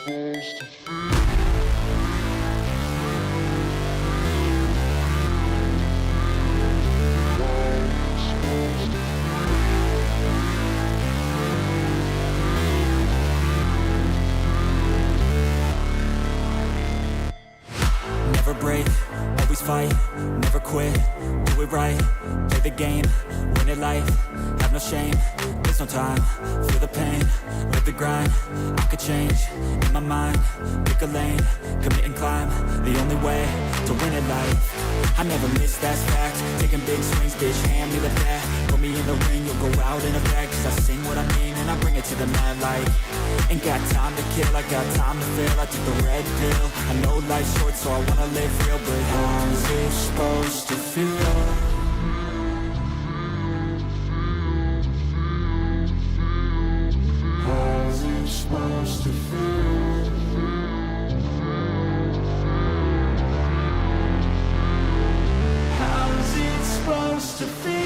Never break, always fight, never quit, do it right, play the game, win it life, have no shame, there's no time, feel the pain, live the grind, I could change, in my mind, pick a lane, commit and climb, the only way to win it life, I never miss, that's fact, taking big swings, bitch, hand me the bat, put me in the ring, you'll go out in a bag, cause I sing what I mean, and I bring it to the mad light, ain't got time to kill, I got time to feel, I took the red pill, I know life's short, so I wanna live real, but how's it supposed to feel? How's it supposed to feel? How's it supposed to feel?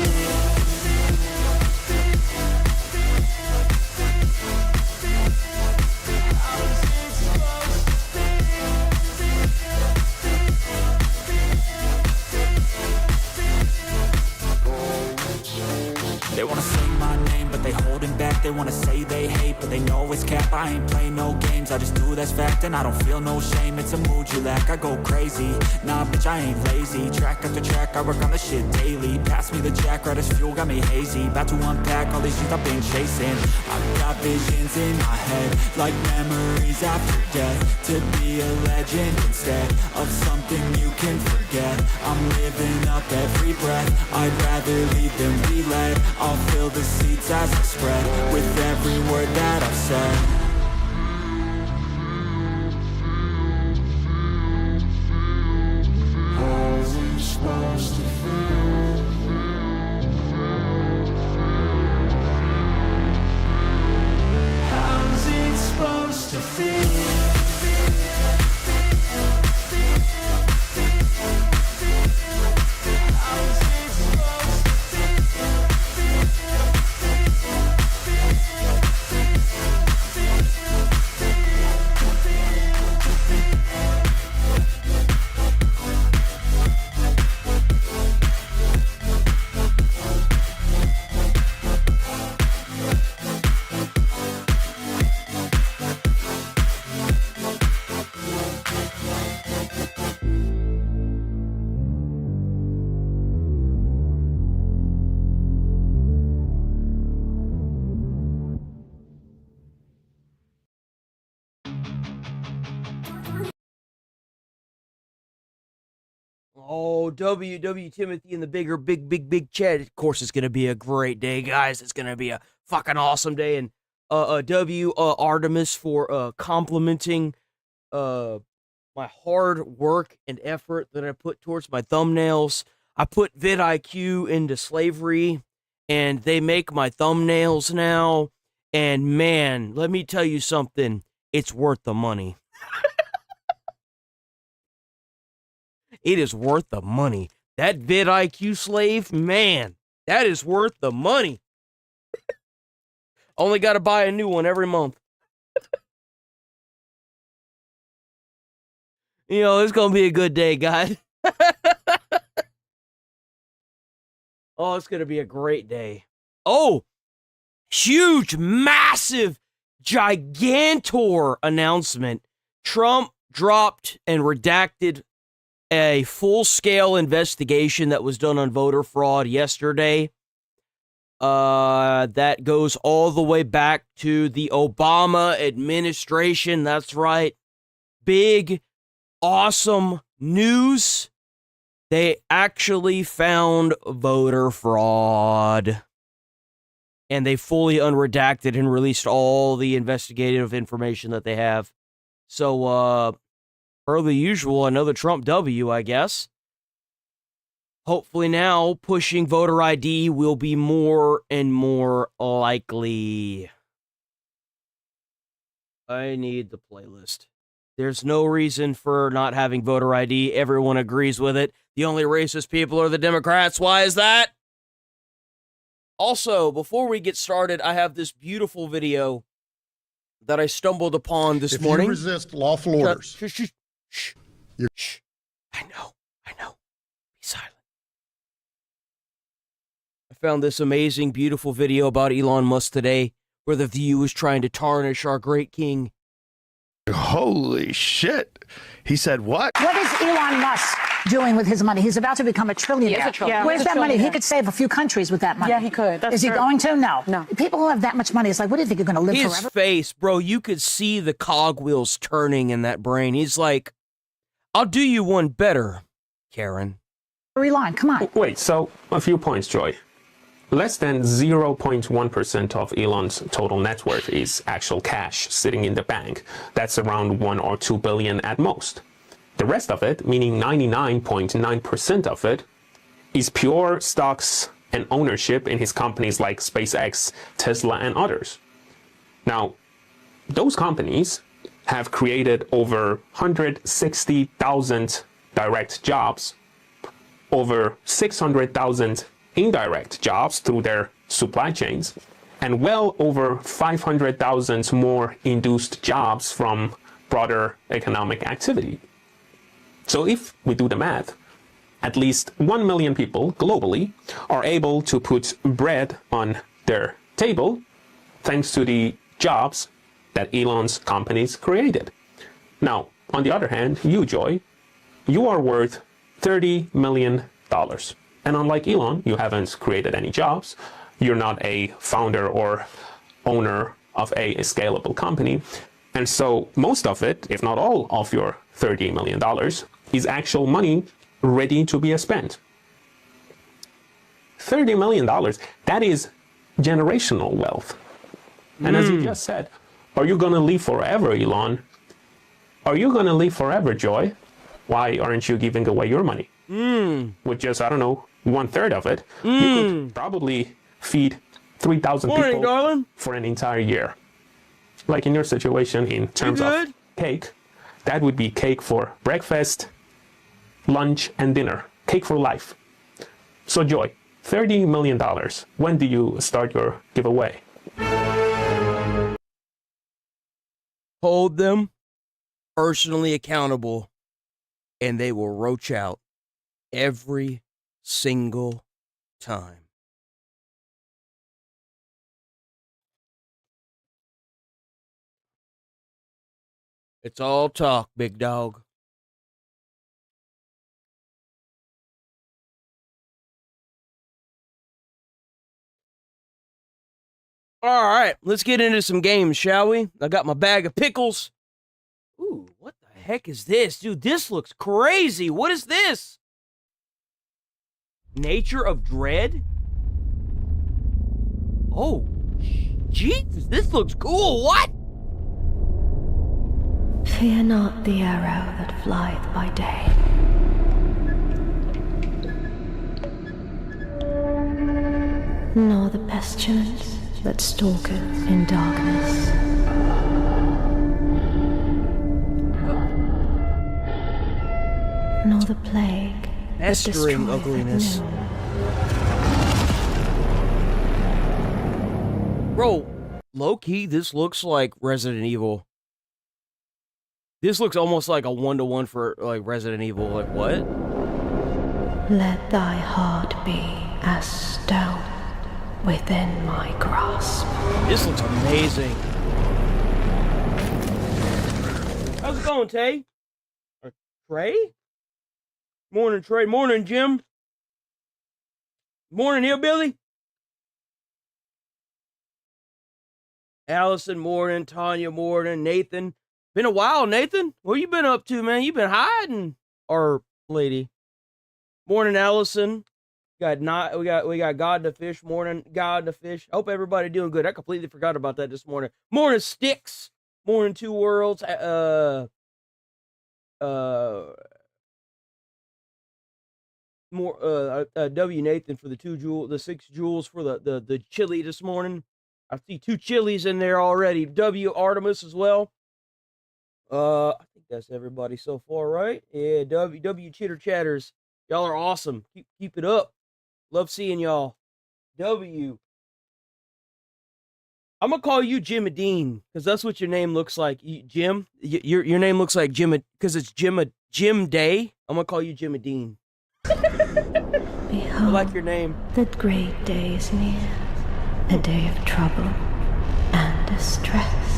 They wanna sing my name, but they holding back. They wanna say they hate, but they know it's cap. I ain't play no games, I just do, that's fact. And I don't feel no shame, it's a mood you lack. I go crazy, nah bitch I ain't lazy. Track after track, I work on this shit daily. Pass me the jack, right as fuel, got me hazy. About to unpack all these things I've been chasing. I've got visions in my head, like memories after death. To be a legend instead of something you can forget. I'm living up every breath, I'd rather lead than be led. I'll fill the seats as I spread with every word that I've said. How's it supposed to feel? How's it supposed to feel? Oh, W Timothy in the big chat. Of course, it's gonna be a great day, guys. It's gonna be a fucking awesome day. And Artemis for complimenting my hard work and effort that I put towards my thumbnails. I put vidIQ into slavery, and they make my thumbnails now. And man, let me tell you something. It's worth the money. It is worth the money. That vidIQ slave, man, that is worth the money. Only got to buy a new one every month. You know, it's going to be a good day, guys. Oh, it's going to be a great day. Oh, huge, massive, gigantor announcement. Trump dropped and redacted a full-scale investigation that was done on voter fraud yesterday. That goes all the way back to the Obama administration. That's right. Big, awesome news. They actually found voter fraud. And they fully unredacted and released all the investigative information that they have. So, per the usual, another Trump W, I guess. Hopefully now, pushing voter ID will be more and more likely. I need the playlist. There's no reason for not having voter ID. Everyone agrees with it. The only racist people are the Democrats. Why is that? Also, before we get started, I have this beautiful video that I stumbled upon this If morning. you resist lawful orders, Shh. I know. Be silent. I found this amazing, beautiful video about Elon Musk today, where the View is trying to tarnish our great king. Holy shit. He said what? What is Elon Musk doing with his money? He's about to become a trillionaire. He is a trillionaire. Yeah, Where's he's a that money? He trillionaire. could save a few countries with that money. Yeah, he could. That's Is he true. going to? No. No. People who have that much money, it's like, what do you think you're going to live His forever? face, bro, you could see the cogwheels turning in that brain. He's like, I'll do you one better, Karen. Line, come on. Wait, so a few points, Joy. Less than 0.1% of Elon's total net worth is actual cash sitting in the bank. That's around 1 or 2 billion at most. The rest of it, meaning 99.9% of it, is pure stocks and ownership in his companies like SpaceX, Tesla, and others. Now, those companies have created over 160,000 direct jobs, over 600,000 indirect jobs through their supply chains, and well over 500,000 more induced jobs from broader economic activity. So if we do the math, at least 1 million people globally are able to put bread on their table thanks to the jobs that Elon's companies created. Now, on the other hand, you, Joy, you are worth $30 million. And unlike Elon, you haven't created any jobs. You're not a founder or owner of a scalable company. And so most of it, if not all of your $30 million, is actual money ready to be spent. $30 million, that is generational wealth. And as you just said, are you going to live forever, Elon? Are you going to live forever, Joy? Why aren't you giving away your money? With just, I don't know, 1/3 of it, you could probably feed 3,000 people darling. for an entire year. Like in your situation, in terms of cake, that would be cake for breakfast, lunch, and dinner. Cake for life. So, Joy, $30 million. When do you start your giveaway? Hold them personally accountable, and they will roach out every single time. It's all talk, big dog. All right, let's get into some games, shall we? I got my bag of pickles. Ooh, what the heck is this? Dude, this looks crazy. What is this? Nature of Dread? Oh, Jesus, this looks cool. What? Fear not the arrow that flieth by day, nor the pestilence that stalketh in darkness. Nor the plague that Mastering destroyeth ugliness. at noon. Bro, low-key, this looks like Resident Evil. This looks almost like a 1-to-1 for like Resident Evil. Like, what? Let thy heart be as stone within my grasp. This looks amazing. How's it going, Tay? Or Trey? Morning, Trey. Morning, Jim. Morning, Hillbilly. Allison, morning. Tanya, morning. Nathan. Been a while, Nathan. What you been up to, man? You been hiding, our lady. Morning, Allison. We got God the Fish. Morning, God the Fish. Hope everybody doing good. I completely forgot about that this morning. Morning, Sticks. Morning, Two Worlds. W Nathan for the 6 jewels for the chili this morning. I see 2 chilies in there already. W Artemis as well. I think that's everybody so far, right? Yeah, W Chitter Chatters. Y'all are awesome. Keep it up. Love seeing y'all. W. I'm gonna call you Jim Dean because that's what your name looks like. Jim, your name looks like Jim because it's Jim Day. I'm gonna call you Jim Dean. Behold, I like your name. that great day is near, a day of trouble and distress.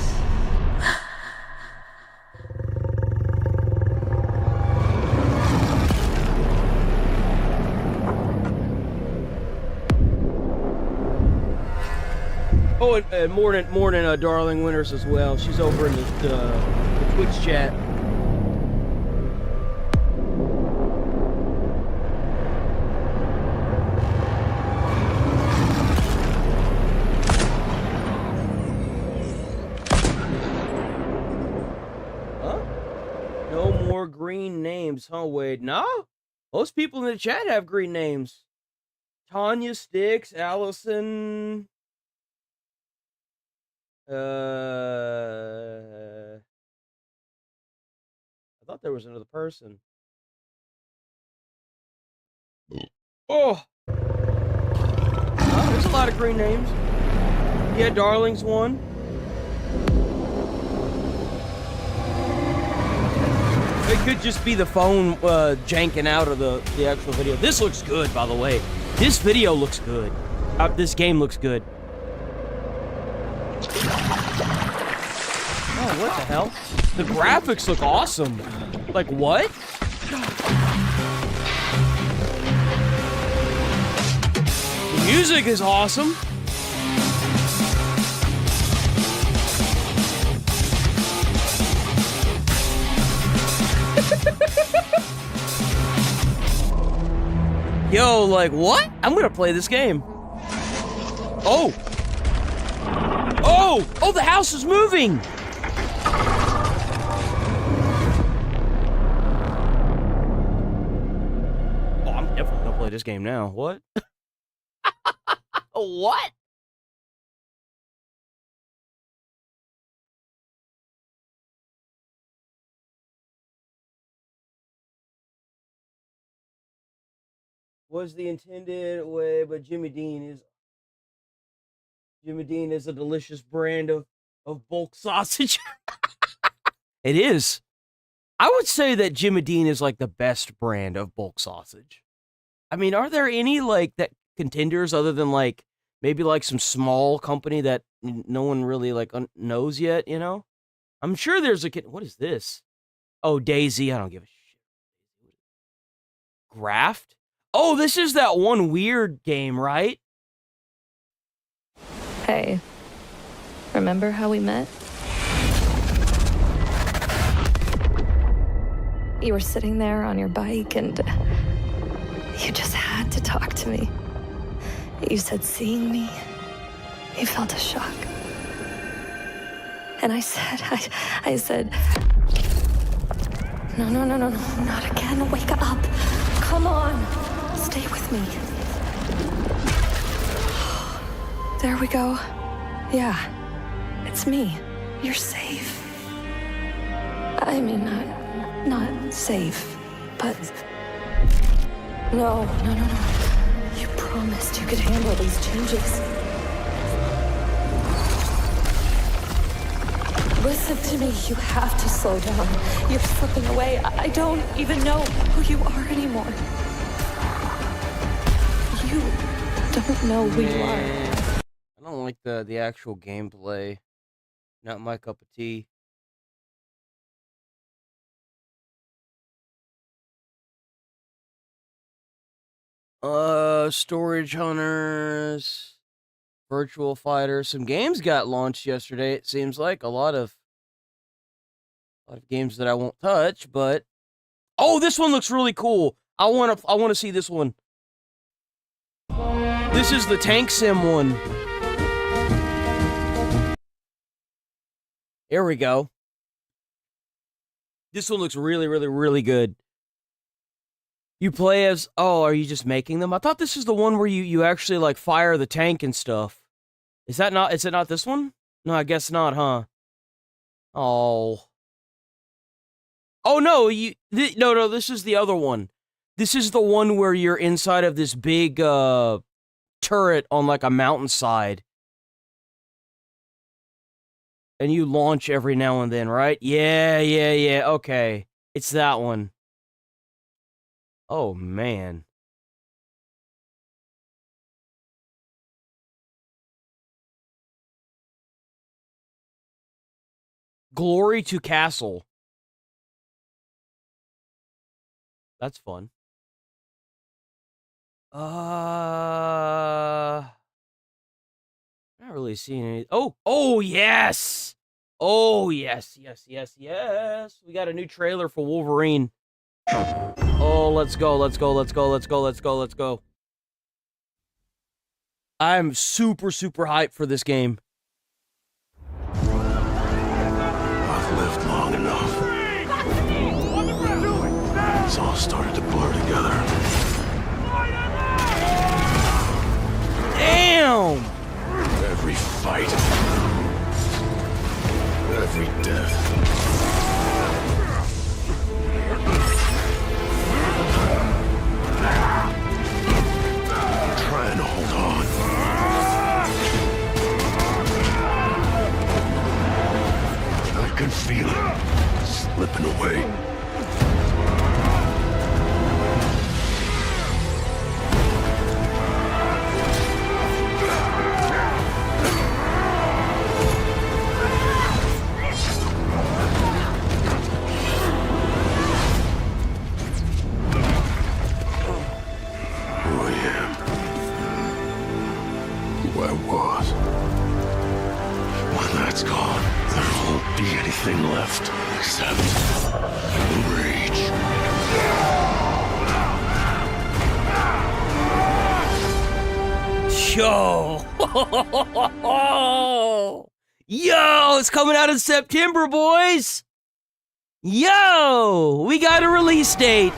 Oh, and morning, Darling Winters as well. She's over in the Twitch chat. Huh? No more green names, huh, Wade? No? Most people in the chat have green names. Tanya Sticks, Allison... I thought there was another person. Oh, there's a lot of green names. Yeah, Darling's one. It could just be the phone janking out of the actual video. This looks good, by the way. This video looks good. This game looks good. Oh, what the hell? The graphics look awesome. Like, what? The music is awesome. Yo, like, what? I'm gonna play this game. Oh! Oh! Oh, the house is moving! Oh, I'm definitely gonna play this game now. What? What? Was the intended way, but Jimmy Dean is a delicious brand of bulk sausage. It is. I would say that Jimmy Dean is like the best brand of bulk sausage. I mean, are there any like that contenders other than like maybe like some small company that no one really like knows yet, you know? I'm sure there's a what is this? Oh, Daisy, I don't give a shit. Graft? Oh, this is that one weird game, right? Hey, remember how we met? You were sitting there on your bike and you just had to talk to me. You said seeing me, you felt a shock. And I said, no, not again, wake up. Come on, stay with me. There we go. Yeah, it's me. You're safe. I mean, not safe, but... No. You promised you could handle these changes. Listen to me, you have to slow down. You're slipping away. I don't even know who you are anymore. You don't know who you are. I don't like the actual gameplay. Not my cup of tea. Storage Hunters, Virtual Fighters. Some games got launched yesterday. It seems like a lot of games that I won't touch, but oh, this one looks really cool. I want to see this one. This is the tank sim one. Here we go. This one looks really good. You play as... Oh, are you just making them? I thought this is the one where you actually, like, fire the tank and stuff. Is that not... Is it not this one? No, I guess not, huh? Oh. Oh, no, no, this is the other one. This is the one where you're inside of this big, turret on, like, a mountainside. And you launch every now and then, right? Yeah. Okay. It's that one. Oh, man. Glory to Castle. That's fun. Not really seeing any. Oh, yes. Oh, yes. We got a new trailer for Wolverine. Oh, let's go. I'm super hyped for this game. I've lived long enough. It's all started to blur together. Damn! Every fight. Every death. Trying to hold on. I can feel it slipping away. Left except rage. Yo! Yo! It's coming out in September, boys! Yo! We got a release date.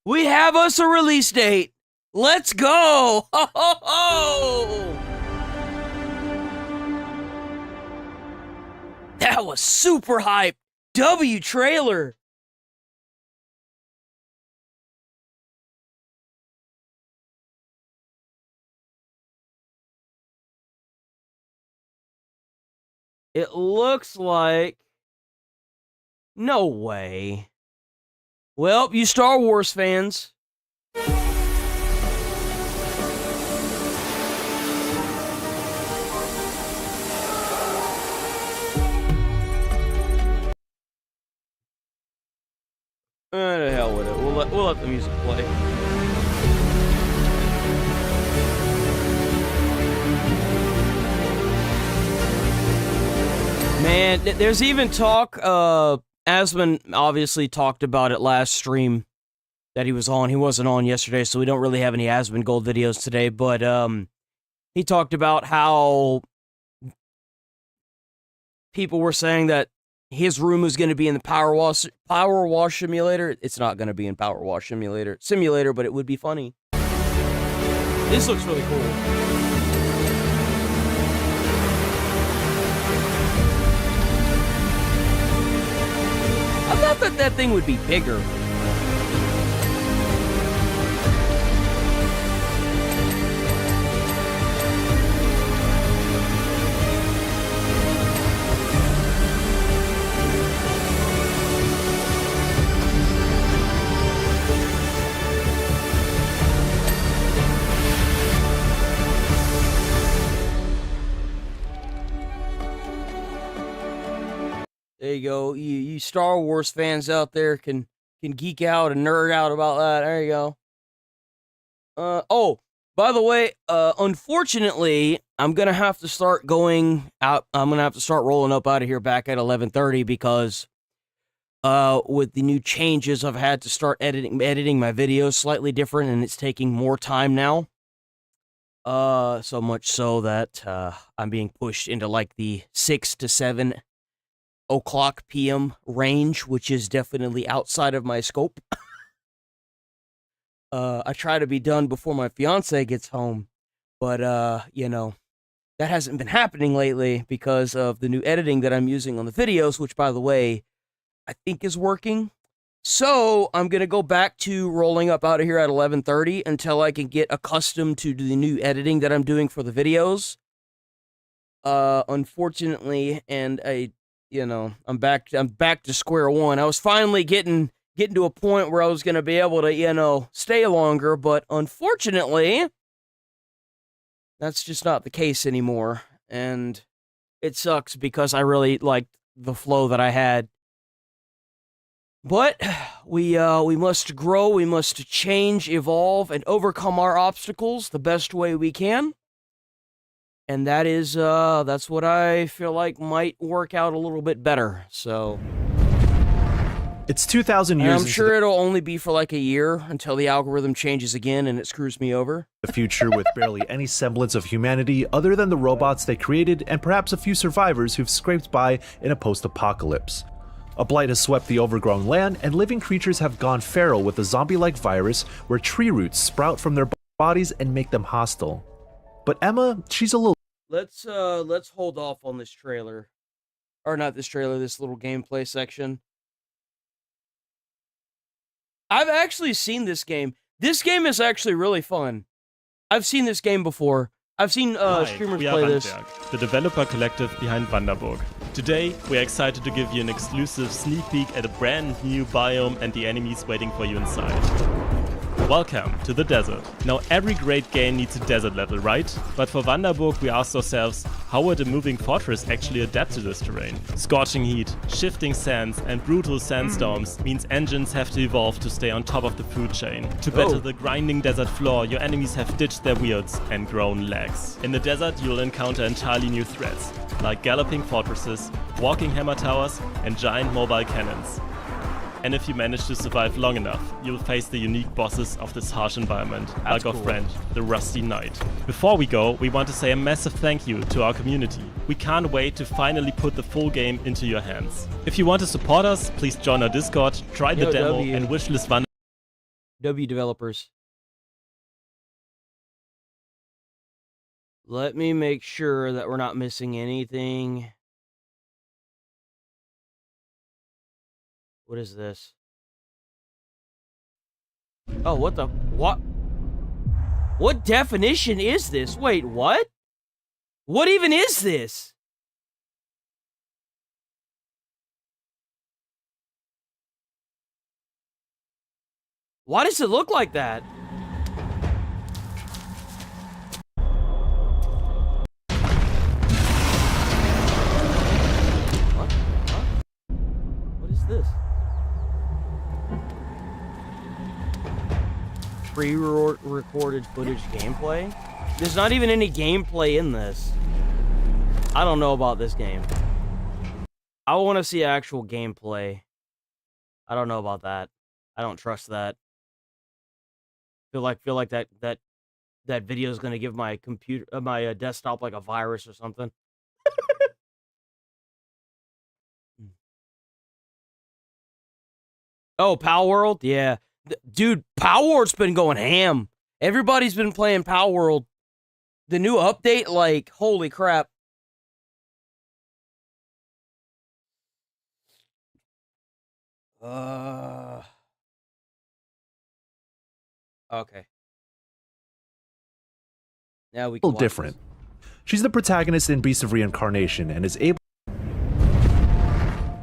We have us a release date. Let's go! Ho, ho, ho! That was super hype. W trailer. It looks like... No way. Well, you Star Wars fans. The hell with it. We'll let the music play. Man, there's even talk, Asmon obviously talked about it last stream that he was on. He wasn't on yesterday, so we don't really have any Asmongold videos today, but he talked about how people were saying that his room was going to be in the Power Wash Simulator. It's not going to be in Power Wash Simulator, but it would be funny. This looks really cool. I thought that thing would be bigger. There you go. You Star Wars fans out there can geek out and nerd out about that. There you go. Oh, by the way, unfortunately, I'm gonna have to start going out. I'm gonna have to start rolling up out of here back at 11:30 because with the new changes, I've had to start editing my videos slightly different, and it's taking more time now. So much so that I'm being pushed into like the 6 to 7 o'clock p.m. range, which is definitely outside of my scope. I try to be done before my fiance gets home, but you know, that hasn't been happening lately because of the new editing that I'm using on the videos, which, by the way, I think is working. So I'm gonna go back to rolling up out of here at 11:30 until I can get accustomed to the new editing that I'm doing for the videos. unfortunately, and I'm back to square one. I was finally getting to a point where I was going to be able to, stay longer, but unfortunately, that's just not the case anymore, and it sucks because I really liked the flow that I had. But we must grow, we must change, evolve, and overcome our obstacles the best way we can. And that's what I feel like might work out a little bit better. So It's 2,000 and years I'm into sure it'll only be for like a year until the algorithm changes again and it screws me over. the future with barely any semblance of humanity other than the robots they created and perhaps a few survivors who've scraped by in a post-apocalypse. A blight has swept the overgrown land, and living creatures have gone feral with a zombie-like virus where tree roots sprout from their bodies and make them hostile. But Emma, she's a little Let's hold off on this trailer. Or not this trailer, this little gameplay section. I've actually seen this game. This game is actually really fun. I've seen this game before. I've seen streamers we are play this. Randberg, the developer collective behind Wanderburg. Today, we are excited to give you an exclusive sneak peek at a brand new biome and the enemies waiting for you inside. Welcome to the desert. Now, every great game needs a desert level, right? But for Wanderburg, we asked ourselves, how would a moving fortress actually adapt to this terrain? Scorching heat, shifting sands, and brutal sandstorms means engines have to evolve to stay on top of the food chain. To battle the grinding desert floor, your enemies have ditched their wheels and grown legs. In the desert, you'll encounter entirely new threats, like galloping fortresses, walking hammer towers, and giant mobile cannons. And if you manage to survive long enough, you'll face the unique bosses of this harsh environment, like our friend, the Rusty Knight. Before we go, we want to say a massive thank you to our community. We can't wait to finally put the full game into your hands. If you want to support us, please join our Discord, try the demo, and wishlist Wanderburg. W developers. Let me make sure that we're not missing anything. What is this? Oh, what? What definition is this? Wait, what? What even is this? Why does it look like that? What? What is this? Pre-recorded footage gameplay? There's not even any gameplay in this. I don't know about this game. I want to see actual gameplay. I don't know about that. I don't trust that. Feel like that video is gonna give my computer, my desktop, like a virus or something. Oh, Pal World? Yeah. Dude, Pal World's been going ham. Everybody's been playing Pal World. The new update, like, holy crap. Okay. Now we can watch different. this. She's the protagonist in Beast of Reincarnation and is able.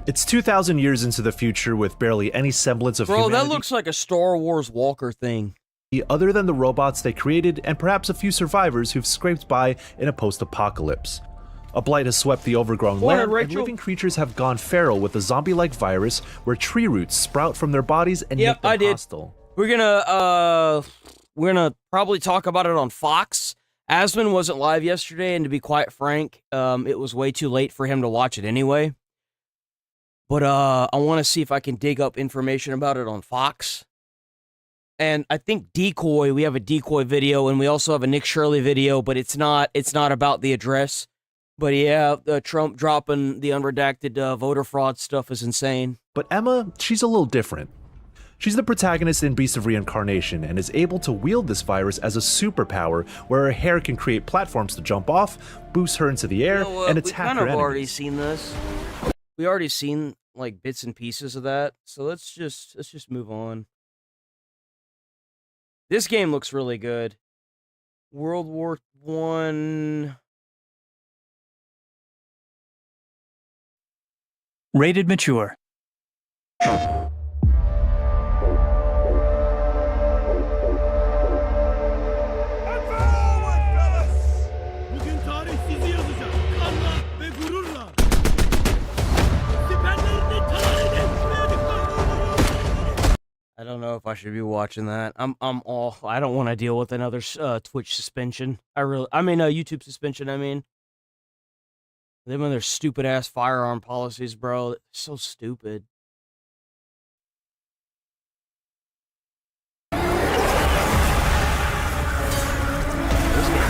It's 2,000 years into the future with barely any semblance of Bro, humanity that looks like a Star Wars Walker thing. other than the robots they created and perhaps a few survivors who've scraped by in a post-apocalypse. A blight has swept the overgrown land, and living creatures have gone feral with a zombie-like virus where tree roots sprout from their bodies and make them hostile. We're gonna probably talk about it on Fox. Asmon wasn't live yesterday, and to be quite frank, it was way too late for him to watch it anyway. But I want to see if I can dig up information about it on Fox. And I think Decoy, we have a Decoy video, and we also have a Nick Shirley video, but it's not about the address. But yeah, Trump dropping the unredacted voter fraud stuff is insane. But Emma, she's a little different. She's the protagonist in Beast of Reincarnation and is able to wield this virus as a superpower where her hair can create platforms to jump off, boost her into the air, and attack her enemies. We've already seen this. We already seen like bits and pieces of that, so let's just move on. This game looks really good. World War I. Rated mature. I don't know if I should be watching that. I'm all. I don't want to deal with another Twitch suspension. YouTube suspension. I mean, them and their stupid ass firearm policies, bro. It's so stupid. This game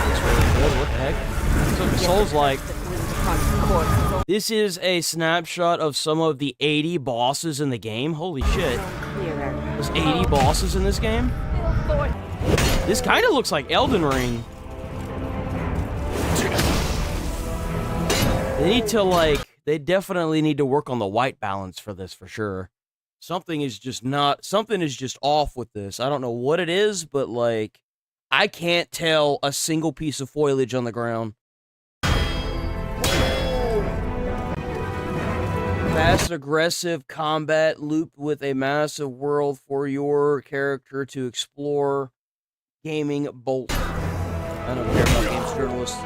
looks really good. What the heck? That's what the Soul's like. This is a snapshot of some of the 80 bosses in the game. Holy shit. There's 80 bosses in this game? This kind of looks like Elden Ring. They definitely need to work on the white balance for this for sure. Something is just off with this. I don't know what it is, but like, I can't tell a single piece of foliage on the ground. Fast, aggressive combat looped with a massive world for your character to explore. Gaming Bolt. I don't care about games journalists.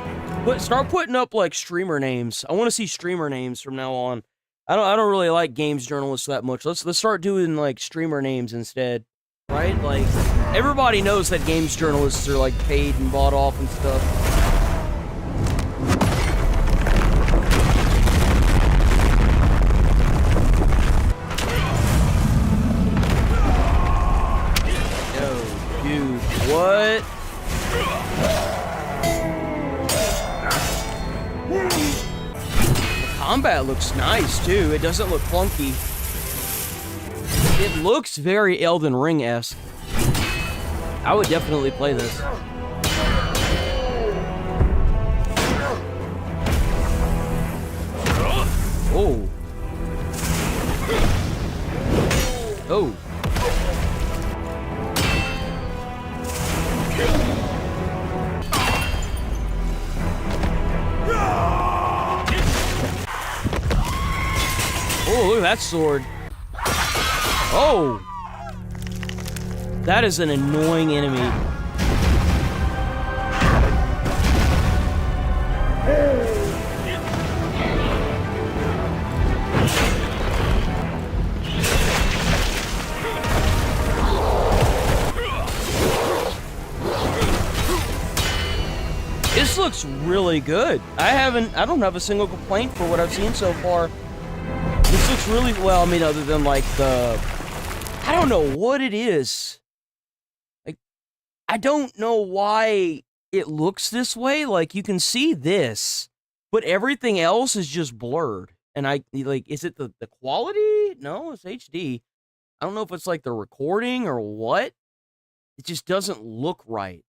But start putting up like streamer names. I want to see streamer names from now on. I don't really like games journalists that much. Let's start doing like streamer names instead, right? Like everybody knows that games journalists are like paid and bought off and stuff. What? The combat looks nice, too. It doesn't look clunky. It looks very Elden Ring-esque. I would definitely play this. Oh. Oh. Oh, look at that sword. Oh! That is an annoying enemy. This looks really good. I don't have a single complaint for what I've seen so far. This looks really well, I mean, other than like I don't know what it is. Like, I don't know why it looks this way. Like, you can see this, but everything else is just blurred. And is it the quality? No, it's HD. I don't know if it's like the recording or what. It just doesn't look right.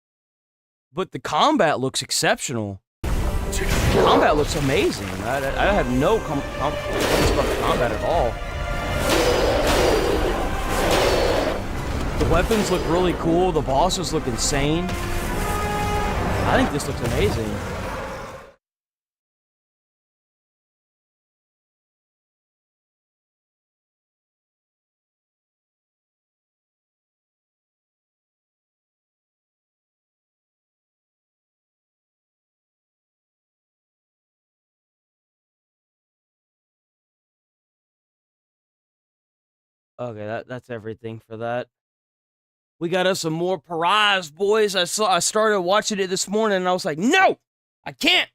But the combat looks exceptional. The combat looks amazing. I have no complaints about the combat at all. The weapons look really cool. The bosses look insane. I think this looks amazing. Okay, that's everything for that. We got us some more Paraz, boys. I started watching it this morning and I was like, no, I can't.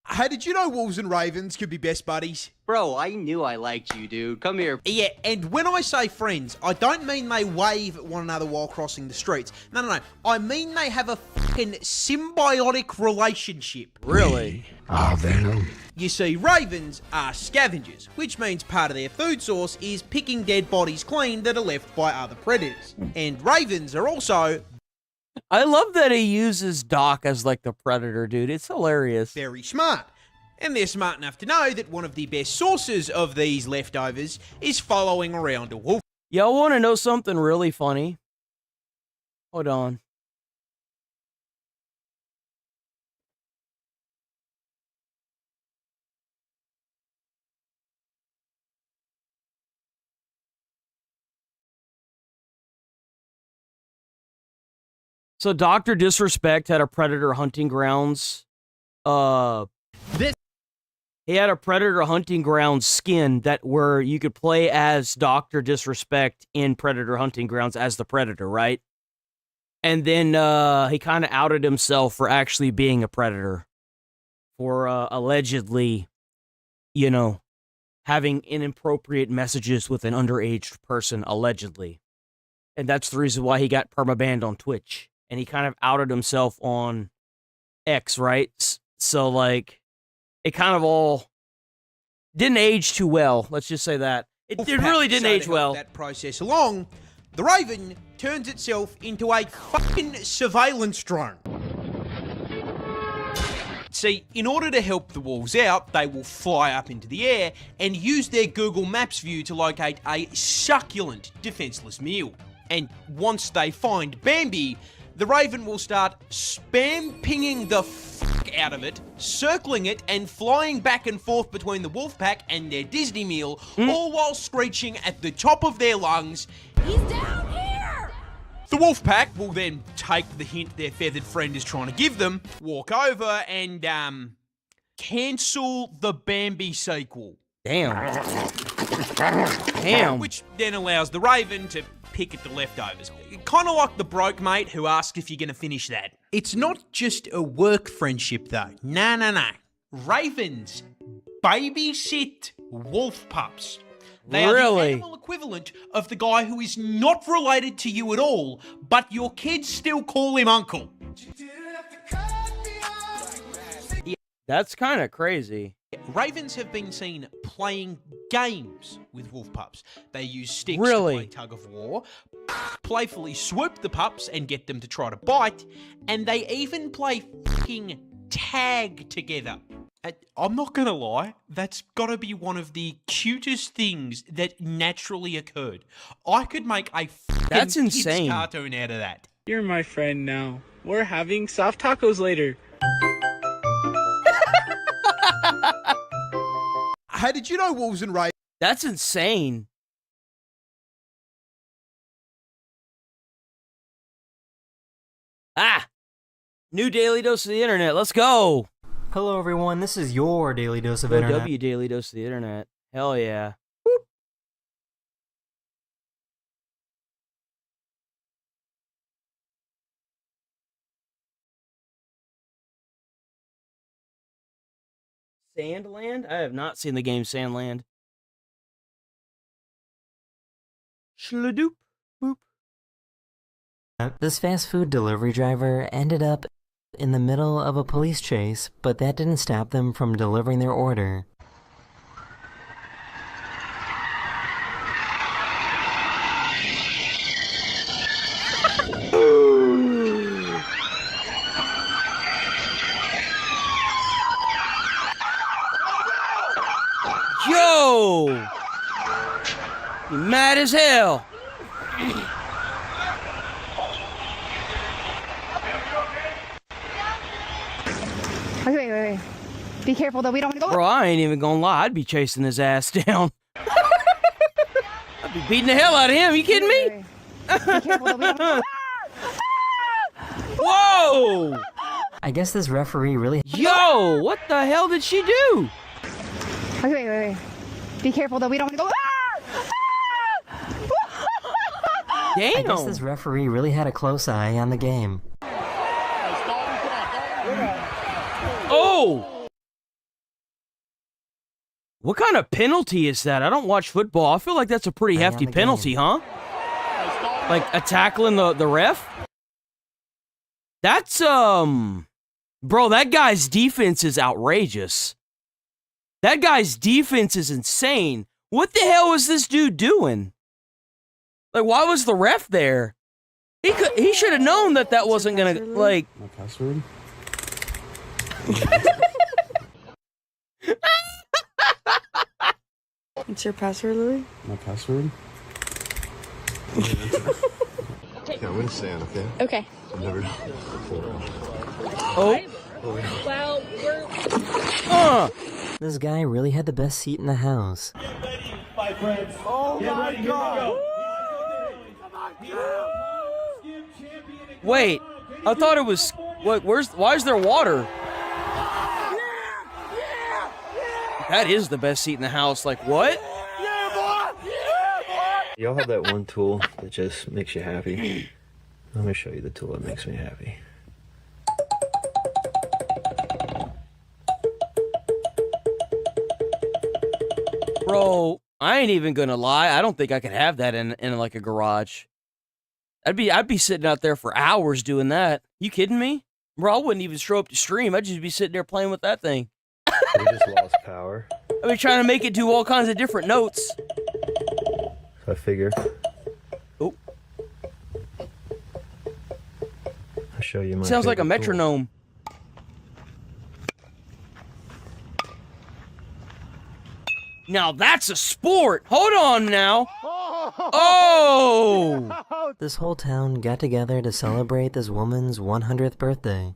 Hey, did you know Wolves and Ravens could be best buddies? Bro, I knew I liked you, dude. Come here. Yeah, and when I say friends, I don't mean they wave at one another while crossing the streets. No. I mean they have a fucking symbiotic relationship. Really? Ah, Venom. You see, ravens are scavengers, which means part of their food source is picking dead bodies clean that are left by other predators. And ravens are also... I love that he uses Doc as like the predator, dude. It's hilarious. Very smart. And they're smart enough to know that one of the best sources of these leftovers is following around a wolf. Y'all want to know something really funny? Hold on. So Dr. Disrespect had a predator hunting grounds. He had a predator hunting grounds skin that where you could play as Dr. Disrespect in Predator Hunting Grounds as the Predator, right? And then he kind of outed himself for actually being a predator. For allegedly, you know, having inappropriate messages with an underage person, allegedly. And that's the reason why he got permabanned on Twitch. And he kind of outed himself on X, right? So, like, it kind of all didn't age too well. Let's just say that. It really didn't age well. That process along, the Raven turns itself into a fucking surveillance drone. See, in order to help the wolves out, they will fly up into the air and use their Google Maps view to locate a succulent, defenseless meal. And once they find Bambi, the Raven will start spam pinging the fuck out of it, circling it, and flying back and forth between the wolf pack and their Disney meal, all while screeching at the top of their lungs, "He's down here!" The wolf pack will then take the hint their feathered friend is trying to give them, walk over, and, cancel the Bambi sequel. Damn. Damn. Which then allows the Raven to pick at the leftovers. Kind of like the broke mate who asks if you're going to finish that. It's not just a work friendship though. No. Ravens babysit wolf pups. They are the animal equivalent of the guy who is not related to you at all, but your kids still call him uncle. That's kind of crazy. Ravens have been seen playing games with wolf pups. They use sticks to play tug of war, playfully swoop the pups and get them to try to bite, and they even play fucking tag together. I'm not gonna lie, that's gotta be one of the cutest things that naturally occurred. I could make a fucking kids cartoon out of that. You're my friend now. We're having soft tacos later. Hey, did you know wolves and ravens? That's insane. New daily dose of the internet. Let's go. Hello, everyone. This is your daily dose of internet. W daily dose of the internet. Hell yeah. Sandland? I have not seen the game Sandland. Shaladoop. Boop. This fast food delivery driver ended up in the middle of a police chase, but that didn't stop them from delivering their order. Yo! You mad as hell. Wait. Be careful though, we don't want to go. Bro, I ain't even gonna lie. I'd be chasing his ass down. I'd be beating the hell out of him. You kidding me? Be careful though, we don't want to go. Whoa! I guess this referee really... Yo! What the hell did she do? Wait. Be careful though, we don't want to go. Damn! I guess this referee really had a close eye on the game. Oh! What kind of penalty is that? I don't watch football. I feel like that's a pretty hefty penalty, huh? Like a tackling the ref? That's, bro, that guy's defense is outrageous. That guy's defense is insane. What the hell was this dude doing? Like, why was the ref there? He should have known that wasn't gonna, like... My password? What's your password, Louis? My password? Yeah, I'm gonna stand, okay? Okay. I've never done Oh. Well, we're... This guy really had the best seat in the house. Get ready, my friends. Oh my God. Wait, I thought it was. What? Why is there water? That is the best seat in the house. Like what? Y'all have that one tool that just makes you happy. Let me show you the tool that makes me happy. Bro, I ain't even gonna lie. I don't think I could have that in like a garage. I'd be sitting out there for hours doing that. You kidding me? Bro, I wouldn't even show up to stream. I'd just be sitting there playing with that thing. We just lost power. I'd be trying to make it do all kinds of different notes. So I figure. Oh. I'll show you my. Sounds like a favorite tool. metronome. Now that's a sport. Hold on now. Oh! This whole town got together to celebrate this woman's 100th birthday.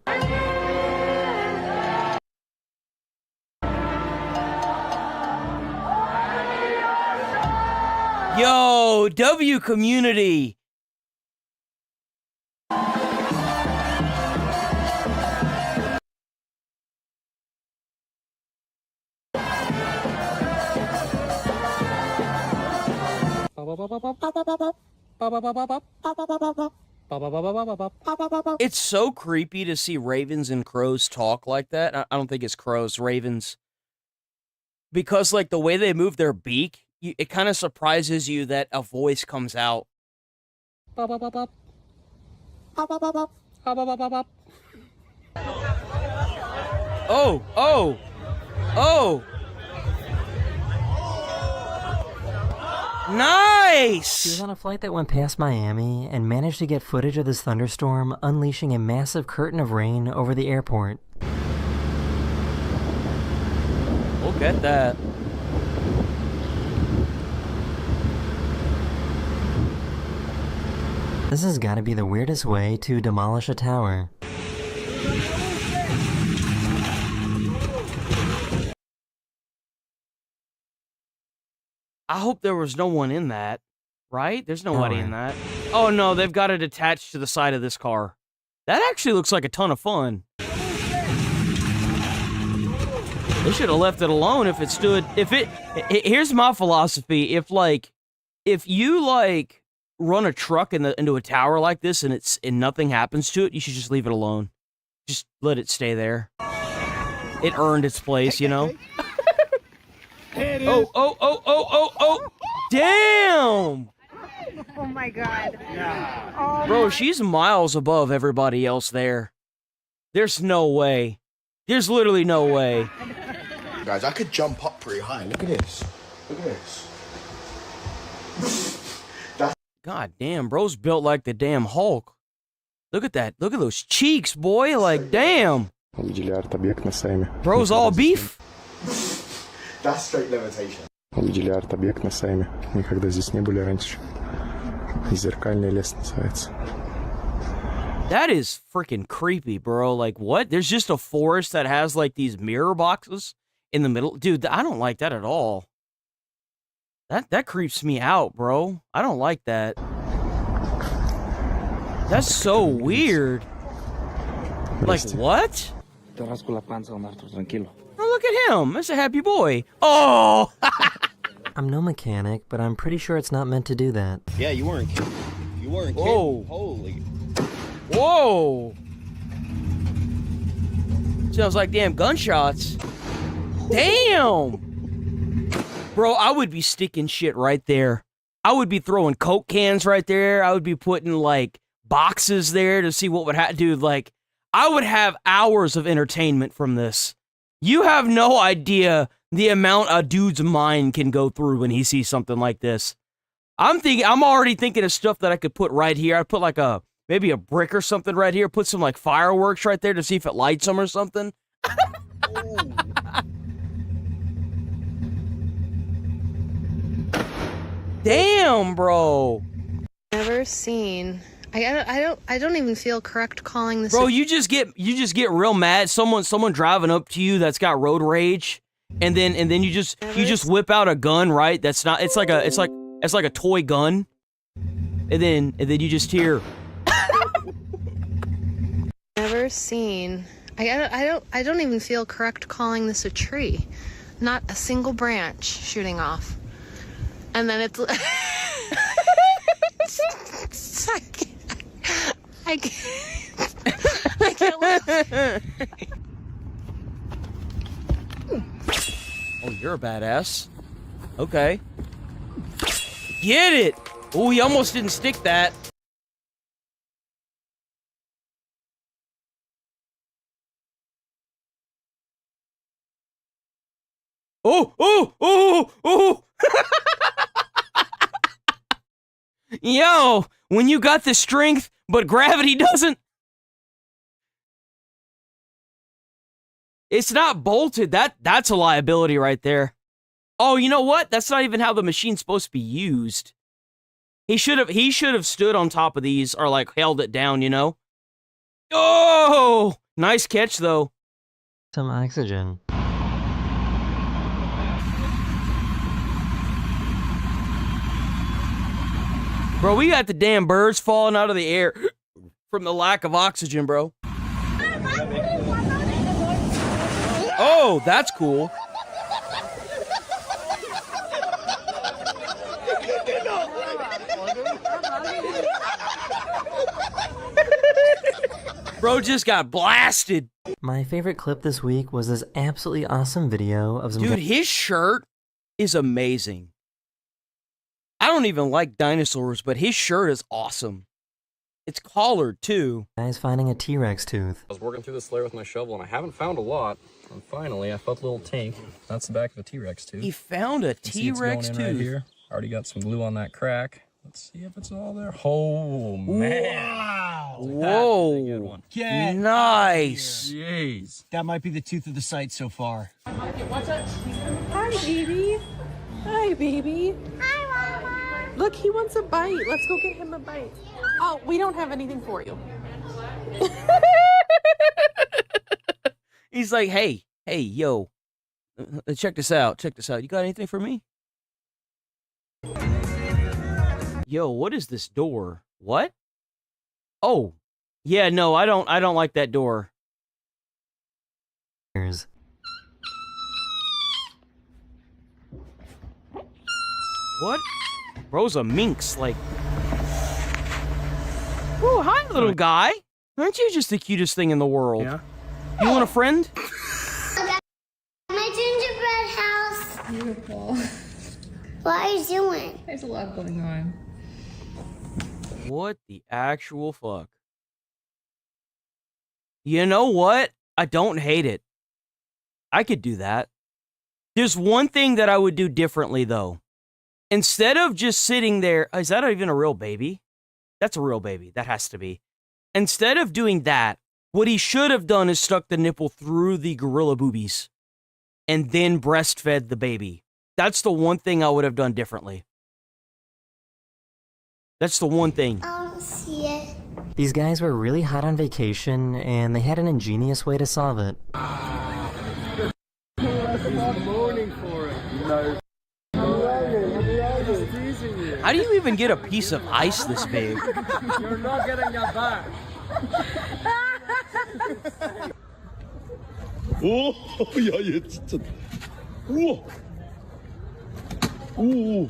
Yo, W community. It's so creepy to see ravens and crows talk like that. I don't think it's crows, ravens. Because, like, the way they move their beak, it kind of surprises you that a voice comes out. Oh, oh, oh. Nice! She was on a flight that went past Miami and managed to get footage of this thunderstorm unleashing a massive curtain of rain over the airport. Look at that. This has got to be the weirdest way to demolish a tower. I hope there was no one in that, right? There's nobody in that. Oh no, they've got it attached to the side of this car. That actually looks like a ton of fun. They should have left it alone if it stood. Here's my philosophy: if you run a truck into a tower like this and nothing happens to it, you should just leave it alone. Just let it stay there. It earned its place, you know. Oh, oh, oh, oh, oh, oh! Damn! Oh my god. Bro, she's miles above everybody else there. There's no way. There's literally no way. Guys, I could jump up pretty high. Look at this. Look at this. God damn, bro's built like the damn Hulk. Look at that. Look at those cheeks, boy. Like, damn. Bro's all beef. That's straight levitation. Видели арт-объект на Сайме. Никогда здесь не были раньше. Зеркальный лес называется. That is freaking creepy, bro. Like, what? There's just a forest that has, like, these mirror boxes in the middle. Dude, I don't like that at all. That creeps me out, bro. I don't like that. That's so weird. Like, what? Oh, look at him. That's a happy boy. Oh! I'm no mechanic, but I'm pretty sure it's not meant to do that. Yeah, you weren't kidding. You weren't kidding. Whoa. Holy. Whoa! Sounds like damn gunshots. Damn! Bro, I would be sticking shit right there. I would be throwing Coke cans right there. I would be putting, like, boxes there to see what would happen. Dude, like, I would have hours of entertainment from this. You have no idea the amount a dude's mind can go through when he sees something like this. I'm already thinking of stuff that I could put right here. I'd put, like, maybe a brick or something right here. Put some, like, fireworks right there to see if it lights them or something. Damn, bro. Never seen. I don't even feel correct calling this. Bro, you just get real mad. Someone driving up to you that's got road rage, and then you just whip out a gun, right? That's not. It's like a toy gun, and then you just hear. worst scene. I don't even feel correct calling this a tree. Not a single branch shooting off. And then it's I can't look. Oh, you're a badass. Okay. Get it! Oh, he almost didn't stick that. Oh, oh, oh, oh! Yo, when you got the strength, but gravity doesn't. It's not bolted. That's a liability right there. Oh, you know what? That's not even how the machine's supposed to be used. He should have stood on top of these or like held it down, you know? Oh! Nice catch though. Some oxygen. Bro, we got the damn birds falling out of the air from the lack of oxygen, bro. Oh, that's cool. Bro just got blasted. My favorite clip this week was this absolutely awesome video of some Dude, his shirt is amazing. I don't even like dinosaurs, but his shirt is awesome. It's collared, too. guys finding a T-Rex tooth. I was working through this layer with my shovel, and I haven't found a lot. And finally, I felt a little tank. That's the back of a T-Rex tooth. He found a T-Rex tooth. Right here. Already got some glue on that crack. Let's see if it's all there. Oh, man. Wow. Whoa. That's a good one. Get Nice. Jeez. That might be the tooth of the site so far. Hi, baby. Hi, baby. Hi, Mama. Look, he wants a bite. Let's go get him a bite. Oh, we don't have anything for you. He's like, hey, yo, check this out. Check this out. You got anything for me? Yo, what is this door? What? Oh, yeah, no, I don't like that door. Here's What? Bro's a minx, like. Oh, hi, little guy. Aren't you just the cutest thing in the world? Yeah. You want a friend? My gingerbread house. Beautiful. What are you doing? There's a lot going on. What the actual fuck? You know what? I don't hate it. I could do that. There's one thing that I would do differently, though. Instead of just sitting there, is that even a real baby? That's a real baby. That has to be. Instead of doing that, what he should have done is stuck the nipple through the gorilla boobies and then breastfed the baby. That's the one thing I would have done differently. That's the one thing. I don't see it. These guys were really hot on vacation, and they had an ingenious way to solve it. How do you even get a piece of ice this big? You're not getting that back. 오, 야, 얘 진짜. 우와. 오.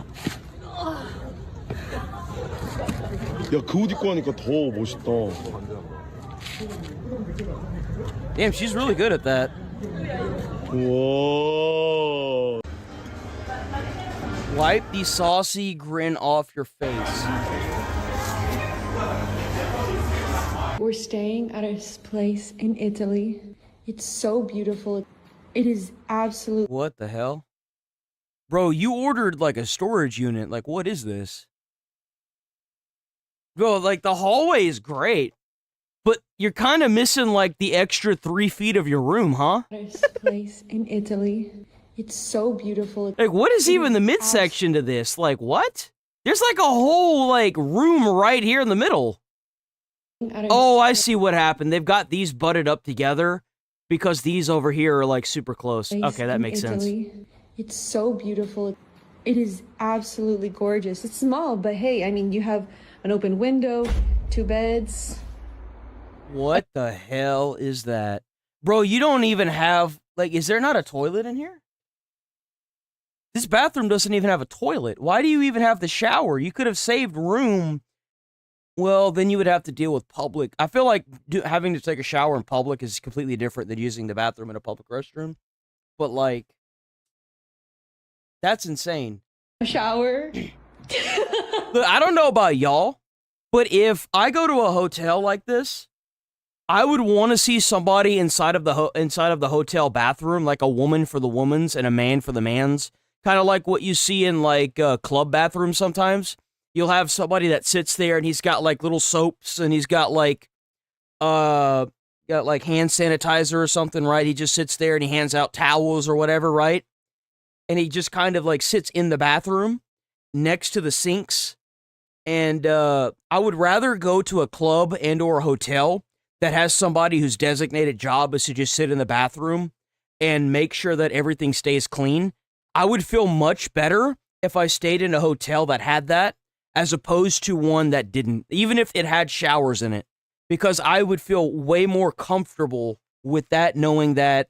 야, 그 옷 입고 하니까 더 멋있다. Damn, she's really good at that. 우와. Wipe the saucy grin off your face. We're staying at a place in Italy. It's so beautiful. It is absolute. What the hell? Bro, you ordered like a storage unit. Like, what is this? Bro, like the hallway is great, but you're kind of missing like the extra 3 feet of your room, huh? This place in Italy. It's so beautiful. Like, what is even the midsection to this? Like, what? There's like a whole like room right here in the middle. Oh, I see what happened. They've got these butted up together because these over here are like super close. Okay, that makes sense. It's so beautiful. It is absolutely gorgeous. It's small, but hey, I mean, you have an open window, 2 beds. What the hell is that? Bro, you don't even have, like, is there not a toilet in here? This bathroom doesn't even have a toilet. Why do you even have the shower? You could have saved room. Well, then you would have to deal with public. I feel like having to take a shower in public is completely different than using the bathroom in a public restroom. But, like, that's insane. Shower. Look, I don't know about y'all, but if I go to a hotel like this, I would want to see somebody inside of the hotel bathroom, like a woman for the woman's and a man for the man's, kind of like what you see in like club bathrooms sometimes. You'll have somebody that sits there and he's got like little soaps and he's got like hand sanitizer or something, right? He just sits there and he hands out towels or whatever, right? And he just kind of like sits in the bathroom next to the sinks. And I would rather go to a club and or a hotel that has somebody whose designated job is to just sit in the bathroom and make sure that everything stays clean. I would feel much better if I stayed in a hotel that had that as opposed to one that didn't, even if it had showers in it, because I would feel way more comfortable with that, knowing that,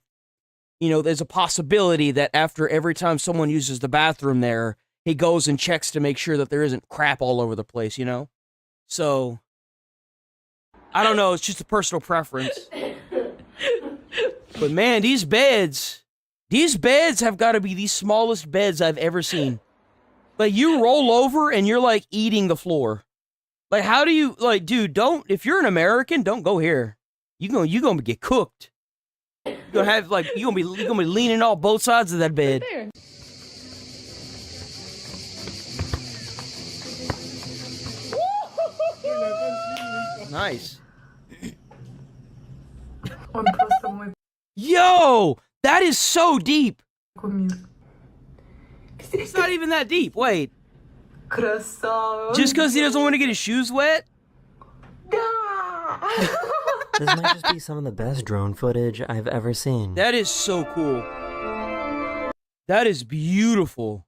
you know, there's a possibility that after every time someone uses the bathroom there, he goes and checks to make sure that there isn't crap all over the place, you know? So, I don't know, it's just a personal preference. But man, these beds have got to be the smallest beds I've ever seen. Like, you roll over and you're like eating the floor. Like, how do you, like, dude, if you're an American, don't go here. You're gonna get cooked. You're gonna have, like, you're gonna be leaning off both sides of that bed. Nice. Yo, that is so deep. It's not even that deep. Wait. Just because he doesn't want to get his shoes wet? This might just be some of the best drone footage I've ever seen. That is so cool. That is beautiful.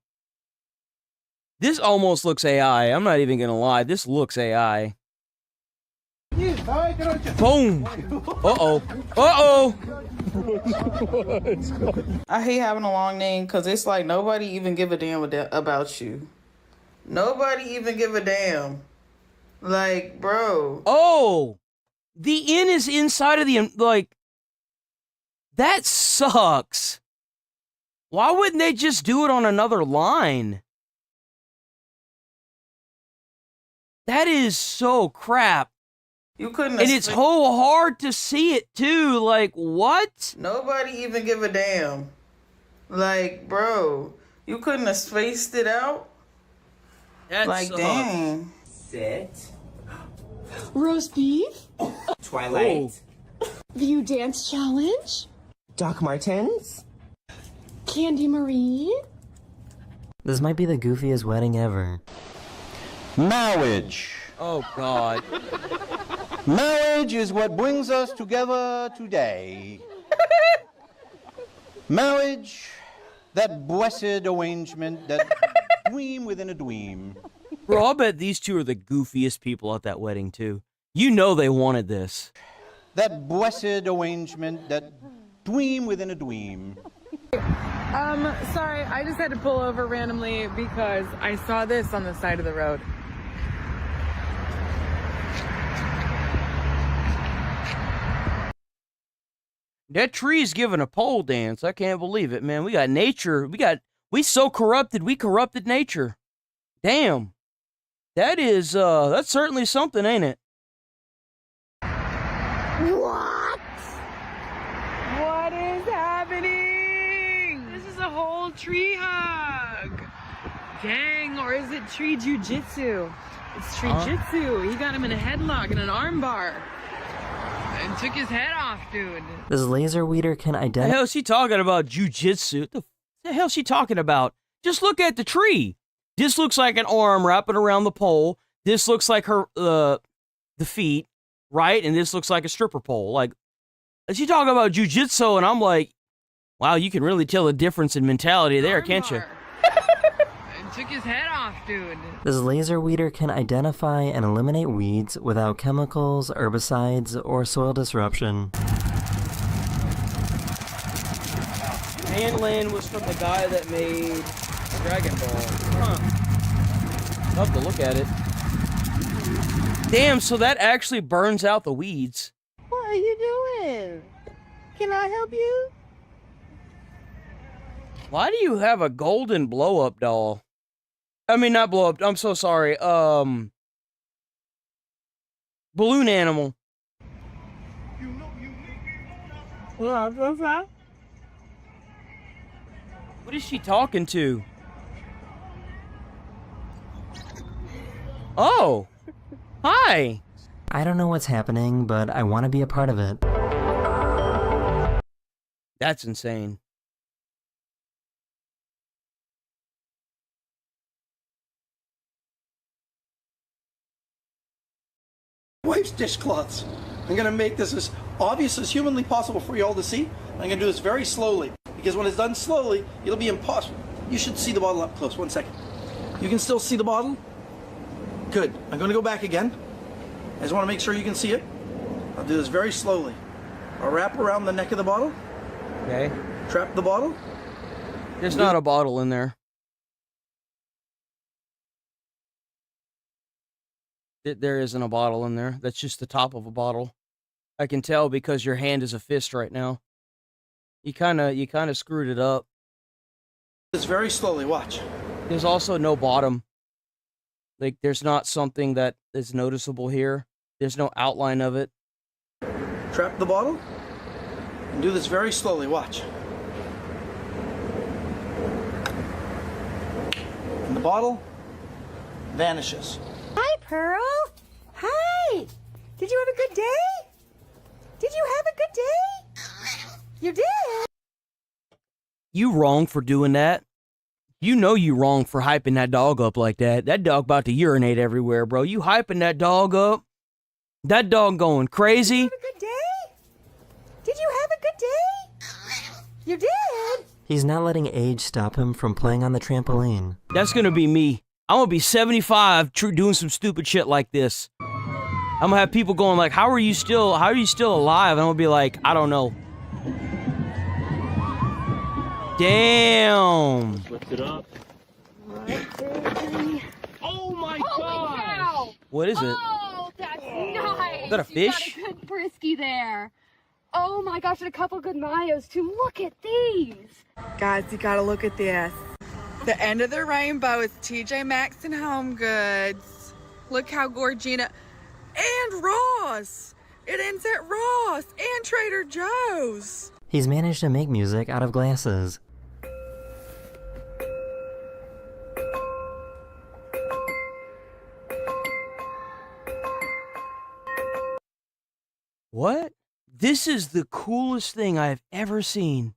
This almost looks AI. I'm not even gonna lie. This looks AI. Boom! Uh-oh. Uh-oh! I hate having a long name because it's like nobody even give a damn about you. Nobody even give a damn. Like, bro. Oh! The N is inside of the, like, that sucks. Why wouldn't they just do it on another line? That is so crap. You couldn't. And it's so hard to see it too. Like, what? Nobody even give a damn. Like, bro, you couldn't have spaced it out. That's like, dang. Sit. Roast beef? Twilight. View dance challenge? Doc Martens. Candy Marie? This might be the goofiest wedding ever. Marriage. Oh, God. Marriage is what brings us together today. Marriage, that blessed arrangement, that dream within a dream. Bro, I'll bet these two are the goofiest people at that wedding, too. You know they wanted this. That blessed arrangement, that dream within a dream. Sorry, I just had to pull over randomly because I saw this on the side of the road. That tree's giving a pole dance. I can't believe it, man. We got nature. We so corrupted, we corrupted nature. Damn. That is, that's certainly something, ain't it? What? What is happening? This is a whole tree hug. Dang, or is it tree jujitsu? It's tree jitsu. He got him in a headlock and an armbar. And took his head off, dude. This laser weeder can The identify. hell is she talking about jujitsu? The hell is she talking about? Just look at the tree. This looks like an arm wrapping around the pole. This looks like her, the feet, right? And this looks like a stripper pole. Like, she talking about jujitsu, and I'm like, wow, you can really tell the difference in mentality there, can't you? took his head off, dude. This laser weeder can identify and eliminate weeds without chemicals, herbicides, or soil disruption. Handland was from the guy that made Dragon Ball. Huh. Love to look at it. Damn, so that actually burns out the weeds. What are you doing? Can I help you? Why do you have a golden blow-up doll? I mean, not blow-up, I'm so sorry. Balloon animal. What What is she talking to? Oh! Hi! I don't know what's happening, but I want to be a part of it. That's insane. Wife's dishcloths. I'm gonna make this as obvious as humanly possible for you all to see. I'm gonna do this very slowly, because when it's done slowly, it'll be impossible. You should see the bottle up close. 1 second. You can still see the bottle? Good. I'm gonna go back again. I just wanna make sure you can see it. I'll do this very slowly. I'll wrap around the neck of the bottle. Okay. Trap the bottle. There's not a bottle in there. There isn't a bottle in there. That's just the top of a bottle. I can tell because your hand is a fist right now. You kind of screwed it up. This very slowly. Watch. There's also no bottom. Like, there's not something that is noticeable here. There's no outline of it. Trap the bottle. And do this very slowly. Watch. And the bottle vanishes. Hi, Pearl. Hi. Did you have a good day? Did you have a good day? You did? You wrong for doing that. You know you wrong for hyping that dog up like that. That dog about to urinate everywhere, bro. You hyping that dog up. That dog going crazy. Have a good day? Did you have a good day? You did? He's not letting age stop him from playing on the trampoline. That's gonna be me. I'm gonna be 75 doing some stupid shit like this. I'm gonna have people going like, how are you still alive? And I'm gonna be like, I don't know. Damn. Lift it up. Oh my god! Cow. What is it? Oh, that's nice. Is that a fish? You got a good brisky there. Oh my gosh, and a couple good mayos too. Look at these. Guys, you gotta look at this. The end of the rainbow is TJ Maxx and Home Goods. Look how Gorgina and Ross. It ends at Ross and Trader Joe's. He's managed to make music out of glasses. What? This is the coolest thing I've ever seen.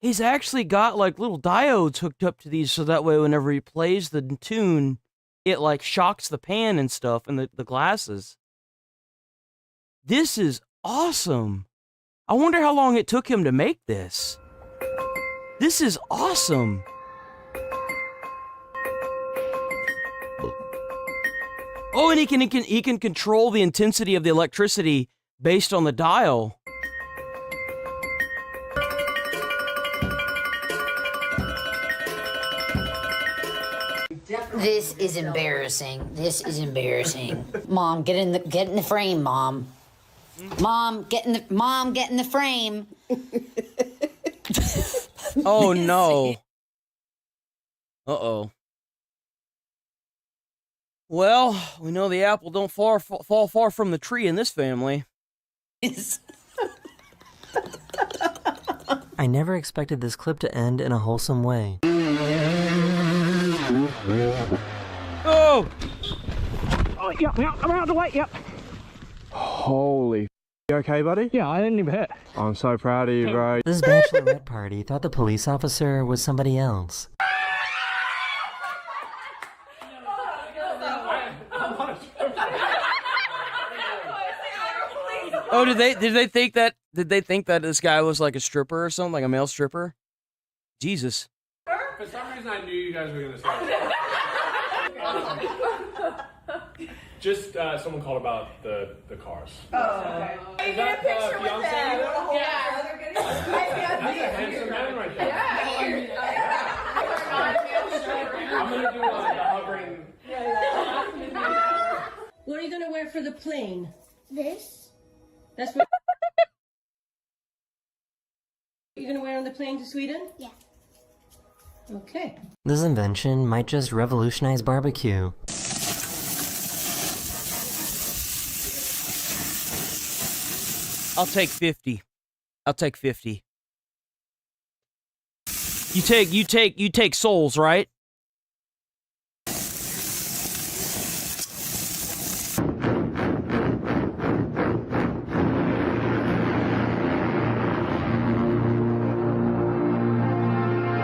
He's actually got like little diodes hooked up to these so that way whenever he plays the tune, it like shocks the pan and stuff and the glasses. This is awesome. I wonder how long it took him to make this. This is awesome. Oh, and he can control the intensity of the electricity based on the dial. This is embarrassing. This is embarrassing. Mom, get in the frame, Mom. Mom, get in the frame. Oh no. Uh-oh. Well, we know the apple don't fall far from the tree in this family. I never expected this clip to end in a wholesome way. Oh! Oh, yeah, I'm out of the way, yep. Holy, you okay, buddy? Yeah, I didn't even hit. I'm so proud of you, bro. This bachelorette party thought the police officer was somebody else. Oh, did they think that this guy was like a stripper or something, like a male stripper? Jesus. For some reason, I knew you guys were gonna say that. Just someone called about the cars. Oh, okay. Is that fiance? That's a handsome man right there. I'm gonna do hovering. What are you gonna wear for the plane? This. That's what you're gonna wear on the plane to Sweden? Yeah. Okay. This invention might just revolutionize barbecue. I'll take 50. I'll take 50. You take souls, right?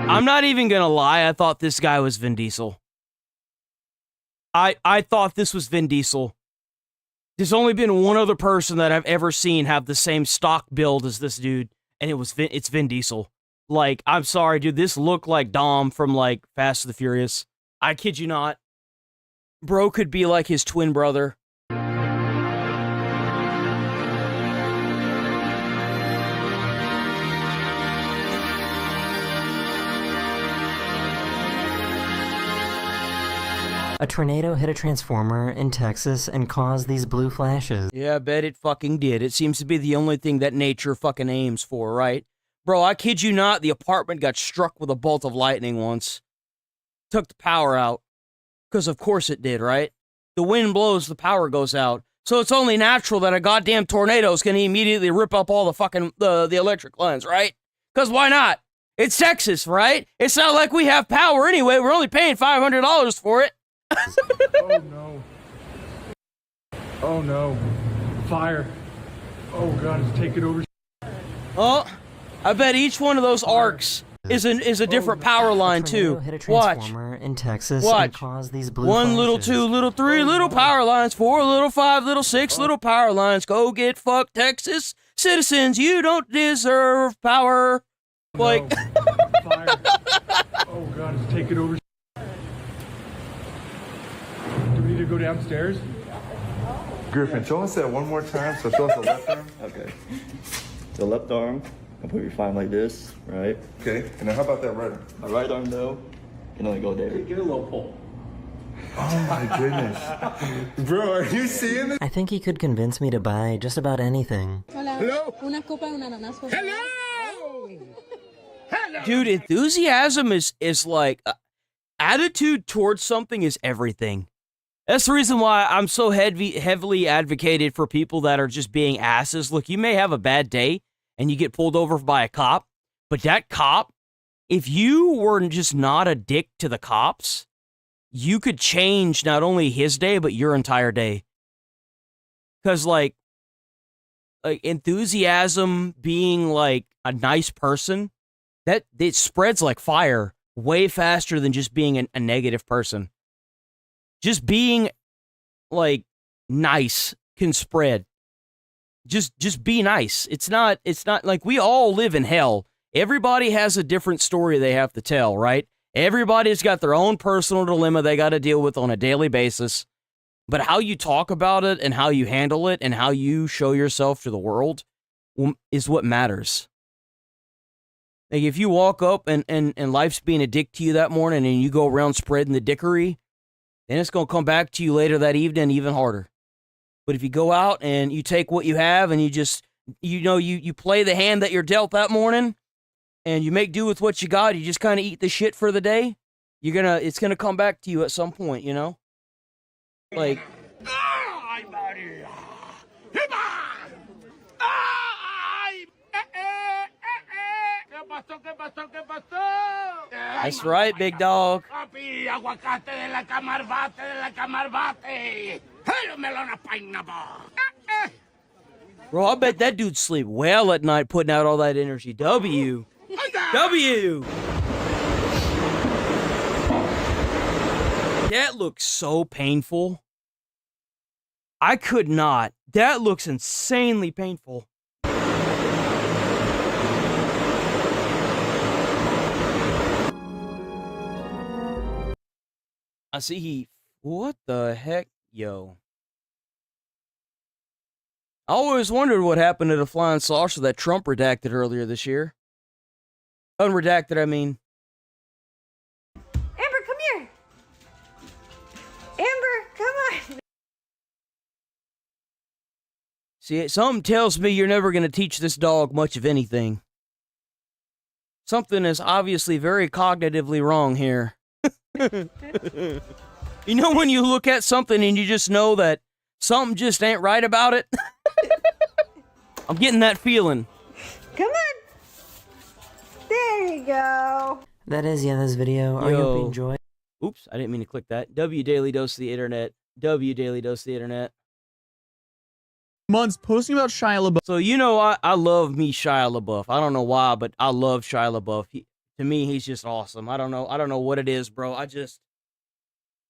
I'm not even gonna lie, I thought this guy was Vin Diesel. I thought this was Vin Diesel. There's only been one other person that I've ever seen have the same stock build as this dude, and it's Vin Diesel. Like, I'm sorry, dude, this looked like Dom from, like, Fast and the Furious. I kid you not. Bro could be like his twin brother. A tornado hit a transformer in Texas and caused these blue flashes. Yeah, I bet it fucking did. It seems to be the only thing that nature fucking aims for, right? Bro, I kid you not, the apartment got struck with a bolt of lightning once. Took the power out. Because of course it did, right? The wind blows, the power goes out. So it's only natural that a goddamn tornado is going to immediately rip up all the fucking, the electric lines, right? Because why not? It's Texas, right? It's not like we have power anyway. We're only paying $500 for it. Oh no. Oh no. Fire. Oh god, it's taking over. Oh, I bet each one of those arcs is a different power line too. Hit a Watch. transformer in Texas Watch. and caused these blue 1, flashes. little 2, little 3, little power lines. 4, little 5, little 6, little power lines. Go get fucked, Texas citizens. You don't deserve power. Like. Fire. Oh god, it's taking over. Do we need to go downstairs? Griffin, show us that one more time. So show us the left arm. Okay. The left arm, I'll put your fine like this, right? Okay. And then how about that right arm? My right arm though, can only go there. Get a little pull. Oh my goodness. Bro, are you seeing this? I think he could convince me to buy just about anything. Hello? Una copa, un ananas, por favor. Dude, enthusiasm is like, attitude towards something is everything. That's the reason why I'm so heavily advocated for people that are just being asses. Look, you may have a bad day and you get pulled over by a cop, but that cop, if you were just not a dick to the cops, you could change not only his day, but your entire day. Because, like enthusiasm, being, like, a nice person, that it spreads like fire way faster than just being a negative person. Just being, like, nice can spread. Just be nice. It's not like we all live in hell. Everybody has a different story they have to tell, right? Everybody's got their own personal dilemma they got to deal with on a daily basis. But how you talk about it and how you handle it and how you show yourself to the world is what matters. Like, if you walk up and life's being a dick to you that morning and you go around spreading the dickery, then it's going to come back to you later that evening even harder. But if you go out and you take what you have and you just, you play the hand that you're dealt that morning and you make do with what you got, you just kind of eat the shit for the day, it's going to come back to you at some point, you know? Like... That's right, big dog. Bro, I bet that dude sleep well at night putting out all that energy. W. That looks so painful. I could not. That looks insanely painful. I see he... What the heck? Yo. I always wondered what happened to the flying saucer that Trump redacted earlier this year. Unredacted, I mean. Amber, come here. Amber, come on. See, something tells me you're never going to teach this dog much of anything. Something is obviously very cognitively wrong here. You know when you look at something and you just know that something just ain't right about it? I'm getting that feeling. Come on. There you go. That is the end of this video. I hope you enjoyed. Oops, I didn't mean to click that. W Daily Dose of the Internet. W Daily Dose of the Internet. Months posting about Shia LaBeouf. So you know I love me Shia LaBeouf. I don't know why, but I love Shia LaBeouf. To me, he's just awesome. I don't know what it is, bro. I just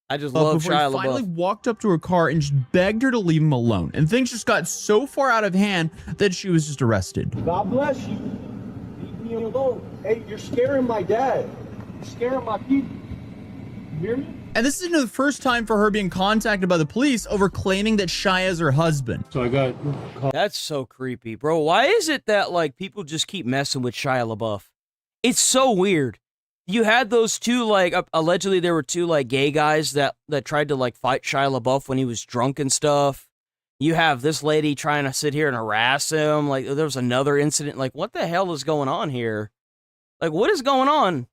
love before Shia he finally LaBeouf. walked up to her car and just begged her to leave him alone. And things just got so far out of hand that she was just arrested. God bless you. Leave me alone. Hey, you're scaring my dad. You're scaring my people. You hear me? And this isn't the first time for her being contacted by the police over claiming that Shia is her husband. So I got... That's so creepy, bro. Why is it that, like, people just keep messing with Shia LaBeouf? It's so weird. You had those two, like, allegedly there were two, like, gay guys that tried to, like, fight Shia LaBeouf when he was drunk and stuff. You have this lady trying to sit here and harass him. Like, there was another incident. Like, what the hell is going on here? Like, what is going on?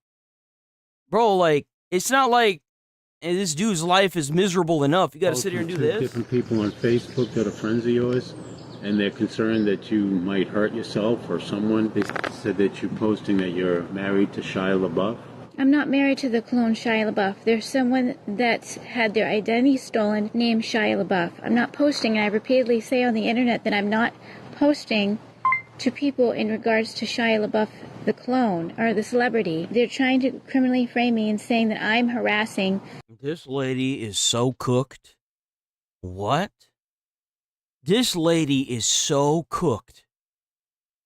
Bro, like, it's not like this dude's life is miserable enough. You gotta sit here and do this? Different people on Facebook that are friends of yours, and they're concerned that you might hurt yourself or someone. They said that you're posting that you're married to Shia LaBeouf. I'm not married to the clone Shia LaBeouf. There's someone that's had their identity stolen named Shia LaBeouf. I'm not posting, and I repeatedly say on the internet that I'm not posting to people in regards to Shia LaBeouf, the clone, or the celebrity. They're trying to criminally frame me and saying that I'm harassing. This lady is so cooked. What? This lady is so cooked.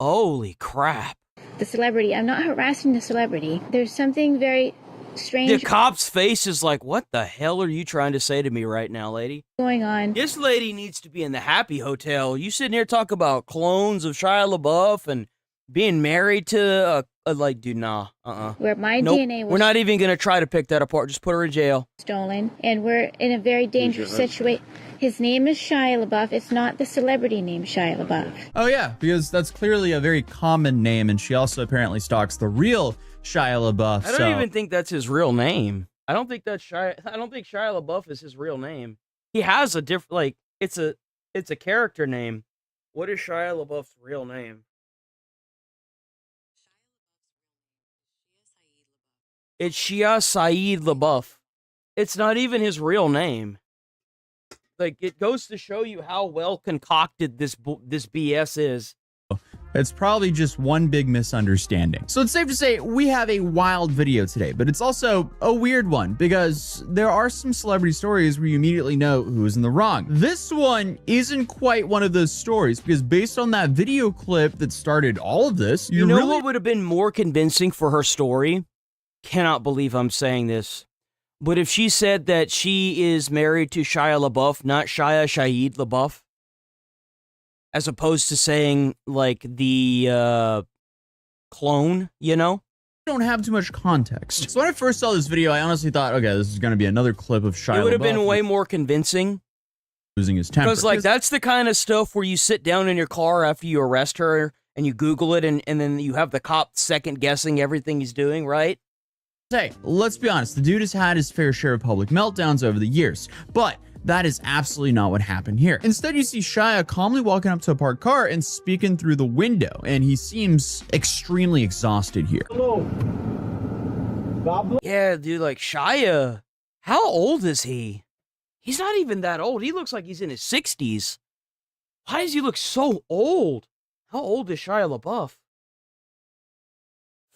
Holy crap. The celebrity. I'm not harassing the celebrity. There's something very strange. The cop's face is like, what the hell are you trying to say to me right now, lady? Going on. This lady needs to be in the Happy Hotel. You sitting here talking about clones of Shia LaBeouf and being married to like, dude, nah, Where my nope. DNA was We're not even going to try to pick that apart. Just put her in jail. Stolen, and we're in a very dangerous situation. His name is Shia LaBeouf. It's not the celebrity name Shia LaBeouf. Oh yeah, because that's clearly a very common name, and she also apparently stalks the real Shia LaBeouf. I don't even think that's his real name. I don't think Shia LaBeouf is his real name. He has a different, like, it's a character name. What is Shia LaBeouf's real name? It's Shia Saeed LaBeouf. It's not even his real name. Like, it goes to show you how well concocted this BS is. It's probably just one big misunderstanding. So it's safe to say we have a wild video today, but it's also a weird one because there are some celebrity stories where you immediately know who's in the wrong. This one isn't quite one of those stories because based on that video clip that started all of this, you know what would have been more convincing for her story? Cannot believe I'm saying this. But if she said that she is married to Shia LaBeouf, not Shia Saeed LaBeouf, as opposed to saying, like, the clone, you know? Don't have too much context. So when I first saw this video, I honestly thought, okay, this is going to be another clip of Shia LaBeouf. It would have been way more convincing. Losing his temper. Because, like, that's the kind of stuff where you sit down in your car after you arrest her and you Google it and then you have the cop second guessing everything he's doing, right? Hey, let's be honest, the dude has had his fair share of public meltdowns over the years, but that is absolutely not what happened here. Instead, you see Shia calmly walking up to a parked car and speaking through the window, and he seems extremely exhausted here. Hello. Yeah, dude, like, Shia, how old is he? He's not even that old. He looks like he's in his 60s. Why does he look so old? How old is Shia LaBeouf?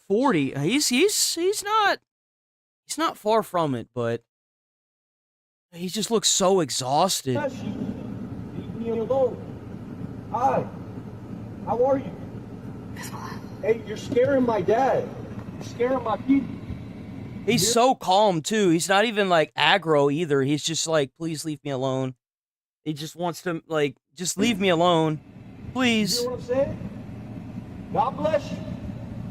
40. He's not far from it, but he just looks so exhausted. Leave me alone. Hi. How are you? Hey, you're scaring my dad. You're scaring my people. He's so calm too. He's not even like aggro either. He's just like, please leave me alone. He just wants to like, just leave me alone, please. You know what I'm saying? God bless you.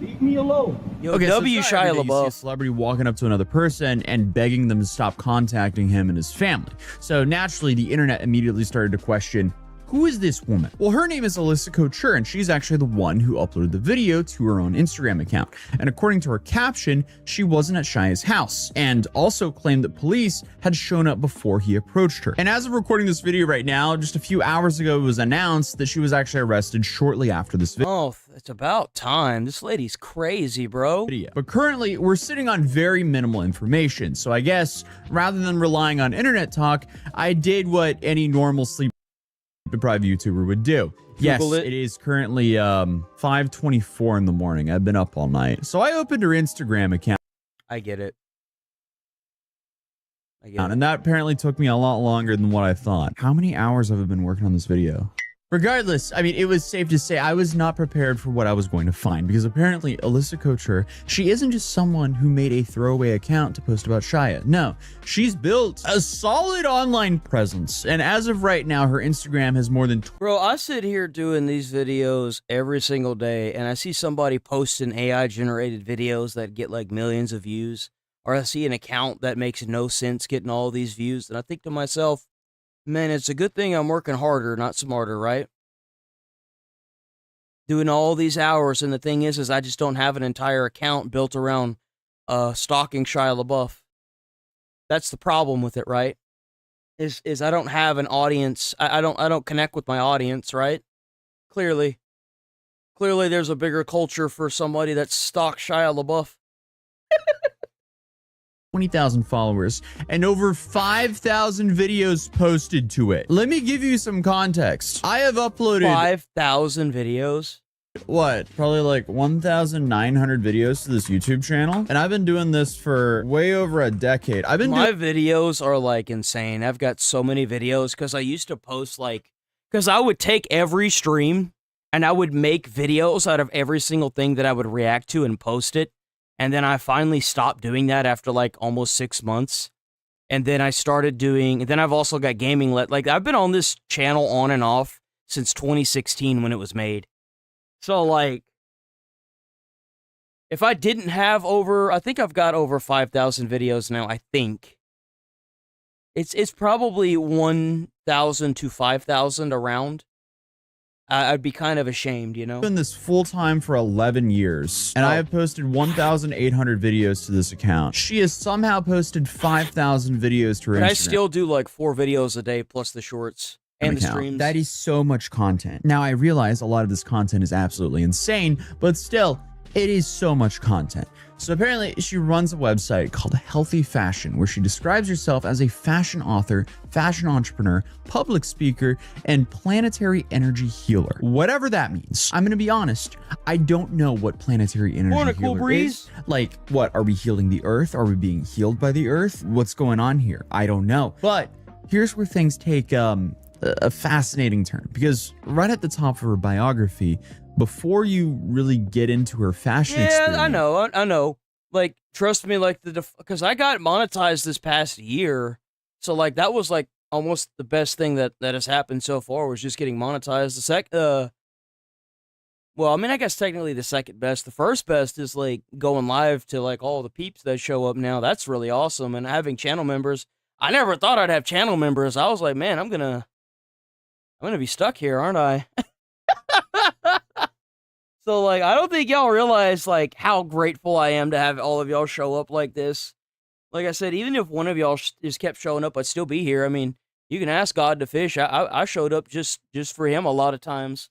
Leave me alone. Yo, Okay, W. so Shia you see a LaBeouf. celebrity walking up to another person and begging them to stop contacting him and his family. So naturally, the internet immediately started to question, who is this woman? Well, her name is Alyssa Couture, and she's actually the one who uploaded the video to her own Instagram account. And according to her caption, she wasn't at Shia's house, and also claimed that police had shown up before he approached her. And as of recording this video right now, just a few hours ago, it was announced that she was actually arrested shortly after this video. Oh, it's about time. This lady's crazy, bro. But currently, we're sitting on very minimal information. So I guess rather than relying on internet talk, I did what any normal sleep deprived YouTuber would do. Yes, it is currently 5:24 in the morning. I've been up all night. So I opened her Instagram account. I get it. And that apparently took me a lot longer than what I thought. How many hours have I been working on this video? Regardless, I mean, it was safe to say I was not prepared for what I was going to find, because apparently Alyssa Couture, she isn't just someone who made a throwaway account to post about Shia. No, she's built a solid online presence. And as of right now, her Instagram has more than... Bro, I sit here doing these videos every single day, and I see somebody posting AI-generated videos that get like millions of views, or I see an account that makes no sense getting all these views, and I think to myself, man, it's a good thing I'm working harder, not smarter, right? Doing all these hours, and the thing is I just don't have an entire account built around stalking Shia LaBeouf. That's the problem with it, right? Is I don't have an audience. I don't connect with my audience, right? Clearly there's a bigger culture for somebody that stalks Shia LaBeouf. 20,000 followers and over 5,000 videos posted to it. Let me give you some context. I have uploaded 5,000 videos. What? Probably like 1,900 videos to this YouTube channel. And I've been doing this for way over a decade. My videos are like insane. I've got so many videos because I used to post because I would take every stream and I would make videos out of every single thing that I would react to and post it. And then I finally stopped doing that after like almost 6 months. And then I started doing, then I've also got GamingWade. Like I've been on this channel on and off since 2016 when it was made. So like, if I didn't have I think I've got over 5,000 videos now, I think. It's probably 1,000 to 5,000 around. I'd be kind of ashamed, you know? I've been this full-time for 11 years, and I have posted 1,800 videos to this account. She has somehow posted 5,000 videos to her Instagram. And I still do like 4 videos a day plus the shorts and the streams. That is so much content. Now, I realize a lot of this content is absolutely insane, but still, it is so much content. So apparently, she runs a website called Healthy Fashion, where she describes herself as a fashion author, fashion entrepreneur, public speaker, and planetary energy healer. Whatever that means. I'm going to be honest, I don't know what planetary energy healer is. Like, what, are we healing the Earth? Are we being healed by the Earth? What's going on here? I don't know. But here's where things take a fascinating turn, because right at the top of her biography, before you really get into her fashion experience. I know. Like, trust me, like, because I got monetized this past year. So, like, that was, like, almost the best thing that has happened so far was just getting monetized. Well, I mean, I guess technically the second best. The first best is, like, going live to, like, all the peeps that show up now. That's really awesome. And having channel members. I never thought I'd have channel members. I was like, man, I'm gonna be stuck here, aren't I? So, like, I don't think y'all realize, like, how grateful I am to have all of y'all show up like this. Like I said, even if one of y'all just kept showing up, I'd still be here. I mean, you can ask God to fish. I showed up just for him a lot of times.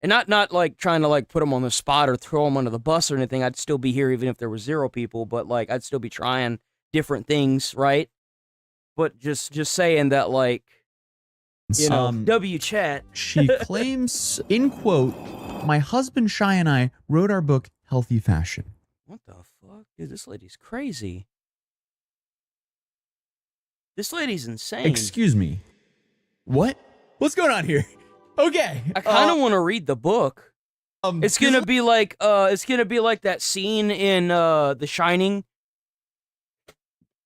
And not like, trying to, like, put him on the spot or throw him under the bus or anything. I'd still be here even if there were 0 people. But, like, I'd still be trying different things, right? But just saying that, like, you know, W chat. She claims, in quote, "My husband Shai and I wrote our book, Healthy Fashion." What the fuck? Dude, this lady's crazy. This lady's insane. Excuse me. What? What's going on here? Okay. I kind of want to read the book. It's gonna be like that scene in The Shining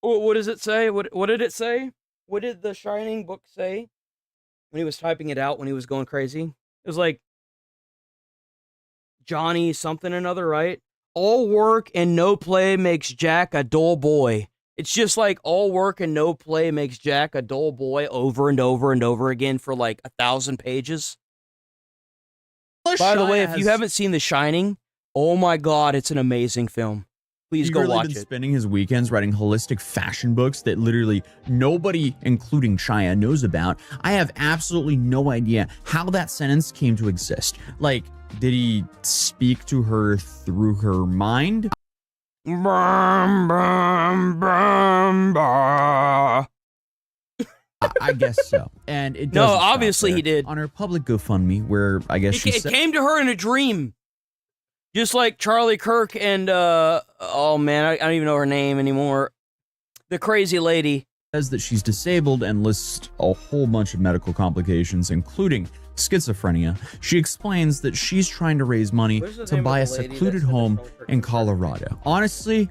What does it say? What did it say? What did the Shining book say when he was typing it out when he was going crazy? It was like Johnny something or another, right? All work and no play makes Jack a dull boy. It's just like all work and no play makes Jack a dull boy over and over and over again for like 1,000 pages. By the way, if you haven't seen The Shining, oh my God, it's an amazing film. Please go watch been it. Spending his weekends writing holistic fashion books that literally nobody, including Shia, knows about. I have absolutely no idea how that sentence came to exist. Like, did he speak to her through her mind? I guess so. And it No, doesn't stop obviously there. he did. On her public GoFundMe, where I guess she It said, came to her in a dream. Just like Charlie Kirk and, oh man, I don't even know her name anymore. The crazy lady. Says that she's disabled and lists a whole bunch of medical complications, including schizophrenia. She explains that she's trying to raise money to buy a secluded home in Colorado. Honestly,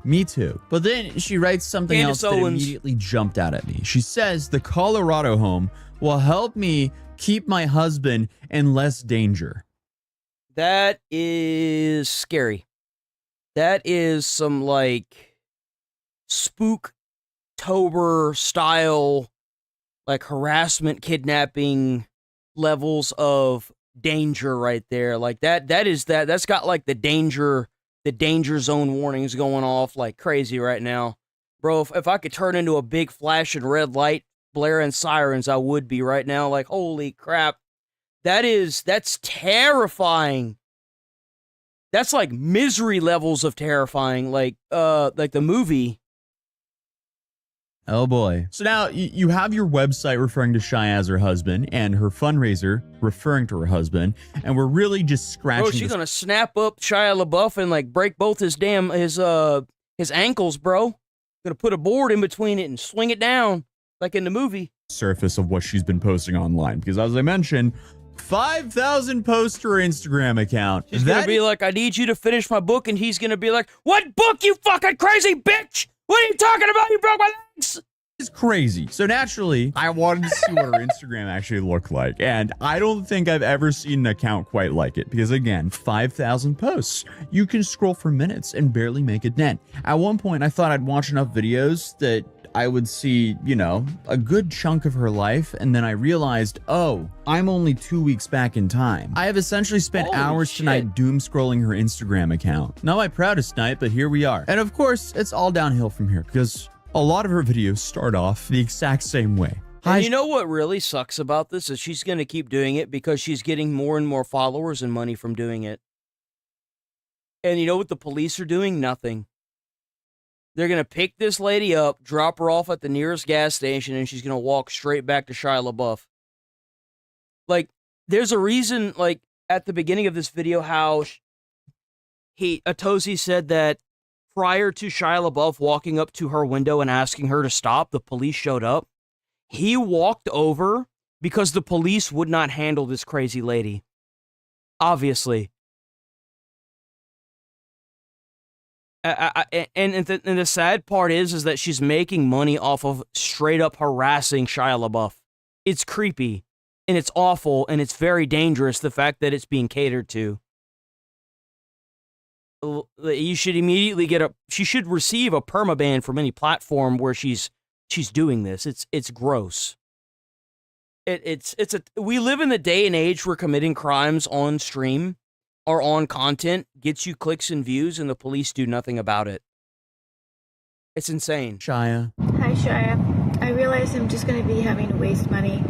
me too. But then she writes something Candace else that Owens. immediately jumped out at me. She says the Colorado home will help me keep my husband in less danger. That is scary. That is some like Spooktober style, like harassment, kidnapping levels of danger right there. Like that's got like the danger zone warnings going off like crazy right now. Bro, if I could turn into a big flashing red light, blaring sirens, I would be right now. Like, holy crap. That's terrifying. That's like misery levels of terrifying, like the movie. Oh boy. So now you have your website referring to Shia as her husband and her fundraiser referring to her husband, and we're really just scratching. Bro, she's gonna snap up Shia LaBeouf and like break both his ankles, bro. Gonna put a board in between it and swing it down like in the movie. Surface of what she's been posting online, because as I mentioned, 5,000 posts to her Instagram account. She's gonna be like, I need you to finish my book, and he's gonna be like, what book, you fucking crazy bitch? What are you talking about? You broke my legs. It's crazy. So naturally, I wanted to see what her Instagram actually looked like, and I don't think I've ever seen an account quite like it, because again, 5,000 posts. You can scroll for minutes and barely make a dent. At one point, I thought I'd watch enough videos that I would see, you know, a good chunk of her life, and then I realized, oh, I'm only 2 weeks back in time. I have essentially spent hours tonight doom scrolling her Instagram account. Not my proudest night, but here we are. And of course, it's all downhill from here, because a lot of her videos start off the exact same way. And you know what really sucks about this is she's gonna keep doing it because she's getting more and more followers and money from doing it. And you know what the police are doing? Nothing. They're going to pick this lady up, drop her off at the nearest gas station, and she's going to walk straight back to Shia LaBeouf. Like, there's a reason, like, at the beginning of this video, how Atosi said that prior to Shia LaBeouf walking up to her window and asking her to stop, the police showed up. He walked over because the police would not handle this crazy lady. Obviously. And the sad part is that she's making money off of straight up harassing Shia LaBeouf. It's creepy, and it's awful, and it's very dangerous, the fact that it's being catered to. You should immediately she should receive a permaban from any platform where she's doing this. It's gross. We live in the day and age where committing crimes on stream or on content gets you clicks and views, and the police do nothing about it. It's insane. Shia. Hi, Shia. I realize I'm just going to be having to waste money.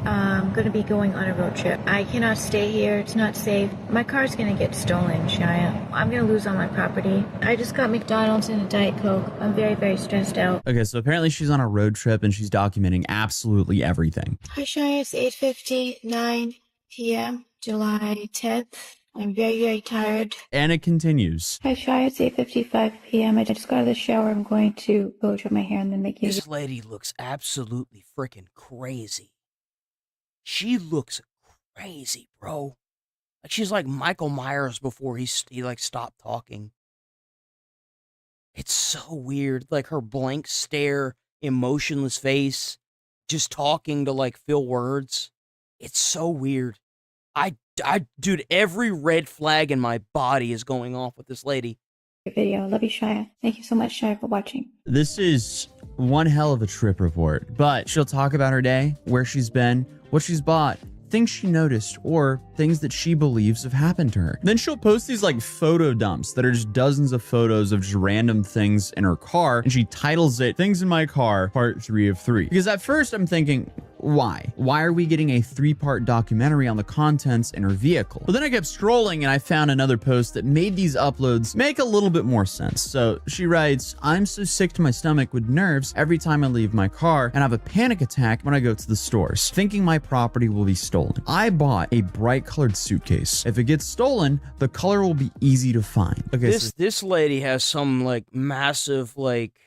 I'm going to be going on a road trip. I cannot stay here. It's not safe. My car's going to get stolen, Shia. I'm going to lose all my property. I just got McDonald's and a Diet Coke. I'm very, very stressed out. Okay, so apparently she's on a road trip and she's documenting absolutely everything. Hi, Shia. It's 8:59 p.m., July 10th. I'm very, very tired. And it continues. Hi, Shia. It's 8:55 p.m. I just got out of the shower. I'm going to go trim my hair and then make you... This lady looks absolutely freaking crazy. She looks crazy, bro. Like she's like Michael Myers before he like stopped talking. It's so weird. Like her blank stare, emotionless face, just talking to like fill words. It's so weird. Dude, every red flag in my body is going off with this lady. Video. Love you, Shia. Thank you so much, Shia, for watching. This is one hell of a trip report, but she'll talk about her day, where she's been, what she's bought, things she noticed, or things that she believes have happened to her. Then she'll post these like photo dumps that are just dozens of photos of just random things in her car, and she titles it Things in My Car, Part 3 of 3. Because at first I'm thinking, why? Why are we getting a 3-part documentary on the contents in her vehicle? But then I kept scrolling and I found another post that made these uploads make a little bit more sense. So she writes, I'm so sick to my stomach with nerves every time I leave my car and have a panic attack when I go to the stores, thinking my property will be stolen. I bought a bright colored suitcase. If it gets stolen, the color will be easy to find. Okay, This lady has some like massive like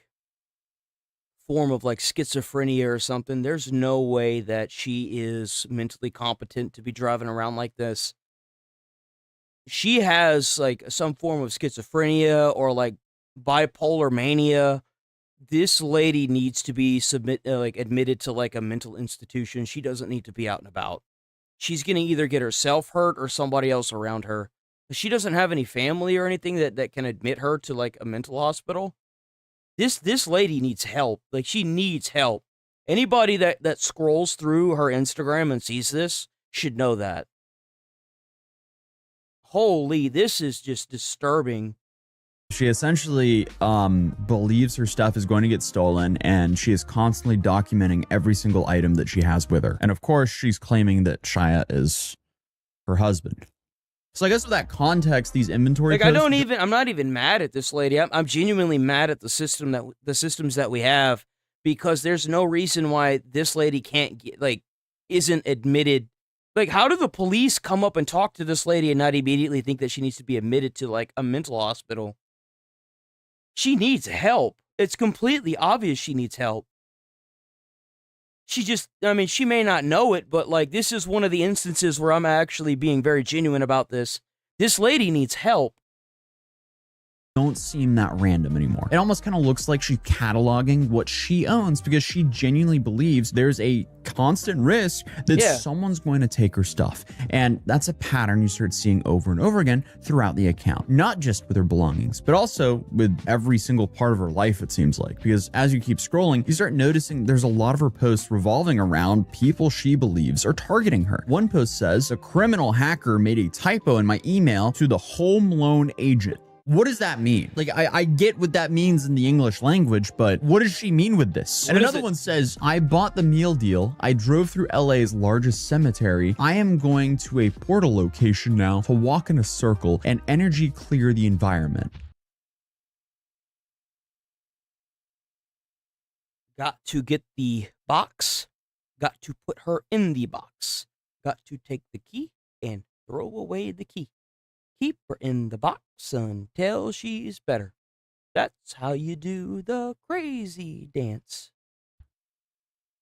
form of like schizophrenia or something. There's no way that she is mentally competent to be driving around like this. She has like some form of schizophrenia or like bipolar mania. This lady needs to be admitted to like a mental institution. She doesn't need to be out and about. She's gonna either get herself hurt or somebody else around her. She doesn't have any family or anything that can admit her to like a mental hospital. This lady needs help. Like, she needs help. Anybody that scrolls through her Instagram and sees this should know that. Holy, this is just disturbing. She essentially believes her stuff is going to get stolen, and she is constantly documenting every single item that she has with her. And of course, she's claiming that Shia is her husband. So I guess with that context, these inventory like I'm not even mad at this lady. I'm genuinely mad at the systems that we have, because there's no reason why this lady can't get, isn't admitted. Like, how do the police come up and talk to this lady and not immediately think that she needs to be admitted to like a mental hospital? She needs help. It's completely obvious she needs help. She may not know it, but like, this is one of the instances where I'm actually being very genuine about this. This lady needs help. Don't seem that random anymore. It almost kind of looks like she's cataloging what she owns, because she genuinely believes there's a constant risk that someone's going to take her stuff. And that's a pattern you start seeing over and over again throughout the account, not just with her belongings, but also with every single part of her life, it seems like. Because as you keep scrolling, you start noticing there's a lot of her posts revolving around people she believes are targeting her. One post says, a criminal hacker made a typo in my email to the home loan agent. What does that mean? Like, I get what that means in the English language, but what does she mean with this? And another one says, I bought the meal deal. I drove through LA's largest cemetery. I am going to a portal location now to walk in a circle and energy clear the environment. Got to get the box. Got to put her in the box. Got to take the key and throw away the key. Keep her in the box until she's better. That's how you do the crazy dance.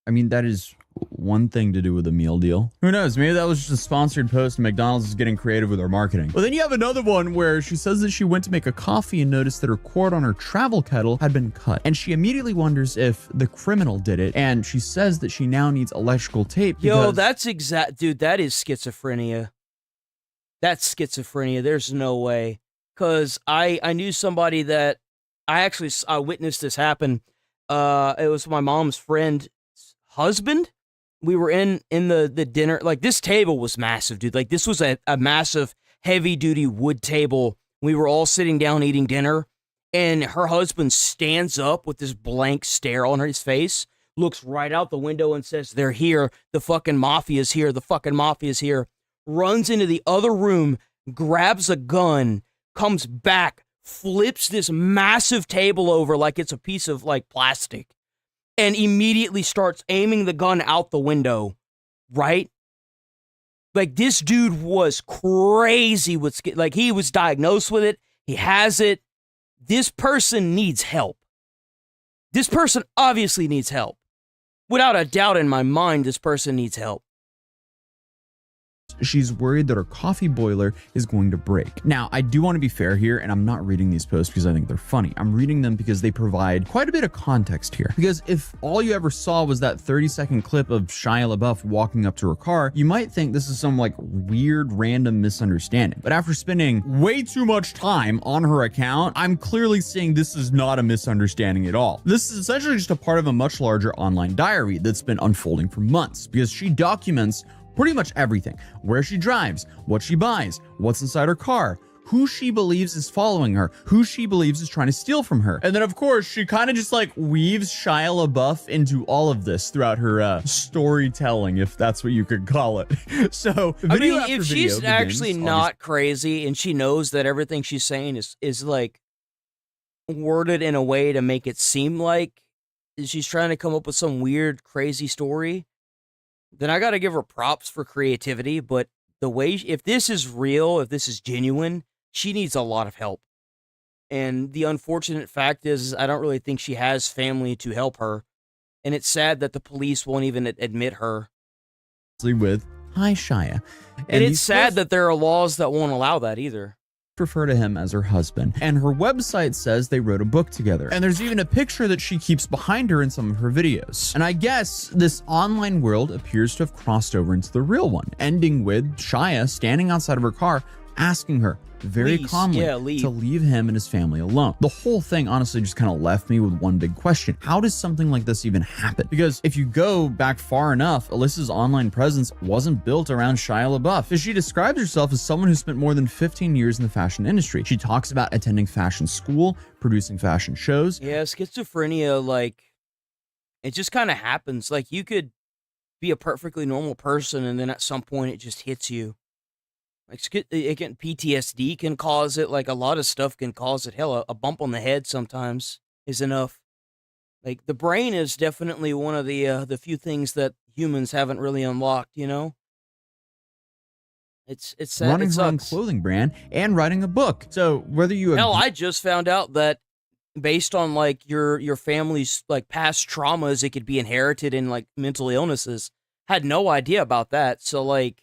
I mean, that is one thing to do with a meal deal. Who knows? Maybe that was just a sponsored post and McDonald's is getting creative with their marketing. But then you have another one where she says that she went to make a coffee and noticed that her cord on her travel kettle had been cut. And she immediately wonders if the criminal did it. And she says that she now needs electrical tape. Yo, that's dude, that is schizophrenia. That's schizophrenia. There's no way. Because I knew somebody that I witnessed this happen. It was my mom's friend's husband. We were in the dinner. Like, this table was massive, dude. Like, this was a massive, heavy-duty wood table. We were all sitting down eating dinner. And her husband stands up with this blank stare on his face, looks right out the window and says, they're here. The fucking mafia's here. The fucking mafia's here. Runs into the other room, grabs a gun, comes back, flips this massive table over like it's a piece of like plastic, and immediately starts aiming the gun out the window, right? Like, this dude was crazy with, like, he was diagnosed with it. He has it. This person needs help. This person obviously needs help. Without a doubt in my mind, this person needs help. she's worried that her coffee boiler is going to break. Now, I do want to be fair here, and I'm not reading these posts because I think they're funny. I'm reading them because they provide quite a bit of context here. Because if all you ever saw was that 30-second clip of Shia LaBeouf walking up to her car, you might think this is some like weird random misunderstanding. But after spending way too much time on her account, I'm clearly seeing this is not a misunderstanding at all. This is essentially just a part of a much larger online diary that's been unfolding for months, because she documents pretty much everything: where she drives, what she buys, what's inside her car, who she believes is following her, who she believes is trying to steal from her. And then of course she kind of just like weaves Shia LaBeouf into all of this throughout her storytelling, if that's what you could call it. So I mean, if she's actually not crazy and she knows that everything she's saying is like worded in a way to make it seem like she's trying to come up with some weird crazy story, then I got to give her props for creativity. But the way, if this is real, if this is genuine, she needs a lot of help. And the unfortunate fact is, I don't really think she has family to help her. And it's sad that the police won't even admit her. With Hi Shia. And it's sad that there are laws that won't allow that either. Refer to him as her husband, and her website says they wrote a book together, and there's even a picture that she keeps behind her in some of her videos. And I guess this online world appears to have crossed over into the real one, ending with Shia standing outside of her car asking her very calmly to leave him and his family alone. The whole thing honestly just kind of left me with one big question: how does something like this even happen? Because if you go back far enough, Alyssa's online presence wasn't built around Shia LaBeouf, because she describes herself as someone who spent more than 15 years in the fashion industry. She talks about attending fashion school, producing fashion shows. Yeah, schizophrenia, like, it just kind of happens. Like, you could be a perfectly normal person, and then at some point it just hits you. Like, PTSD can cause it. Like, a lot of stuff can cause it. Hell, a bump on the head sometimes is enough. Like, the brain is definitely one of the few things that humans haven't really unlocked, you know? It's sad. Running it her own sucks. clothing brand and writing a book. So whether you Hell, I just found out that based on like your family's like past traumas, it could be inherited in like mental illnesses. Had no idea about that. So like,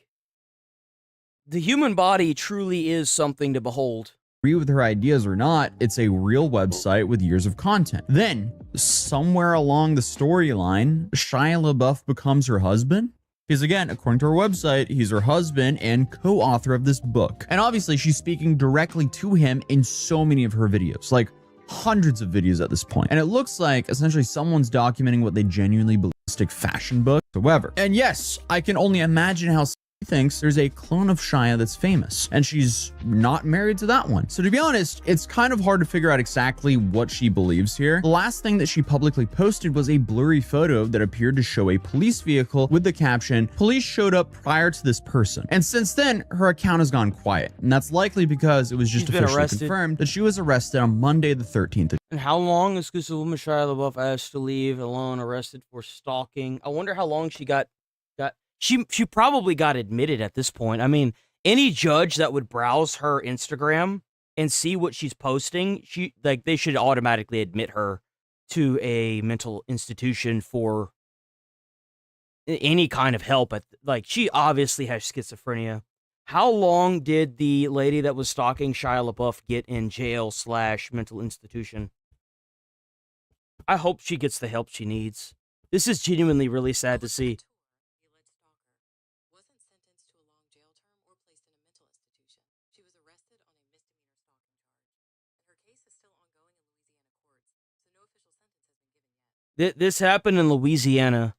the human body truly is something to behold. Agree with her ideas or not, it's a real website with years of content. Then, somewhere along the storyline, Shia LaBeouf becomes her husband. Because again, according to her website, he's her husband and co-author of this book. And obviously, she's speaking directly to him in so many of her videos, like hundreds of videos at this point. And it looks like essentially someone's documenting what they genuinely believe fashion book, however. And yes, I can only imagine how thinks there's a clone of Shia that's famous, and she's not married to that one. So to be honest, it's kind of hard to figure out exactly what she believes here. The last thing that she publicly posted was a blurry photo that appeared to show a police vehicle with the caption, "Police showed up prior to this person." And since then, her account has gone quiet, and that's likely because it was just officially confirmed that she was arrested on Monday the 13th. And how long is this woman Shia LaBeouf asked to leave alone, arrested for stalking? I wonder how long she got. She probably got admitted at this point. I mean, any judge that would browse her Instagram and see what she's posting, they should automatically admit her to a mental institution for any kind of help. Like, she obviously has schizophrenia. How long did the lady that was stalking Shia LaBeouf get in jail / mental institution? I hope she gets the help she needs. This is genuinely really sad to see. This happened in Louisiana.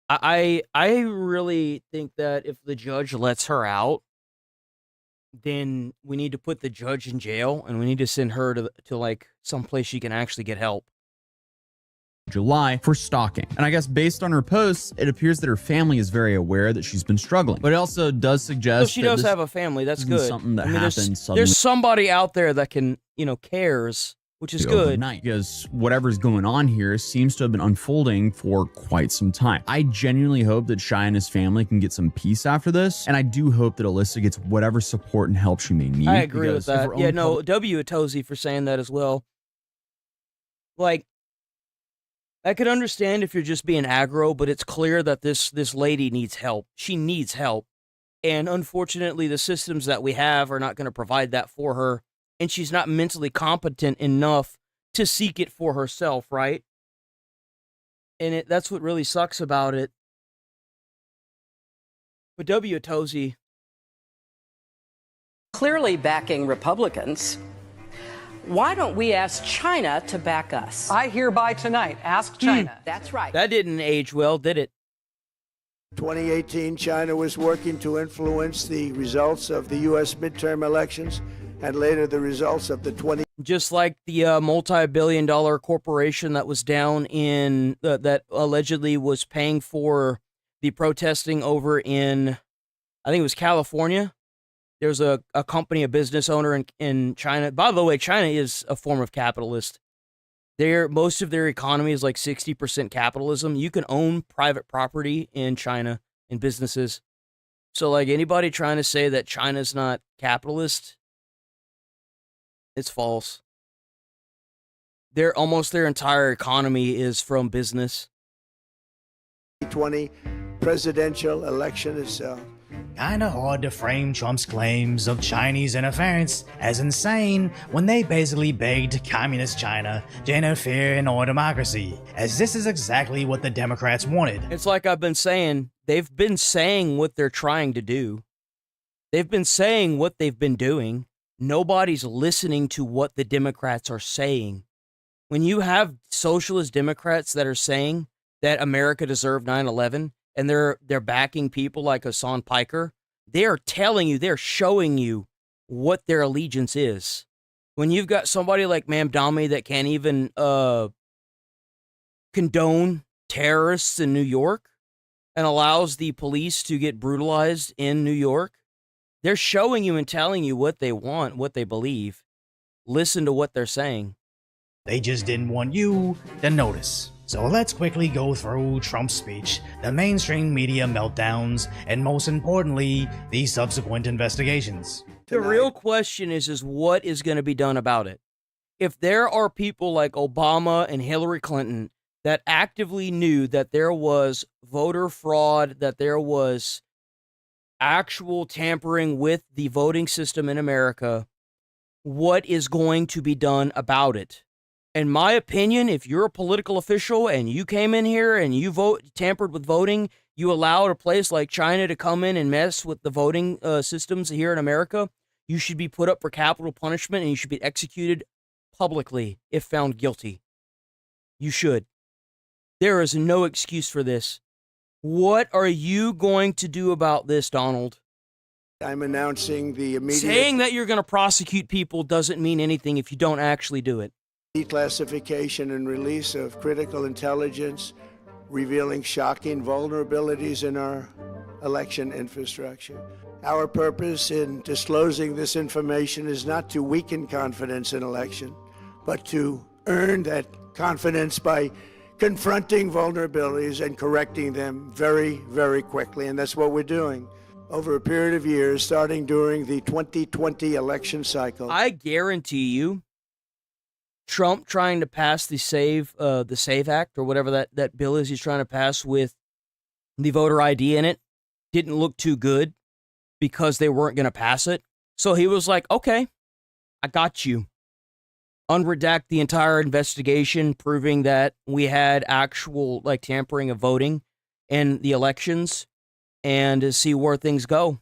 I really think that if the judge lets her out, then we need to put the judge in jail, and we need to send her to like someplace she can actually get help. July for stalking. And I guess based on her posts, it appears that her family is very aware that she's been struggling. But it also does suggest So she does have a family. That's good. Something that there's- happens suddenly. There's somebody out there that can, cares, which is good. Overnight, because whatever's going on here seems to have been unfolding for quite some time. I genuinely hope that Shia and his family can get some peace after this, and I do hope that Alyssa gets whatever support and help she may need. I agree with that. Yeah, no, W. Tozy for saying that as well. Like, I could understand if you're just being aggro, but it's clear that this lady needs help. She needs help. And unfortunately, the systems that we have are not going to provide that for her. And she's not mentally competent enough to seek it for herself, right? And that's what really sucks about it. But W. Tozy. Clearly backing Republicans. Why don't we ask China to back us? I hereby tonight ask China. That's right. That didn't age well, did it? 2018, China was working to influence the results of the U.S. midterm elections and later the results of the 20... Just like the multi-billion-dollar corporation that was down in... that allegedly was paying for the protesting over in, I think it was California. There's a company, a business owner in China. By the way, China is a form of capitalist. Most of their economy is like 60% capitalism. You can own private property in China in businesses. So like anybody trying to say that China's not capitalist, it's false. Almost their entire economy is from business. 2020 presidential election itself. Kinda hard to frame Trump's claims of Chinese interference as insane when they basically begged communist China to interfere in our democracy, as this is exactly what the Democrats wanted. It's like I've been saying, they've been saying what they're trying to do. They've been saying what they've been doing. Nobody's listening to what the Democrats are saying. When you have socialist Democrats that are saying that America deserved 9/11, and they're backing people like Hassan Piker, they're telling you, they're showing you what their allegiance is. When you've got somebody like Mamdani that can't even condone terrorists in New York and allows the police to get brutalized in New York, they're showing you and telling you what they want, what they believe. Listen to what they're saying. They just didn't want you to notice. So let's quickly go through Trump's speech, the mainstream media meltdowns, and most importantly, the subsequent investigations. The real question is what is going to be done about it? If there are people like Obama and Hillary Clinton that actively knew that there was voter fraud, that there was actual tampering with the voting system in America, what is going to be done about it? In my opinion, if you're a political official and you came in here and you tampered with voting, you allowed a place like China to come in and mess with the voting systems here in America, you should be put up for capital punishment and you should be executed publicly if found guilty. You should. There is no excuse for this. What are you going to do about this, Donald? I'm announcing the immediate... Saying that you're going to prosecute people doesn't mean anything if you don't actually do it. Declassification and release of critical intelligence revealing shocking vulnerabilities in our election infrastructure. Our purpose in disclosing this information is not to weaken confidence in election, but to earn that confidence by confronting vulnerabilities and correcting them very, very quickly. And that's what we're doing over a period of years, starting during the 2020 election cycle. I guarantee you, Trump trying to pass the SAVE Act or whatever that bill is he's trying to pass with the voter ID in it didn't look too good because they weren't going to pass it. So he was like, okay, I got you. Unredact the entire investigation proving that we had actual tampering of voting in the elections and to see where things go.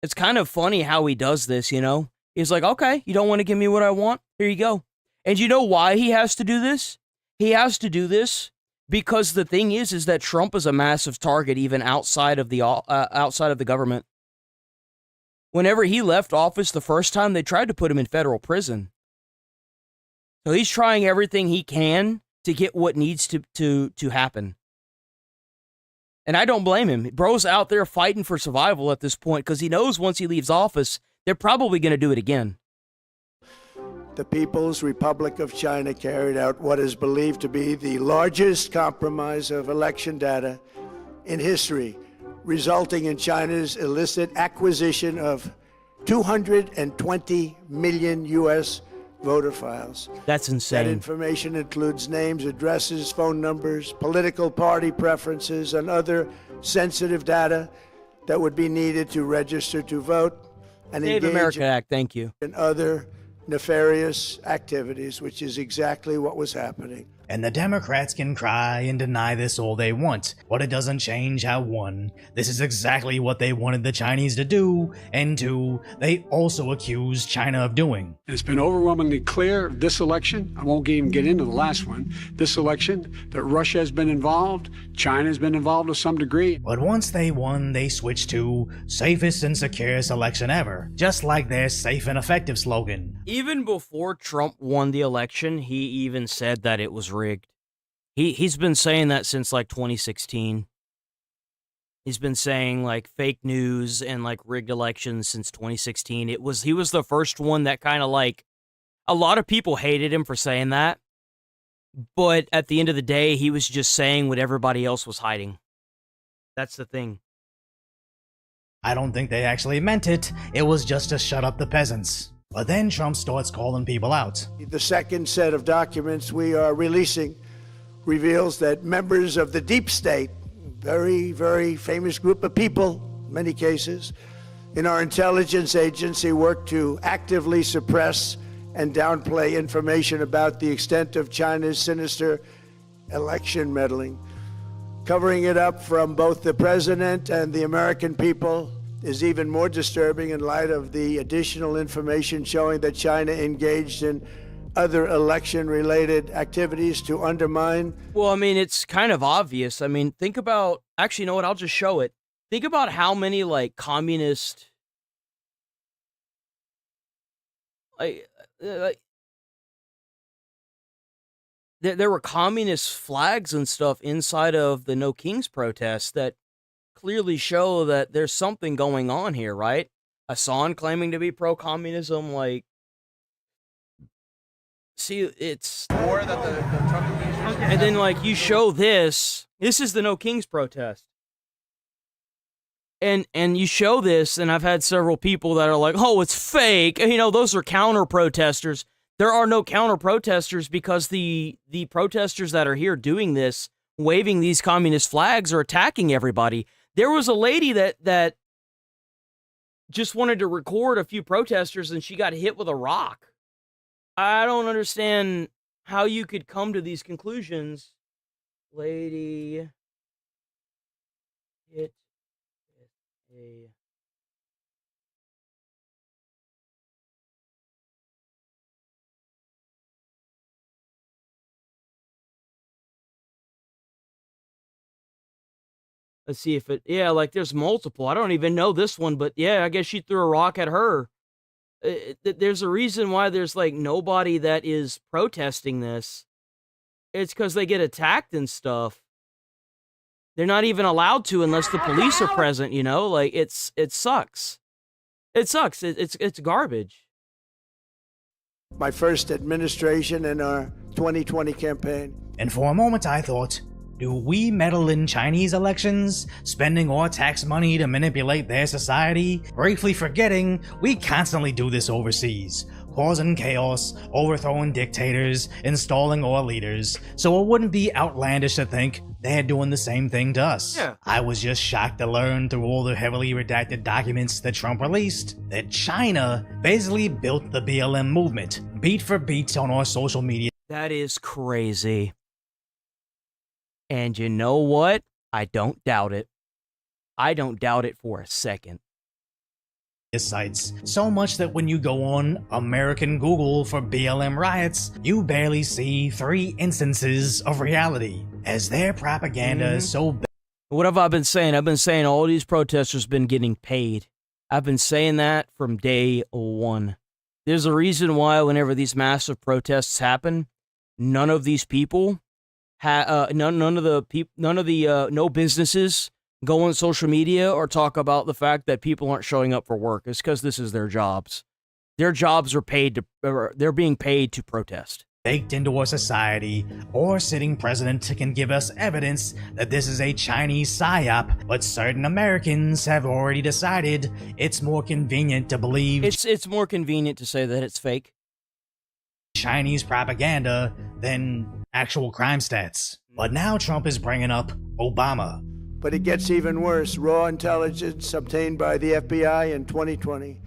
It's kind of funny how he does this, you know? He's like, okay, you don't want to give me what I want? Here you go. And you know why he has to do this? He has to do this because the thing is that Trump is a massive target even outside of the government. Whenever he left office the first time, they tried to put him in federal prison. So he's trying everything he can to get what needs to happen. And I don't blame him. Bro's out there fighting for survival at this point because he knows once he leaves office, they're probably going to do it again. The People's Republic of China carried out what is believed to be the largest compromise of election data in history, resulting in China's illicit acquisition of 220 million U.S. voter files. That's insane. That information includes names, addresses, phone numbers, political party preferences, and other sensitive data that would be needed to register to vote and Save engage America Act, thank you. in other nefarious activities, which is exactly what was happening. And the Democrats can cry and deny this all they want, but it doesn't change how, one, this is exactly what they wanted the Chinese to do, and two, they also accuse China of doing. It's been overwhelmingly clear this election, I won't even get into the last one, this election, that Russia has been involved, China has been involved to some degree. But once they won, they switched to safest and securest election ever, just like their safe and effective slogan. Even before Trump won the election, he even said that it was rigged. He's been saying that since like 2016. He's been saying like fake news and like rigged elections since 2016. He was the first one that kind of like, a lot of people hated him for saying that, but at the end of the day, he was just saying what everybody else was hiding. That's the thing. I don't think they actually meant it. It was just to shut up the peasants. But then Trump starts calling people out. The second set of documents we are releasing reveals that members of the deep state, very, very famous group of people, in many cases, in our intelligence agency work to actively suppress and downplay information about the extent of China's sinister election meddling. Covering it up from both the president and the American people is even more disturbing in light of the additional information showing that China engaged in other election-related activities to undermine. Well, I mean, it's kind of obvious. I mean, think about, actually, you know what? I'll just show it. Think about how many, like, communist, there were communist flags and stuff inside of the No Kings protest that clearly show that there's something going on here, right? Hassan claiming to be pro-communism, like, see, it's More that the Trump administration. and then like you show this is the No Kings protest, and you show this, and I've had several people that are like, oh, it's fake, you know, those are counter protesters. There are no counter protesters because the protesters that are here doing this, waving these communist flags, are attacking everybody. There was a lady that just wanted to record a few protesters, and she got hit with a rock. I don't understand how you could come to these conclusions. Lady hit with a... Let's see if it... Yeah, like there's multiple. I don't even know this one, but yeah, I guess she threw a rock at her. There's a reason why there's like nobody that is protesting this. It's because they get attacked and stuff. They're not even allowed to unless the police are present, you know? Like, it sucks. It sucks. It's garbage. My first administration in our 2020 campaign. And for a moment I thought, do we meddle in Chinese elections, spending our tax money to manipulate their society, briefly forgetting we constantly do this overseas, causing chaos, overthrowing dictators, installing our leaders, so it wouldn't be outlandish to think they're doing the same thing to us. Yeah. I was just shocked to learn through all the heavily redacted documents that Trump released that China basically built the BLM movement, beat for beat on our social media. That is crazy. And you know what? I don't doubt it. I don't doubt it for a second. Sites, so much that when you go on American Google for BLM riots, you barely see 3 instances of reality, as their propaganda is so bad. What have I been saying? I've been saying all these protesters been getting paid. I've been saying that from day one. There's a reason why whenever these massive protests happen, none of these people no businesses go on social media or talk about the fact that people aren't showing up for work. It's because this is their jobs. Their jobs are they're being paid to protest. Baked into our society, our sitting president can give us evidence that this is a Chinese psyop, but certain Americans have already decided it's more convenient to believe it's more convenient to say that it's fake Chinese propaganda than actual crime stats. But now Trump is bringing up Obama. But it gets even worse. Raw intelligence obtained by the FBI in 2020,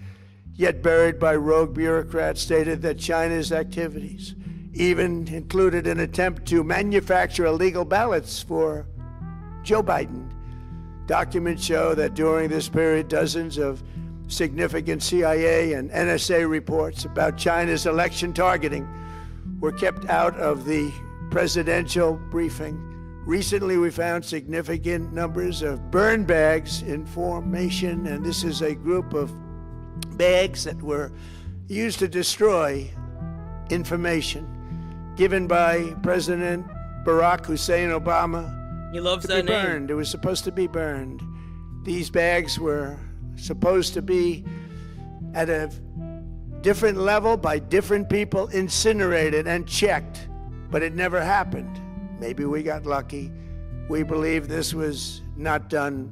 yet buried by rogue bureaucrats, stated that China's activities even included an attempt to manufacture illegal ballots for Joe Biden. Documents show that during this period, dozens of significant CIA and NSA reports about China's election targeting were kept out of the presidential briefing. Recently, we found significant numbers of burn bags in formation, and this is a group of bags that were used to destroy information given by President Barack Hussein Obama. He loves to that be name. burned. It was supposed to be burned. These bags were supposed to be at a different level by different people, incinerated and checked, but it never happened. Maybe we got lucky. We believe this was not done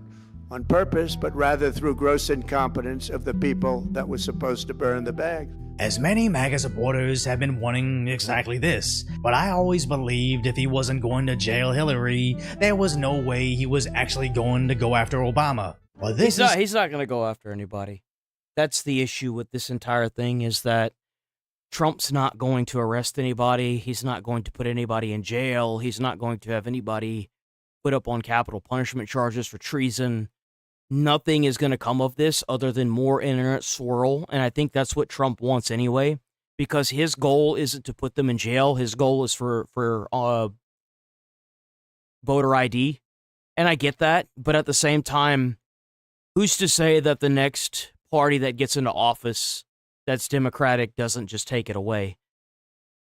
on purpose, but rather through gross incompetence of the people that were supposed to burn the bags. As many MAGA supporters have been wanting exactly this, but I always believed if he wasn't going to jail Hillary, there was no way he was actually going to go after Obama. Well, He's not going to go after anybody. That's the issue with this entire thing, is that Trump's not going to arrest anybody. He's not going to put anybody in jail. He's not going to have anybody put up on capital punishment charges for treason. Nothing is going to come of this other than more internet swirl, and I think that's what Trump wants anyway, because his goal isn't to put them in jail. His goal is for voter ID, and I get that, but at the same time, who's to say that the next party that gets into office that's Democratic doesn't just take it away?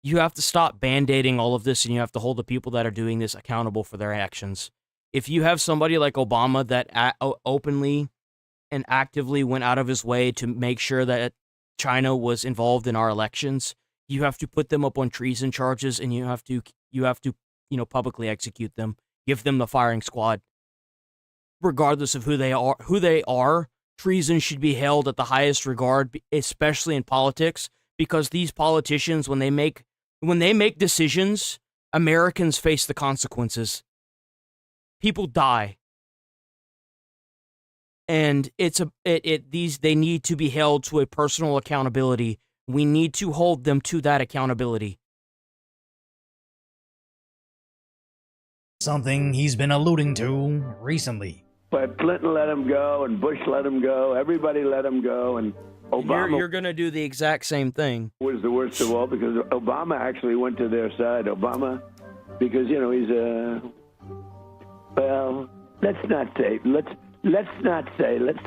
You have to stop band-aiding all of this, and you have to hold the people that are doing this accountable for their actions. If you have somebody like Obama that openly and actively went out of his way to make sure that China was involved in our elections, you have to put them up on treason charges, and you have to publicly execute them, give them the firing squad. Regardless of who they are, treason should be held at the highest regard, especially in politics, because these politicians, when they make decisions, Americans face the consequences. People die, and they need to be held to a personal accountability. We need to hold them to that accountability. Something he's been alluding to recently. But Clinton let him go, and Bush let him go. Everybody let him go, and Obama. You're going to do the exact same thing. Was the worst of all, because Obama actually went to their side. Obama, because he's a. Well, let's not say. Let's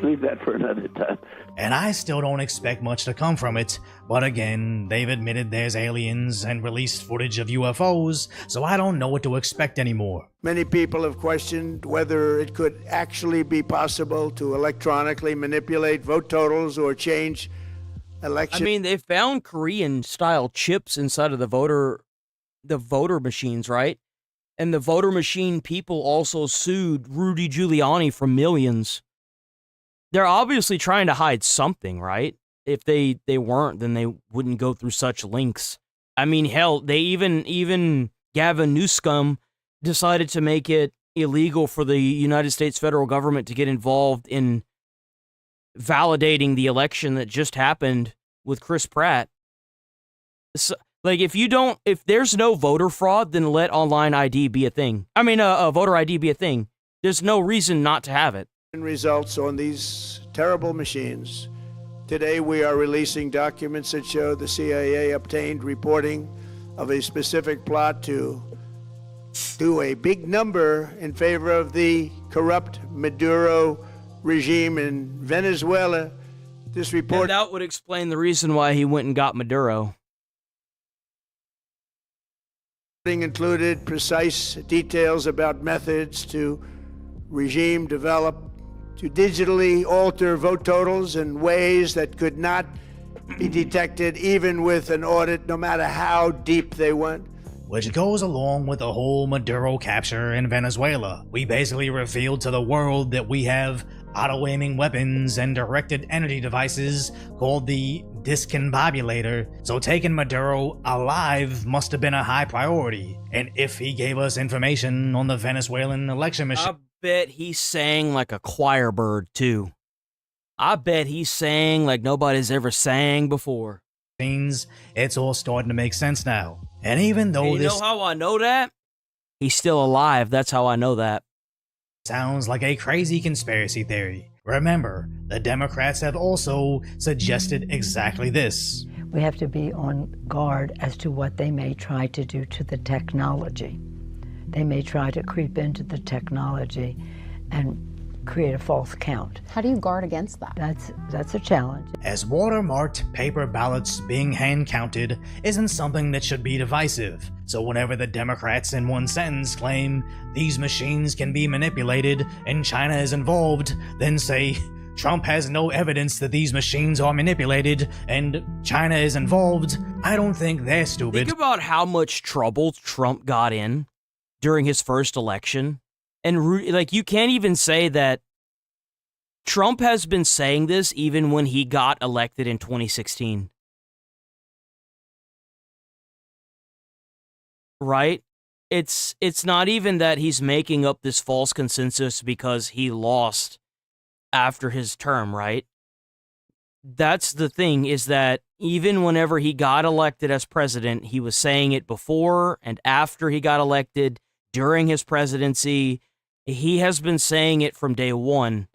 leave that for another time. And I still don't expect much to come from it, but again, they've admitted there's aliens and released footage of UFOs, so I don't know what to expect anymore. Many people have questioned whether it could actually be possible to electronically manipulate vote totals or change election. I mean, they found Korean-style chips inside of the voter machines, right? And the voter machine people also sued Rudy Giuliani for millions. They're obviously trying to hide something, right? If they weren't, then they wouldn't go through such lengths. I mean, hell, they even Gavin Newsom decided to make it illegal for the United States federal government to get involved in validating the election that just happened with Chris Pratt. So, like, if there's no voter fraud, then let online ID be a thing. I mean, voter ID be a thing. There's no reason not to have it. Results on these terrible machines. Today we are releasing documents that show the CIA obtained reporting of a specific plot to do a big number in favor of the corrupt Maduro regime in Venezuela. This report... And that would explain the reason why he went and got Maduro. Included precise details about methods to regime develop to digitally alter vote totals in ways that could not be detected even with an audit, no matter how deep they went. Which goes along with the whole Maduro capture in Venezuela. We basically revealed to the world that we have auto-aiming weapons and directed energy devices called the discombobulator, so taking Maduro alive must have been a high priority. And if he gave us information on the Venezuelan election machine... bet he sang like a choir bird, too. I bet he sang like nobody's ever sang before. It's all starting to make sense now. And even though You know how I know that? He's still alive. That's how I know that. Sounds like a crazy conspiracy theory. Remember, the Democrats have also suggested exactly this. We have to be on guard as to what they may try to do to the technology. They may try to creep into the technology and create a false count. How do you guard against that? That's a challenge. As watermarked paper ballots being hand counted isn't something that should be divisive. So whenever the Democrats in one sentence claim these machines can be manipulated and China is involved, then say Trump has no evidence that these machines are manipulated and China is involved, I don't think they're stupid. Think about how much trouble Trump got in during his first election. And like, you can't even say that Trump has been saying this even when he got elected in 2016. Right? It's not even that he's making up this false consensus because he lost after his term, right? That's the thing, is that even whenever he got elected as president, he was saying it before and after he got elected, during his presidency. He has been saying it from day one.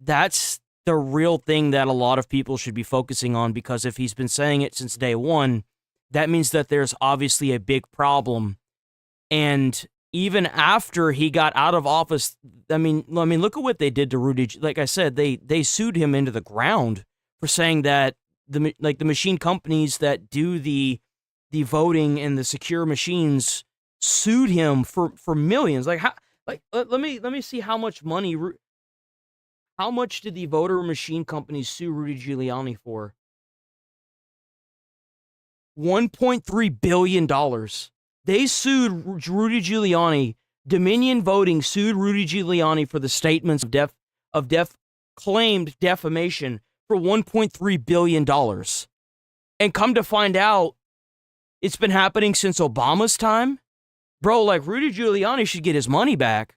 That's the real thing that a lot of people should be focusing on, because if he's been saying it since day one, that means that there's obviously a big problem. And even after he got out of office, I mean, look at what they did to Rudy. Like I said, they sued him into the ground for saying that the machine companies that do the voting and the secure machines sued him for millions. Like, how? Like, let me see how much money. How much did the voter machine companies sue Rudy Giuliani for? $1.3 billion. They sued Rudy Giuliani. Dominion Voting sued Rudy Giuliani for the statements of claimed defamation for $1.3 billion. And come to find out, it's been happening since Obama's time. Bro, like, Rudy Giuliani should get his money back.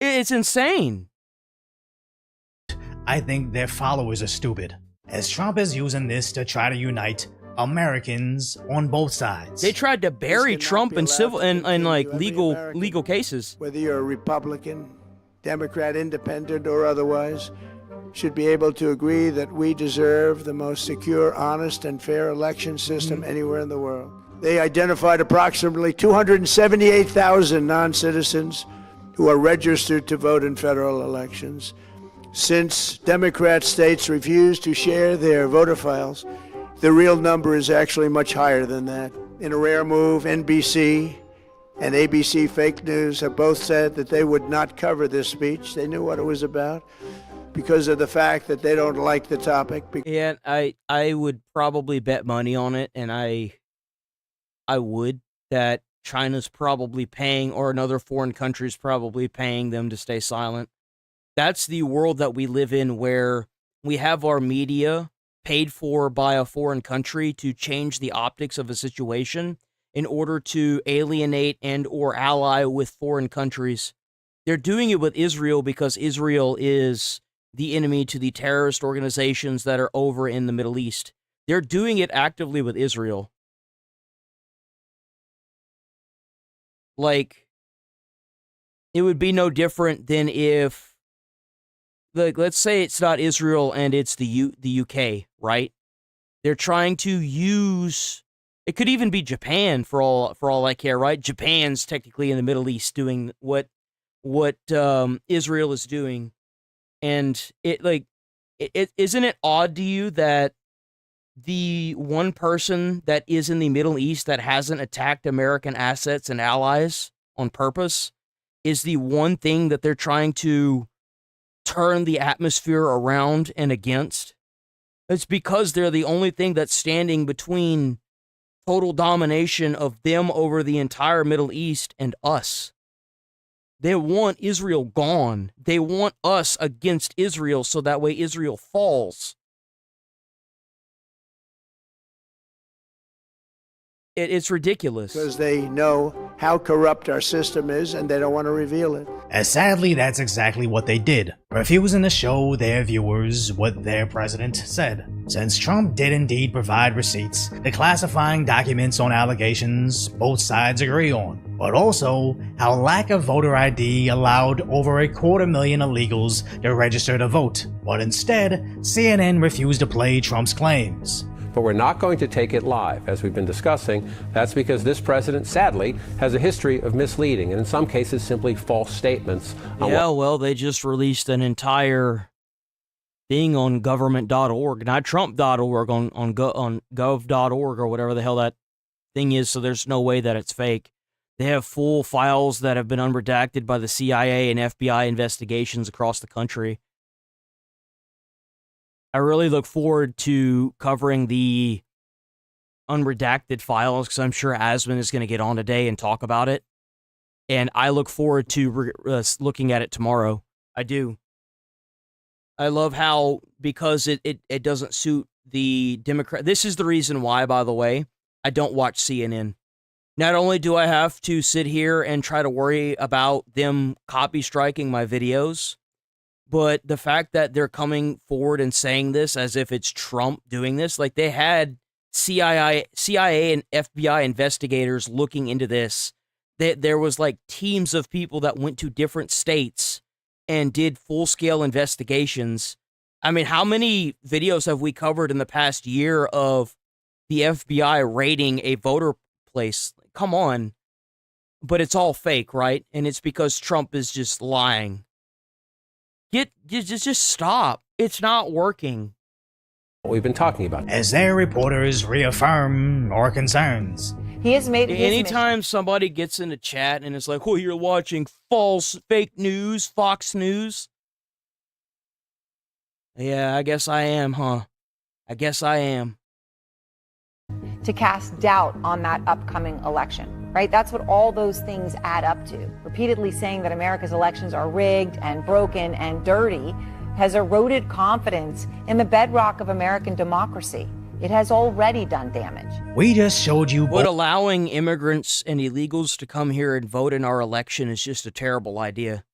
It's insane. I think their followers are stupid, as Trump is using this to try to unite Americans on both sides. They tried to bury Trump in civil and like legal cases. Whether you're a Republican, Democrat, Independent, or otherwise, should be able to agree that we deserve the most secure, honest, and fair election system anywhere in the world. They identified approximately 278,000 non-citizens who are registered to vote in federal elections. Since Democrat states refuse to share their voter files, the real number is actually much higher than that. In a rare move, NBC and ABC Fake News have both said that they would not cover this speech. They knew what it was about because of the fact that they don't like the topic. Yeah, I would probably bet money on it, and I would, that China's probably paying, or another foreign country's probably paying them to stay silent. That's the world that we live in, where we have our media paid for by a foreign country to change the optics of a situation in order to alienate and or ally with foreign countries. They're doing it with Israel because Israel is the enemy to the terrorist organizations that are over in the Middle East. They're doing it actively with Israel. Like, it would be no different than if, like, let's say it's not Israel and it's the UK, right? They're trying to use, it could even be Japan for all I care, right? Japan's technically in the Middle East doing what Israel is doing. And it isn't it odd to you that the one person that is in the Middle East that hasn't attacked American assets and allies on purpose is the one thing that they're trying to turn the atmosphere around and against? It's because they're the only thing that's standing between total domination of them over the entire Middle East and us. They want Israel gone. They want us against Israel so that way Israel falls. It's ridiculous. Because they know how corrupt our system is and they don't want to reveal it. And sadly, that's exactly what they did, refusing to show their viewers what their president said. Since Trump did indeed provide receipts, declassifying documents on allegations both sides agree on, but also how lack of voter ID allowed over 250,000 illegals to register to vote. But instead, CNN refused to play Trump's claims. But we're not going to take it live, as we've been discussing. That's because this president, sadly, has a history of misleading and in some cases simply false statements. Yeah, well, they just released an entire thing on government.org, not trump.org, on gov.org or whatever the hell that thing is, so there's no way that it's fake. They have full files that have been unredacted by the CIA and FBI investigations across the country. I really look forward to covering the unredacted files because I'm sure Asmon is going to get on today and talk about it. And I look forward to looking at it tomorrow. I do. I love how, because it doesn't suit the Democrat. This is the reason why, by the way, I don't watch CNN. Not only do I have to sit here and try to worry about them copy striking my videos, but the fact that they're coming forward and saying this as if it's Trump doing this, like they had CIA and FBI investigators looking into this. There was like teams of people that went to different states and did full-scale investigations. I mean, how many videos have we covered in the past year of the FBI raiding a voter place? Come on. But it's all fake, right? And it's because Trump is just lying. Just stop. It's not working. What we've been talking about. As their reporters reaffirm our concerns. He has made anytime somebody gets in a chat and it's like, oh, you're watching false, fake news, Fox News. Yeah, I guess I am, huh? I guess I am. To cast doubt on that upcoming election, right? That's what all those things add up to. Repeatedly saying that America's elections are rigged and broken and dirty has eroded confidence in the bedrock of American democracy. It has already done damage. We just showed you. But allowing immigrants and illegals to come here and vote in our election is just a terrible idea.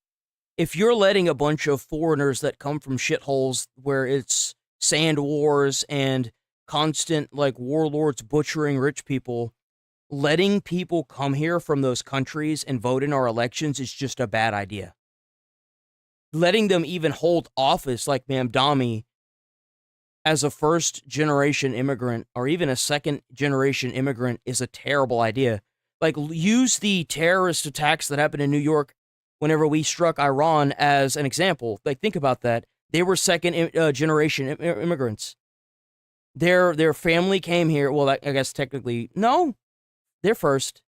If you're letting a bunch of foreigners that come from shitholes where it's sand wars and constant like warlords butchering rich people, letting people come here from those countries and vote in our elections is just a bad idea. Letting them even hold office like Mamdani as a first-generation immigrant or even a second-generation immigrant is a terrible idea. Like, use the terrorist attacks that happened in New York whenever we struck Iran as an example. Like, think about that. They were second-generation immigrants. Their family came here. Well, I guess technically, no, they're first.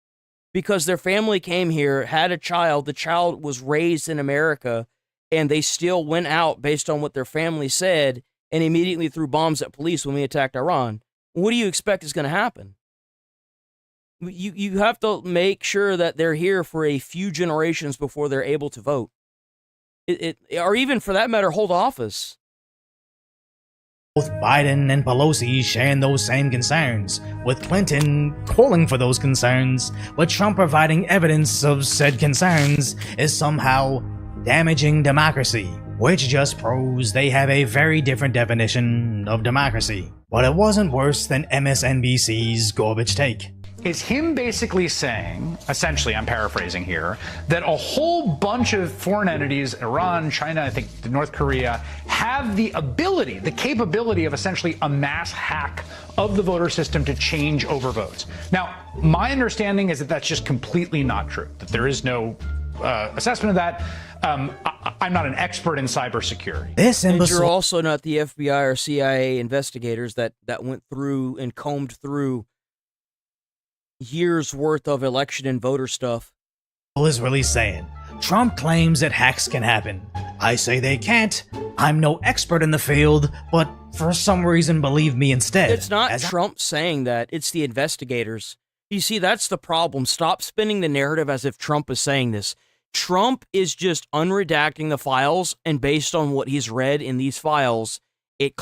Because their family came here, had a child. The child was raised in America, and they still went out based on what their family said and immediately threw bombs at police when we attacked Iran. What do you expect is going to happen? You have to make sure that they're here for a few generations before they're able to vote. Or even, for that matter, hold office. Both Biden and Pelosi sharing those same concerns, with Clinton calling for those concerns, but Trump providing evidence of said concerns is somehow damaging democracy, which just proves they have a very different definition of democracy. But it wasn't worse than MSNBC's garbage take. Is him basically saying, essentially, I'm paraphrasing here, that a whole bunch of foreign entities, Iran, China, I think North Korea, have the ability, the capability of essentially a mass hack of the voter system to change over votes. Now, my understanding is that that's just completely not true, that there is no assessment of that. I'm not an expert in cybersecurity. And you're also not the FBI or CIA investigators that went through and combed through years worth of election and voter stuff. Is really saying Trump claims that hacks can happen. I say they can't. I'm no expert in the field, but for some reason believe me instead. It's not Trump saying that, it's the investigators. You see, that's the problem. Stop spinning the narrative as if Trump is saying this. Trump is just unredacting the files, and based on what he's read in these files, the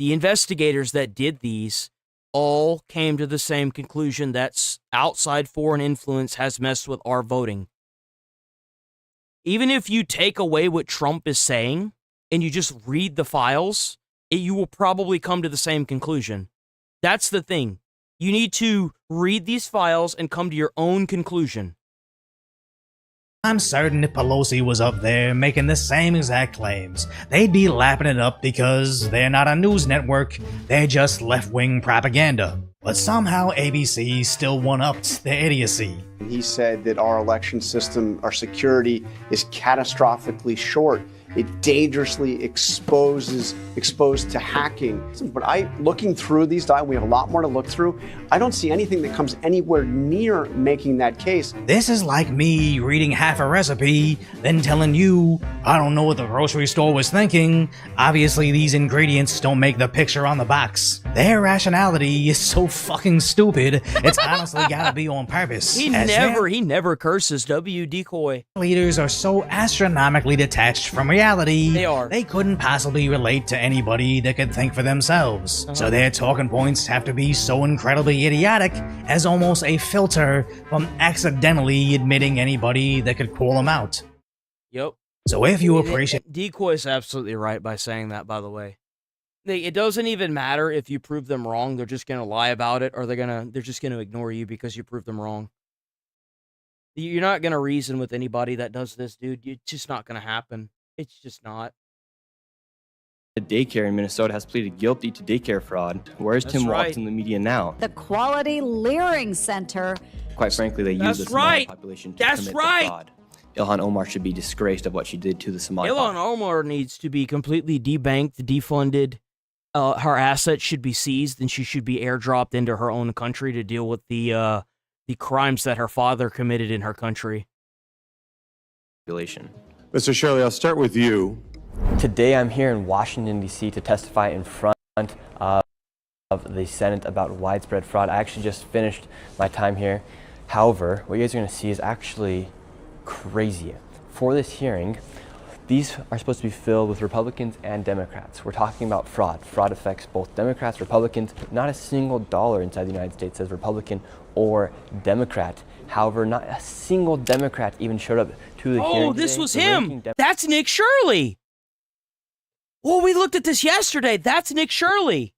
investigators that did these all came to the same conclusion that outside foreign influence has messed with our voting. Even if you take away what Trump is saying and you just read the files, you will probably come to the same conclusion. That's the thing. You need to read these files and come to your own conclusion. I'm certain if Pelosi was up there making the same exact claims, they'd be lapping it up because they're not a news network, they're just left-wing propaganda. But somehow ABC still one-upped their idiocy. He said that our election system, our security, is catastrophically short. It dangerously exposed to hacking. But looking through these, we have a lot more to look through. I don't see anything that comes anywhere near making that case. This is like me reading half a recipe, then telling you, I don't know what the grocery store was thinking. Obviously, these ingredients don't make the picture on the box. Their rationality is so fucking stupid, it's honestly gotta be on purpose. He never curses, W. Decoy. Leaders are so astronomically detached from reality, they couldn't possibly relate to anybody that could think for themselves. So their talking points have to be so incredibly idiotic as almost a filter from accidentally admitting anybody that could call them out. Yep. So if you appreciate... Decoy's absolutely right by saying that, by the way. It doesn't even matter if you prove them wrong. They're just going to lie about it, or they're just going to ignore you because you proved them wrong. You're not going to reason with anybody that does this, dude. It's just not going to happen. It's just not. The daycare in Minnesota has pleaded guilty to daycare fraud. Where's Tim Walz in the media now? The Quality Leering Center. Quite frankly, they use the Somali population to commit the fraud. Ilhan Omar should be disgraced of what she did to the Somali population. Ilhan Omar needs to be completely debanked, defunded. Her assets should be seized, and she should be airdropped into her own country to deal with the crimes that her father committed in her country. Mr. Shirley, I'll start with you. Today I'm here in Washington, D.C. to testify in front of the Senate about widespread fraud. I actually just finished my time here. However, what you guys are going to see is actually crazy. For this hearing, these are supposed to be filled with Republicans and Democrats. We're talking about fraud. Fraud affects both Democrats, Republicans. Not a single dollar inside the United States says Republican or Democrat. However, not a single Democrat even showed up to the hearing. Oh, this was him. That's Nick Shirley. Well, we looked at this yesterday. That's Nick Shirley.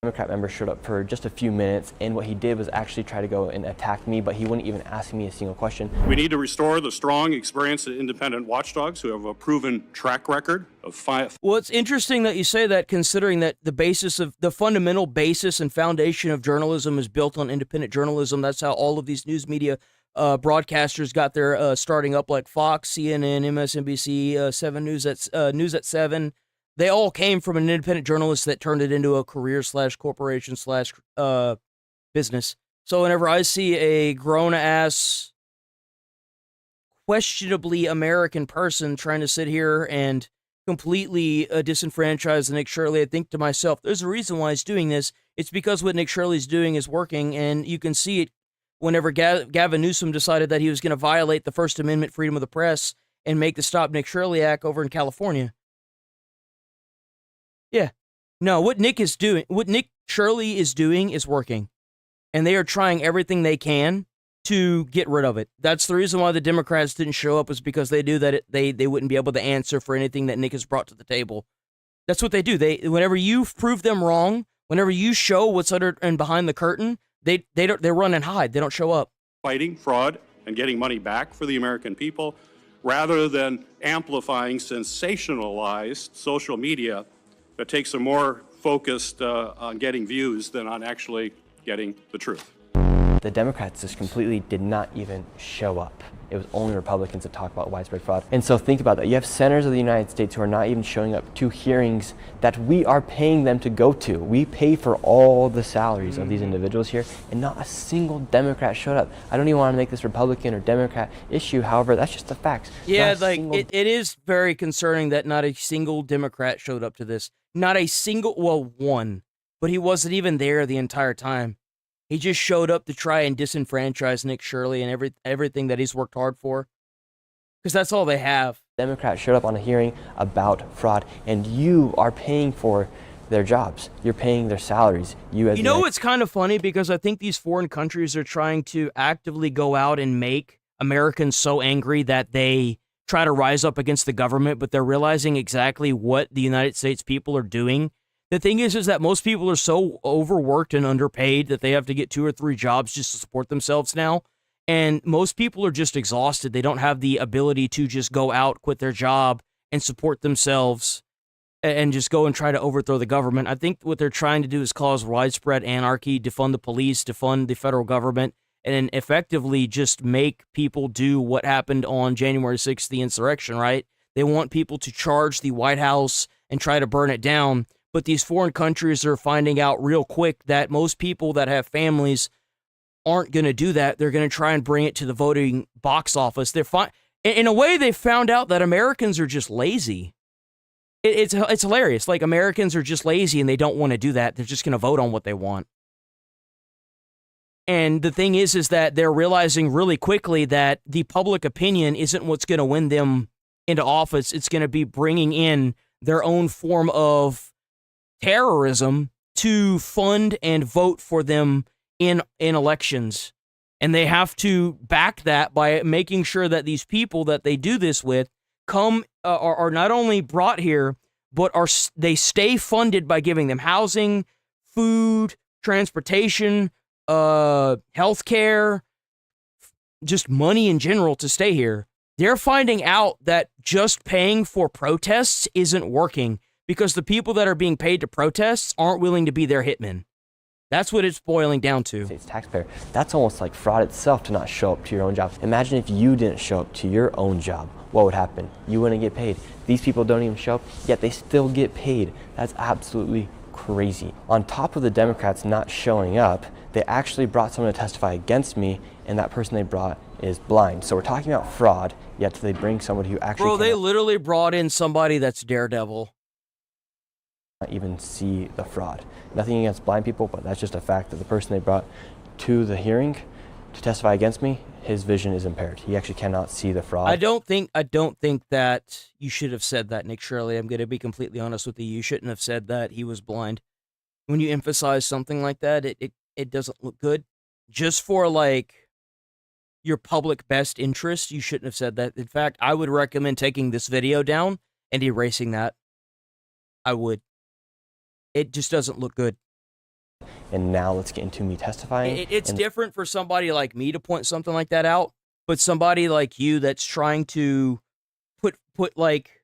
Democrat member showed up for just a few minutes, and what he did was actually try to go and attack me, but he wouldn't even ask me a single question. We need to restore the strong, experienced, and independent watchdogs who have a proven track record of five. Well, it's interesting that you say that, considering that the fundamental basis and foundation of journalism is built on independent journalism. That's how all of these news media broadcasters got their starting up, like Fox, CNN, MSNBC, 7 News at 7. They all came from an independent journalist that turned it into a career / corporation / business. So whenever I see a grown-ass, questionably American person trying to sit here and completely disenfranchise Nick Shirley, I think to myself, there's a reason why he's doing this. It's because what Nick Shirley's doing is working, and you can see it whenever Gavin Newsom decided that he was going to violate the First Amendment, freedom of the press, and make the Stop Nick Shirley Act over in California. Yeah. No, what Nick Shirley is doing is working. And they are trying everything they can to get rid of it. That's the reason why the Democrats didn't show up, is because they knew that they wouldn't be able to answer for anything that Nick has brought to the table. That's what they do. Whenever you prove them wrong, whenever you show what's under and behind the curtain, they run and hide. They don't show up. Fighting fraud and getting money back for the American people, rather than amplifying sensationalized social media that takes a more focused on getting views than on actually getting the truth. The Democrats just completely did not even show up. It was only Republicans that talk about widespread fraud. And so think about that. You have senators of the United States who are not even showing up to hearings that we are paying them to go to. We pay for all the salaries of these individuals here, and not a single Democrat showed up. I don't even want to make this Republican or Democrat issue. However, that's just the facts. Yeah, it is very concerning that not a single Democrat showed up to this. Not a single, well, one, but he wasn't even there the entire time. He just showed up to try and disenfranchise Nick Shirley and everything that he's worked hard for. Because that's all they have. Democrats showed up on a hearing about fraud, and you are paying for their jobs. You're paying their salaries. You know, it's kind of funny because I think these foreign countries are trying to actively go out and make Americans so angry that they try to rise up against the government, but they're realizing exactly what the United States people are doing. The thing is that most people are so overworked and underpaid that they have to get 2 or 3 jobs just to support themselves now. And most people are just exhausted. They don't have the ability to just go out, quit their job, and support themselves and just go and try to overthrow the government. I think what they're trying to do is cause widespread anarchy, defund the police, defund the federal government, and then effectively just make people do what happened on January 6th, the insurrection, right? They want people to charge the White House and try to burn it down. But these foreign countries are finding out real quick that most people that have families aren't going to do that. They're going to try and bring it to the voting box office. In a way, they found out that Americans are just lazy. It's hilarious. Like, Americans are just lazy and they don't want to do that. They're just going to vote on what they want. And the thing is that they're realizing really quickly that the public opinion isn't what's going to win them into office. It's going to be bringing in their own form of terrorism to fund and vote for them in elections. And they have to back that by making sure that these people that they do this with are not only brought here, but they stay funded by giving them housing, food, transportation, healthcare, just money in general to stay here. They're finding out that just paying for protests isn't working because the people that are being paid to protest aren't willing to be their hitmen. That's what it's boiling down to. States taxpayer. That's almost like fraud itself to not show up to your own job. Imagine if you didn't show up to your own job. What would happen? You wouldn't get paid. These people don't even show up, yet they still get paid. That's absolutely crazy. On top of the Democrats not showing up, they actually brought someone to testify against me, and that person they brought is blind. So we're talking about fraud, yet they bring somebody who actually Bro, they literally brought in somebody that's Daredevil. Not even see the fraud. Nothing against blind people, but that's just a fact that the person they brought to the hearing to testify against me, his vision is impaired. He actually cannot see the fraud. I don't think that you should have said that, Nick Shirley. I'm going to be completely honest with you. You shouldn't have said that he was blind. When you emphasize something like that, it doesn't look good. Just for like your public best interest, you shouldn't have said that. In fact, I would recommend taking this video down and erasing that. I would. It just doesn't look good. And now let's get into me testifying. It's different for somebody like me to point something like that out, but somebody like you that's trying to put like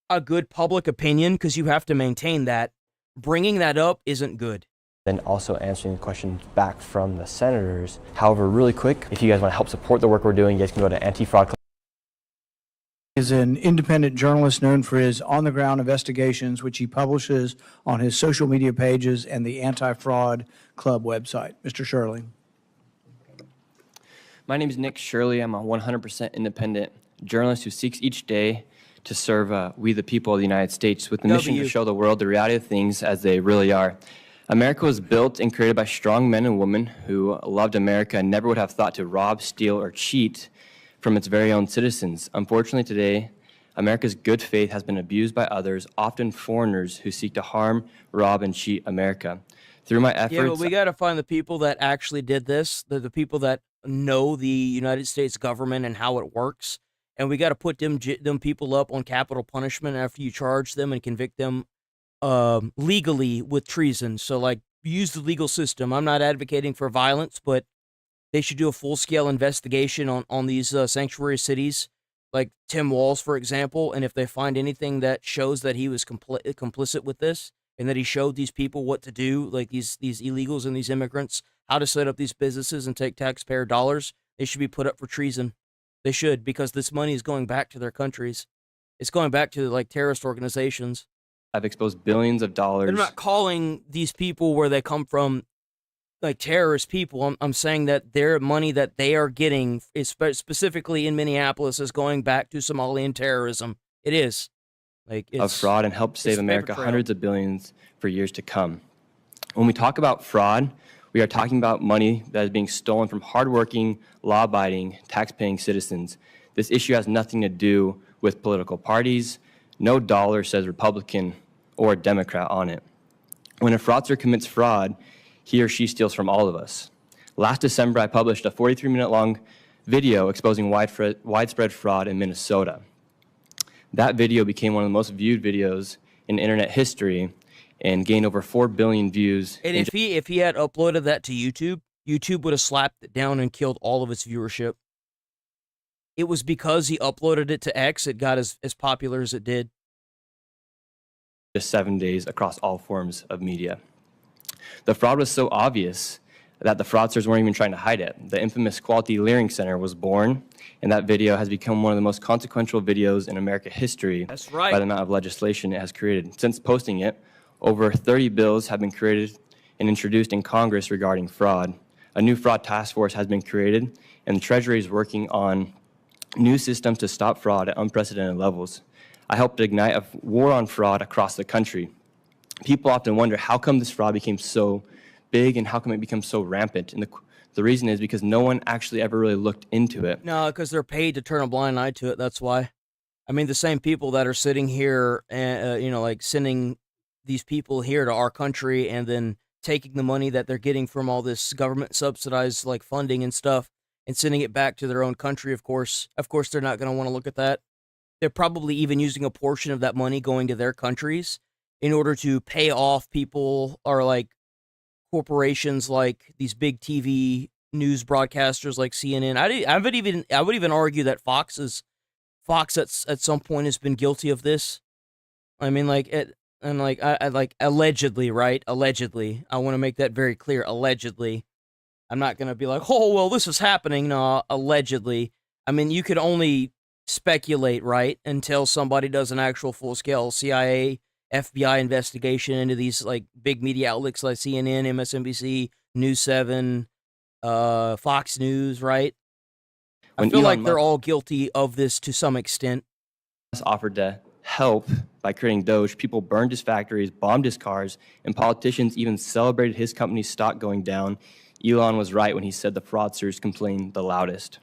a good public opinion, because you have to maintain that, bringing that up isn't good. Then also answering the questions back from the senators. However, really quick, if you guys want to help support the work we're doing, you guys can go to Anti-Fraud Club. Is an independent journalist known for his on-the-ground investigations, which he publishes on his social media pages and the Anti-Fraud Club website. Mr. Shirley. My name is Nick Shirley. I'm a 100% independent journalist who seeks each day to serve we the people of the United States with the mission to show the world the reality of things as they really are. America was built and created by strong men and women who loved America and never would have thought to rob, steal, or cheat from its very own citizens. Unfortunately today, America's good faith has been abused by others, often foreigners who seek to harm, rob, and cheat America. Through my efforts... Yeah, but we got to find the people that actually did this, the people that know the United States government and how it works, and we got to put them people up on capital punishment after you charge them and convict them legally with treason. So, like, use the legal system. I'm not advocating for violence, but they should do a full-scale investigation on these sanctuary cities, like Tim Walz, for example, and if they find anything that shows that he was complicit with this and that he showed these people what to do, like these illegals and these immigrants, how to set up these businesses and take taxpayer dollars, they should be put up for treason. They should, because this money is going back to their countries. It's going back to, like, terrorist organizations. I've exposed billions of dollars. I'm not calling these people where they come from like terrorist people. I'm saying that their money that they are getting is specifically in Minneapolis is going back to Somalian terrorism. It is. Like, it's of fraud and helped save America hundreds of billions for years to come. When we talk about fraud, we are talking about money that is being stolen from hardworking, law-abiding, tax-paying citizens. This issue has nothing to do with political parties. No dollar says Republican or Democrat on it. When a fraudster commits fraud, he or she steals from all of us. Last December, I published a 43-minute long video exposing widespread fraud in Minnesota. That video became one of the most viewed videos in internet history and gained over 4 billion views. And if he had uploaded that to YouTube, YouTube would have slapped it down and killed all of its viewership. It was because he uploaded it to X, it got as popular as it did. Just 7 days across all forms of media. The fraud was so obvious that the fraudsters weren't even trying to hide it. The infamous Quality Leering Center was born, and that video has become one of the most consequential videos in American history. That's right. By the amount of legislation it has created. Since posting it, over 30 bills have been created and introduced in Congress regarding fraud. A new fraud task force has been created, and the Treasury is working on new systems to stop fraud at unprecedented levels. I helped ignite a war on fraud across the country. People often wonder how come this fraud became so big and how come it becomes so rampant? And the reason is because no one actually ever really looked into it. No, because they're paid to turn a blind eye to it. That's why. I mean, the same people that are sitting here and, like sending these people here to our country and then taking the money that they're getting from all this government subsidized like funding and stuff and sending it back to their own country, of course. Of course, they're not going to want to look at that. They're probably even using a portion of that money going to their countries in order to pay off people or like corporations like these big TV news broadcasters like CNN. I would even argue that Fox at some point has been guilty of this. I mean, I allegedly, right? Allegedly. I want to make that very clear. Allegedly. I'm not going to be like, oh, well, this is happening. No, allegedly. I mean, you could only speculate, right? Until somebody does an actual full-scale CIA, FBI investigation into these like big media outlets like CNN, MSNBC, News 7, Fox News, right? I feel like they're all guilty of this to some extent. Offered to help by creating Doge. People burned his factories, bombed his cars, and politicians even celebrated his company's stock going down. Elon was right when he said the fraudsters complained the loudest.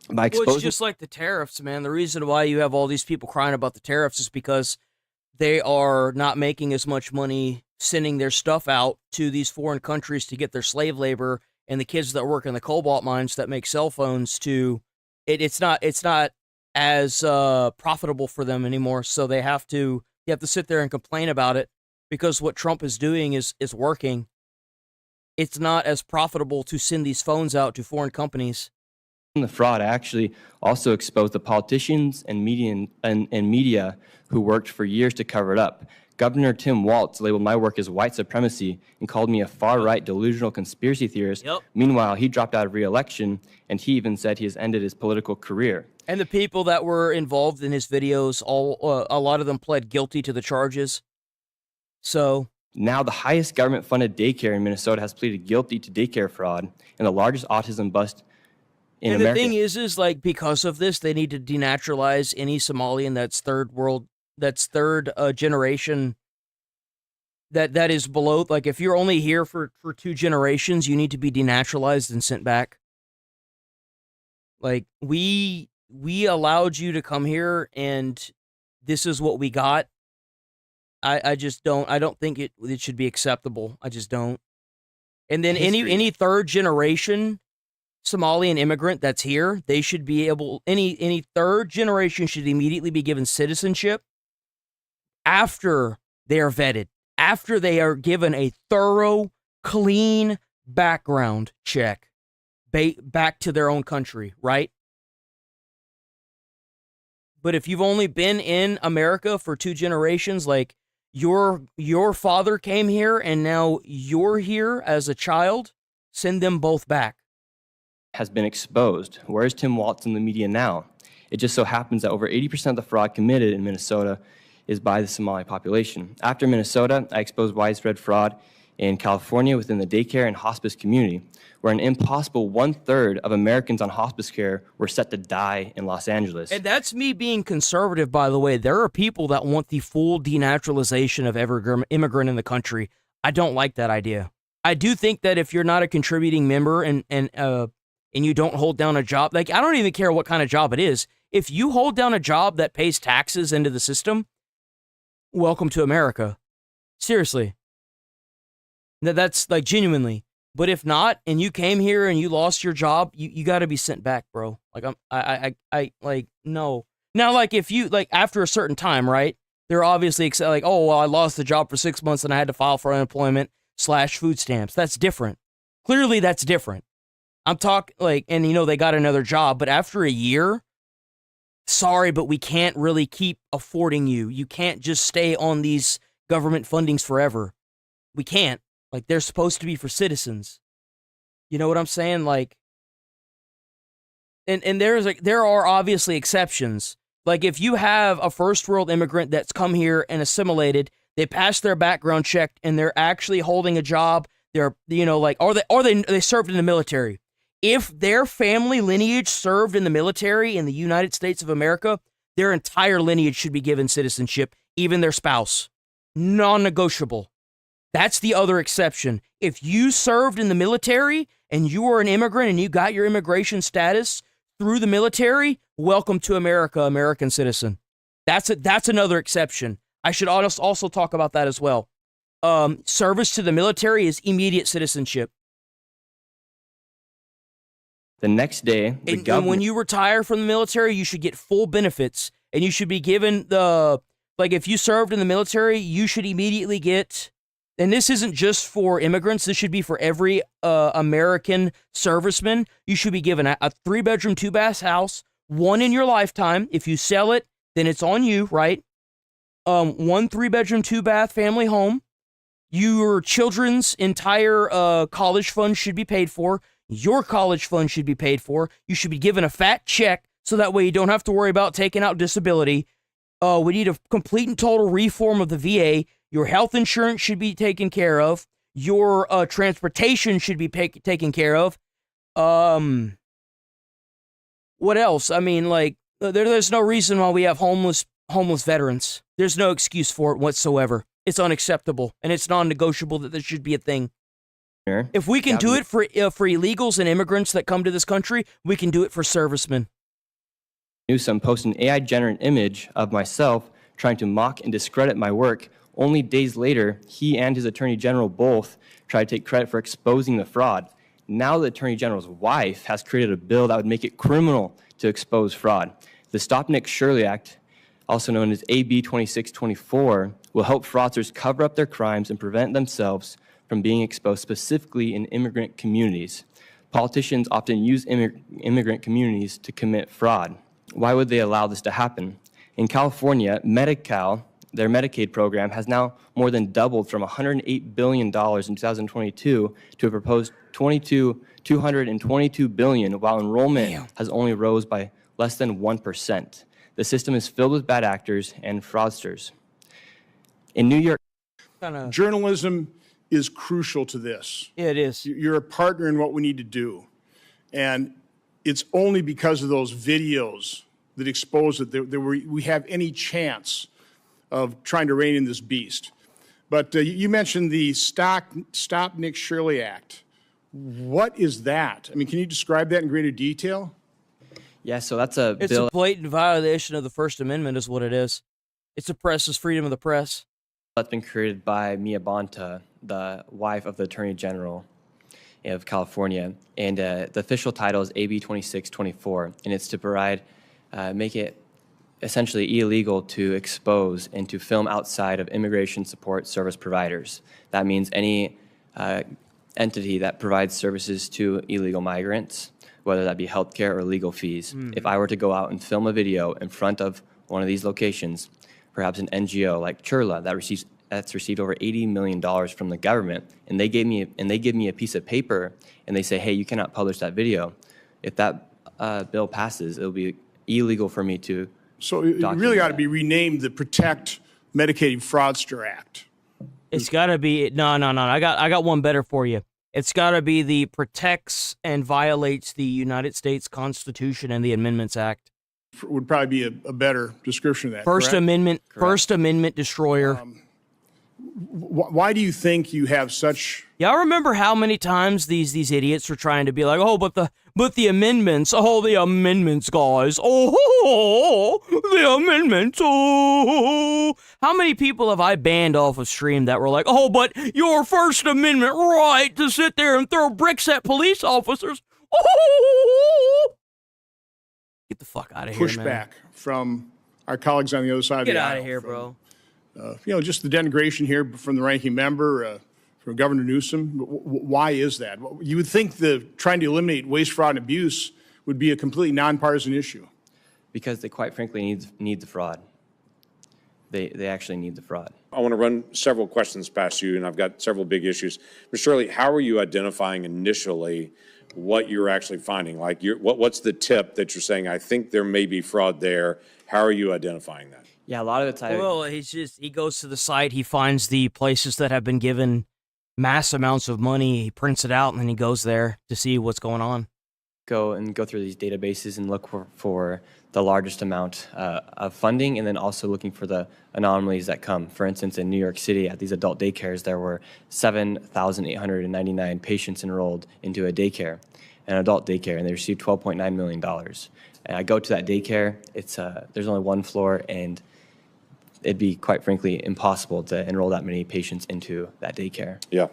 Well, it's just like the tariffs, man. The reason why you have all these people crying about the tariffs is because they are not making as much money sending their stuff out to these foreign countries to get their slave labor and the kids that work in the cobalt mines that make cell phones to it's not as profitable for them anymore. So you have to sit there and complain about it because what Trump is doing is working. It's not as profitable to send these phones out to foreign companies. The fraud actually also exposed the politicians and media who worked for years to cover it up. Governor Tim Walz labeled my work as white supremacy and called me a far-right delusional conspiracy theorist. Yep. Meanwhile, he dropped out of re-election, and he even said he has ended his political career. And the people that were involved in his videos, a lot of them pled guilty to the charges. So now the highest government-funded daycare in Minnesota has pleaded guilty to daycare fraud, and the largest autism bust in and America. The thing is like because of this, they need to denaturalize any Somalian that's third generation that is below. Like if you're only here for 2 generations, you need to be denaturalized and sent back. Like we allowed you to come here, and this is what we got. I don't think it should be acceptable. I just don't. And then any third generation Somalian immigrant that's here, they should be able, any third generation should immediately be given citizenship after they are vetted, after they are given a thorough, clean background check back to their own country, right? But if you've only been in America for 2 generations, like your father came here and now you're here as a child, send them both back. Has been exposed. Where is Tim Walz in the media now? It just so happens that over 80% of the fraud committed in Minnesota is by the Somali population. After Minnesota, I exposed widespread fraud in California within the daycare and hospice community, where an impossible 1/3 of Americans on hospice care were set to die in Los Angeles. And that's me being conservative, by the way. There are people that want the full denaturalization of every immigrant in the country. I don't like that idea. I do think that if you're not a contributing member and you don't hold down a job, like I don't even care what kind of job it is. If you hold down a job that pays taxes into the system, welcome to America. Seriously. That's like genuinely. But if not, and you came here and you lost your job, you got to be sent back, bro. Like I like no. Now, like if you like after a certain time, right? They're obviously like, oh well, I lost the job for 6 months and I had to file for unemployment / food stamps. That's different. Clearly, that's different. I'm talking like, and they got another job, but after a year, sorry, but we can't really keep affording you. You can't just stay on these government fundings forever. We can't. Like, they're supposed to be for citizens. You know what I'm saying? Like, and there are obviously exceptions. Like, if you have a first world immigrant that's come here and assimilated, they pass their background check and they're actually holding a job. They're, or they served in the military. If their family lineage served in the military in the United States of America, their entire lineage should be given citizenship, even their spouse. Non-negotiable. That's the other exception. If you served in the military and you were an immigrant and you got your immigration status through the military, welcome to America, American citizen. That's another exception. I should also talk about that as well. Service to the military is immediate citizenship. The next day, the government... And when you retire from the military, you should get full benefits. And you should be given if you served in the military, you should immediately get... And this isn't just for immigrants. This should be for every American serviceman. You should be given a 3-bedroom, 2-bath house, one in your lifetime. If you sell it, then it's on you, right? 1 3-bedroom, 2-bath family home. Your children's entire college fund should be paid for. Your college fund should be paid for. You should be given a fat check so that way you don't have to worry about taking out disability. We need a complete and total reform of the VA. Your health insurance should be taken care of. Your transportation should be taken care of. What else? I mean, like, there's no reason why we have homeless veterans. There's no excuse for it whatsoever. It's unacceptable, and it's non-negotiable that this should be a thing. Sure. If we can do it for illegals and immigrants that come to this country, we can do it for servicemen. Newsom posted an AI-generated image of myself trying to mock and discredit my work. Only days later, he and his attorney general both tried to take credit for exposing the fraud. Now the attorney general's wife has created a bill that would make it criminal to expose fraud. The Stop Nick Shirley Act, also known as AB 2624, will help fraudsters cover up their crimes and prevent themselves from being exposed specifically in immigrant communities. Politicians often use immigrant communities to commit fraud. Why would they allow this to happen? In California, Medi-Cal, their Medicaid program, has now more than doubled from $108 billion in 2022 to a proposed $222 billion, while enrollment has only rose by less than 1%. The system is filled with bad actors and fraudsters. In New York... Journalism is crucial to this. Yeah, it is. You're a partner in what we need to do. And it's only because of those videos that expose it that we have any chance of trying to rein in this beast. But you mentioned the Stop Nick Shirley Act. What is that? I mean, can you describe that in greater detail? Yeah, so that's a It's bill... a blatant violation of the First Amendment is what it is. It suppresses freedom of the press. That's been created by Mia Bonta, the wife of the Attorney General of California. And the official title is AB 2624, and it's to make it essentially illegal to expose and to film outside of immigration support service providers. That means any entity that provides services to illegal migrants, whether that be healthcare or legal fees. If I were to go out and film a video in front of one of these locations, perhaps an NGO like Churla that's received over $80 million from the government, and they give me a piece of paper and they say, hey, you cannot publish that video. If that bill passes, it'll be illegal for me to. So it really ought to be renamed the Protect Medicaid Fraudster Act. It's got to be no. I got one better for you. It's got to be the Protects and Violates the United States Constitution and the Amendments Act. Would probably be a better description of that. First correct? Amendment, correct. First Amendment destroyer. why do you think you have such? Yeah, I remember how many times these idiots were trying to be like, oh, but the amendments, guys, oh, the amendments, oh. How many people have I banned off of stream that were like, oh, but your First Amendment right to sit there and throw bricks at police officers, oh. Get the fuck out of here, man. Pushback from our colleagues on the other side of the aisle. Get out of here, bro. Just the denigration here from the ranking member, from Governor Newsom. Why is that? You would think trying to eliminate waste, fraud, and abuse would be a completely nonpartisan issue. Because they quite frankly need the fraud. They actually need the fraud. I want to run several questions past you, and I've got several big issues. Ms. Shirley, how are you identifying initially what you're actually finding? Like, what's the tip that you're saying, I think there may be fraud there? How are you identifying that? Yeah, a lot of the time. Well, he goes to the site, he finds the places that have been given mass amounts of money, he prints it out, and then he goes there to see what's going on. Go through these databases and look for the largest amount of funding, and then also looking for the anomalies that come. For instance, in New York City, at these adult daycares, there were 7,899 patients enrolled into an adult daycare, and they received $12.9 million. And I go to that daycare, there's only one floor, and it'd be, quite frankly, impossible to enroll that many patients into that daycare. Yeah.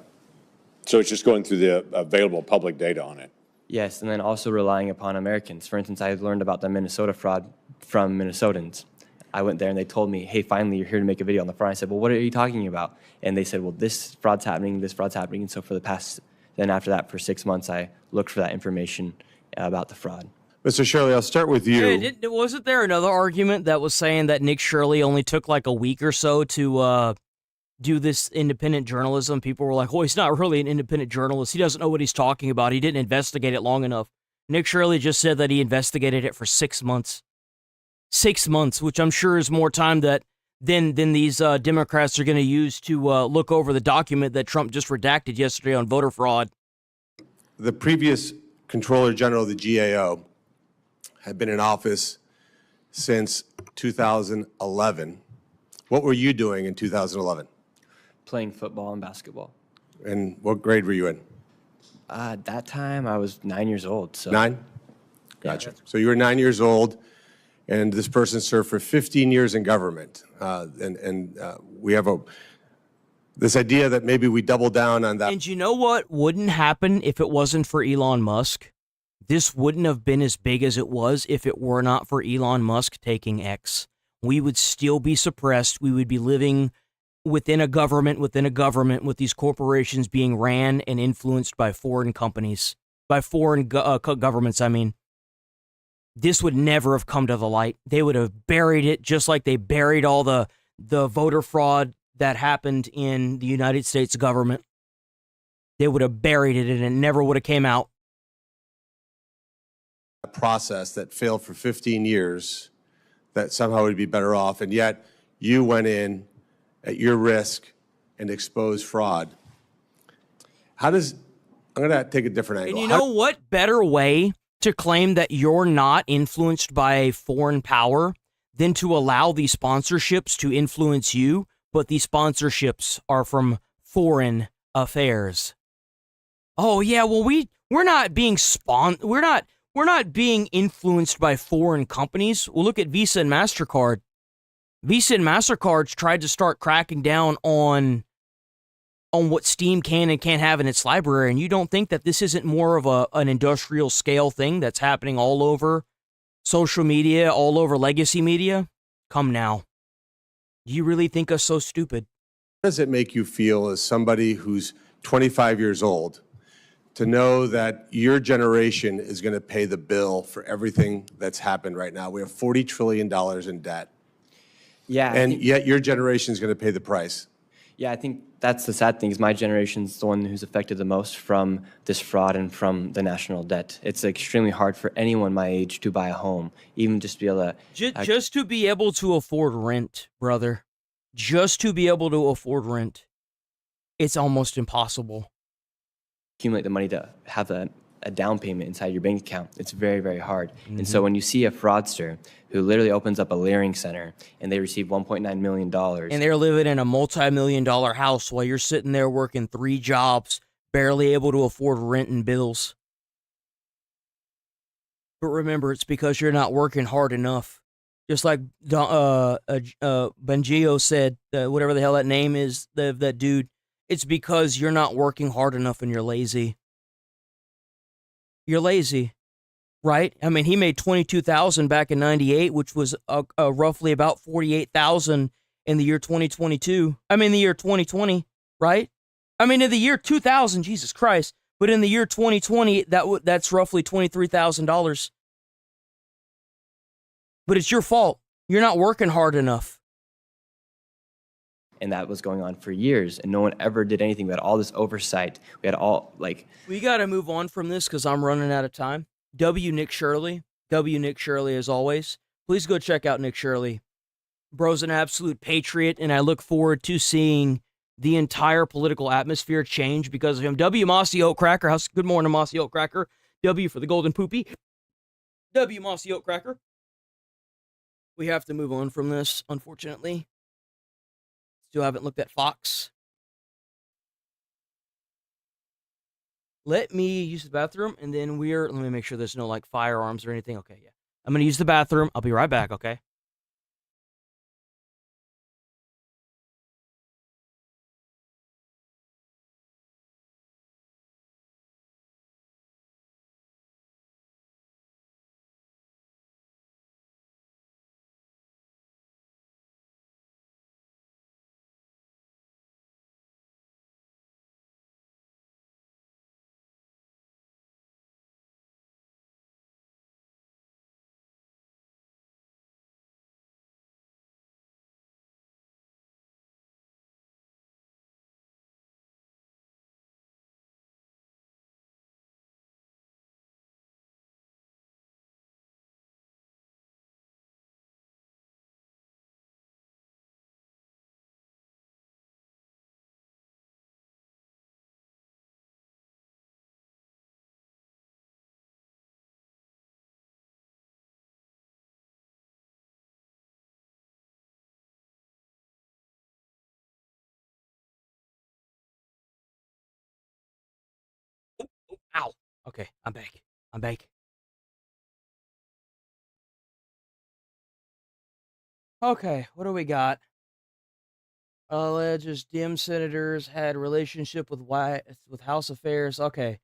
So it's just going through the available public data on it. Yes, and then also relying upon Americans. For instance, I learned about the Minnesota fraud from Minnesotans. I went there and they told me, hey, finally, you're here to make a video on the fraud. I said, well, what are you talking about? And they said, well, this fraud's happening, this fraud's happening. And so then after that, for 6 months, I looked for that information about the fraud. Mr. Shirley, I'll start with you. Hey, wasn't there another argument that was saying that Nick Shirley only took like a week or so to do this independent journalism? People were like, oh, he's not really an independent journalist. He doesn't know what he's talking about. He didn't investigate it long enough. Nick Shirley just said that he investigated it for 6 months. 6 months, which I'm sure is more time than these Democrats are going to use to look over the document that Trump just redacted yesterday on voter fraud. The previous Controller General of the GAO had been in office since 2011. What were you doing in 2011? Playing football and basketball. And what grade were you in? At that time, I was 9 years old. So. 9? Gotcha. So you were 9 years old, and this person served for 15 years in government. We have this idea that maybe we double down on that. And you know what wouldn't happen if it wasn't for Elon Musk? This wouldn't have been as big as it was if it were not for Elon Musk taking X. We would still be suppressed. We would be living within a government with these corporations being ran and influenced by foreign companies, by foreign governments, I mean. This would never have come to the light. They would have buried it just like they buried all the voter fraud that happened in the United States government. They would have buried it and it never would have came out. A process that failed for 15 years, that somehow would be better off, and yet you went in at your risk and exposed fraud. I'm going to take a different angle. And you know what better way to claim that you're not influenced by a foreign power than to allow these sponsorships to influence you, but these sponsorships are from foreign affairs. Oh yeah, well we're not being we're not being influenced by foreign companies. Well, look at Visa and MasterCard. Visa and MasterCard's tried to start cracking down on what Steam can and can't have in its library, and you don't think that this isn't more of an industrial scale thing that's happening all over social media, all over legacy media? Come now. Do you really think us so stupid? How does it make you feel as somebody who's 25 years old to know that your generation is going to pay the bill for everything that's happened right now? We have $40 trillion in debt. Yeah. And yet your generation is going to pay the price. Yeah, I think that's the sad thing is my generation's the one who's affected the most from this fraud and from the national debt. It's extremely hard for anyone my age to buy a home, even just to be able to... Just to be able to afford rent, brother. Just to be able to afford rent. It's almost impossible. Accumulate the money to have a down payment inside your bank account. It's very, very hard. And so when you see a fraudster who literally opens up a Leering Center and they receive $1.9 million. And they're living in a multi-million-dollar house while you're sitting there working 3 jobs, barely able to afford rent and bills. But remember, it's because you're not working hard enough. Just like Bengio said, whatever the hell that name is, that dude, it's because you're not working hard enough and you're lazy. You're lazy, right? I mean, he made $22,000 back in '98, which was roughly about $48,000 in the year 2022. I mean, the year 2020, right? I mean, in the year 2000, Jesus Christ. But in the year 2020, that's roughly $23,000. But it's your fault. You're not working hard enough. And that was going on for years, and no one ever did anything. We had all this oversight. We had all, like... We got to move on from this because I'm running out of time. Nick Shirley. Nick Shirley, as always. Please go check out Nick Shirley. Bro's an absolute patriot, and I look forward to seeing the entire political atmosphere change because of him. Mossy Oat Cracker. Good morning, Mossy Oat Cracker. W for the Golden Poopy. Mossy Oat Cracker. We have to move on from this, unfortunately. Still haven't looked at Fox. Let me use the bathroom, and then let me make sure there's no, like, firearms or anything. Okay, yeah. I'm going to use the bathroom. I'll be right back, okay? Ow. Okay, I'm back. Okay, what do we got? Alleges dim senators had relationship with House Affairs. Okay.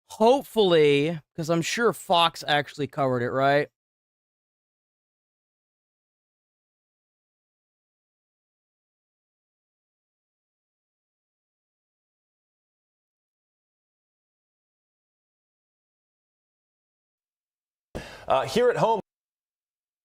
Hopefully, because I'm sure Fox actually covered it, right? Here at home,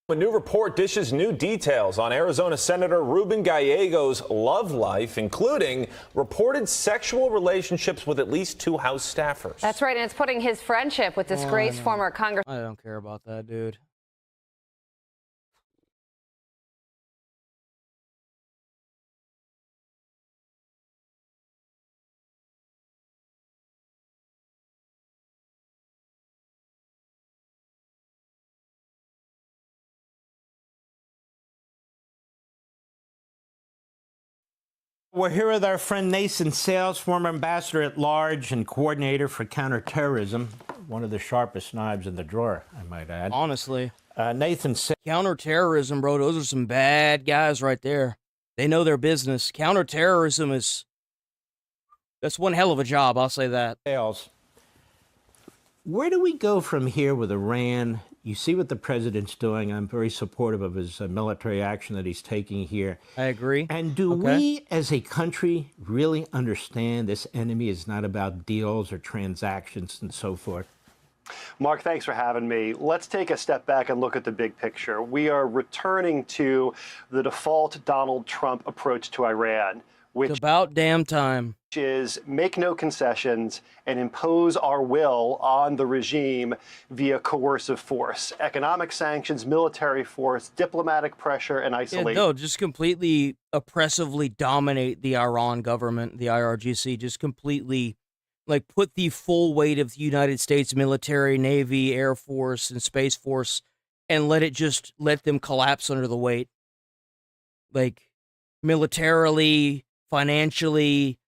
a new report dishes new details on Arizona Senator Ruben Gallego's love life, including reported sexual relationships with at least 2 House staffers. That's right, and it's putting his friendship with disgraced former Congressman. I don't care about that, dude. We're here with our friend Nathan Sales, former ambassador at large and coordinator for counterterrorism. One of the sharpest knives in the drawer, I might add. Honestly. Nathan Sales. Counterterrorism, bro. Those are some bad guys right there. They know their business. Counterterrorism that's one hell of a job, I'll say that. Sales. Where do we go from here with Iran? You see what the president's doing. I'm very supportive of his military action that he's taking here. I agree. And do we, as a country, really understand this enemy is not about deals or transactions and so forth? Mark, thanks for having me. Let's take a step back and look at the big picture. We are returning to the default Donald Trump approach to Iran, which it's about damn time. Is make no concessions and impose our will on the regime via coercive force, economic sanctions, military force, diplomatic pressure, and isolation. Yeah, no, just completely oppressively dominate the Iran government, the IRGC, just completely like put the full weight of the United States military, Navy, Air Force, and Space Force and let them collapse under the weight. Like militarily, financially,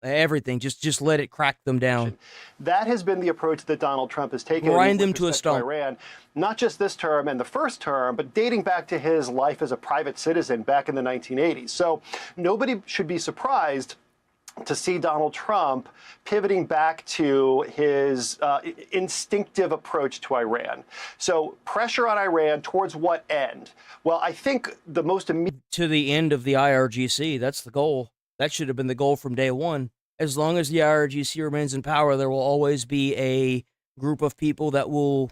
everything. Just let it crack them down. That has been the approach that Donald Trump has taken. Grind them to a stump. Iran, not just this term and the first term, but dating back to his life as a private citizen back in the 1980s. So nobody should be surprised to see Donald Trump pivoting back to his instinctive approach to Iran. So pressure on Iran towards what end? Well, I think the most immediate... To the end of the IRGC. That's the goal. That should have been the goal from day one. As long as the IRGC remains in power, there will always be a group of people that will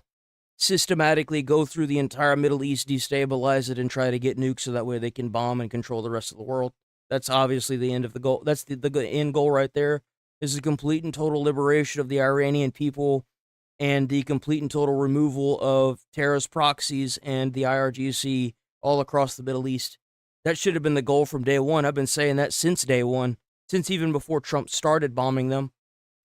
systematically go through the entire Middle East, destabilize it, and try to get nukes so that way they can bomb and control the rest of the world. That's obviously the end of the goal. That's the end goal right there, is the complete and total liberation of the Iranian people and the complete and total removal of terrorist proxies and the IRGC all across the Middle East. That should have been the goal from day one. I've been saying that since day one, since even before Trump started bombing them.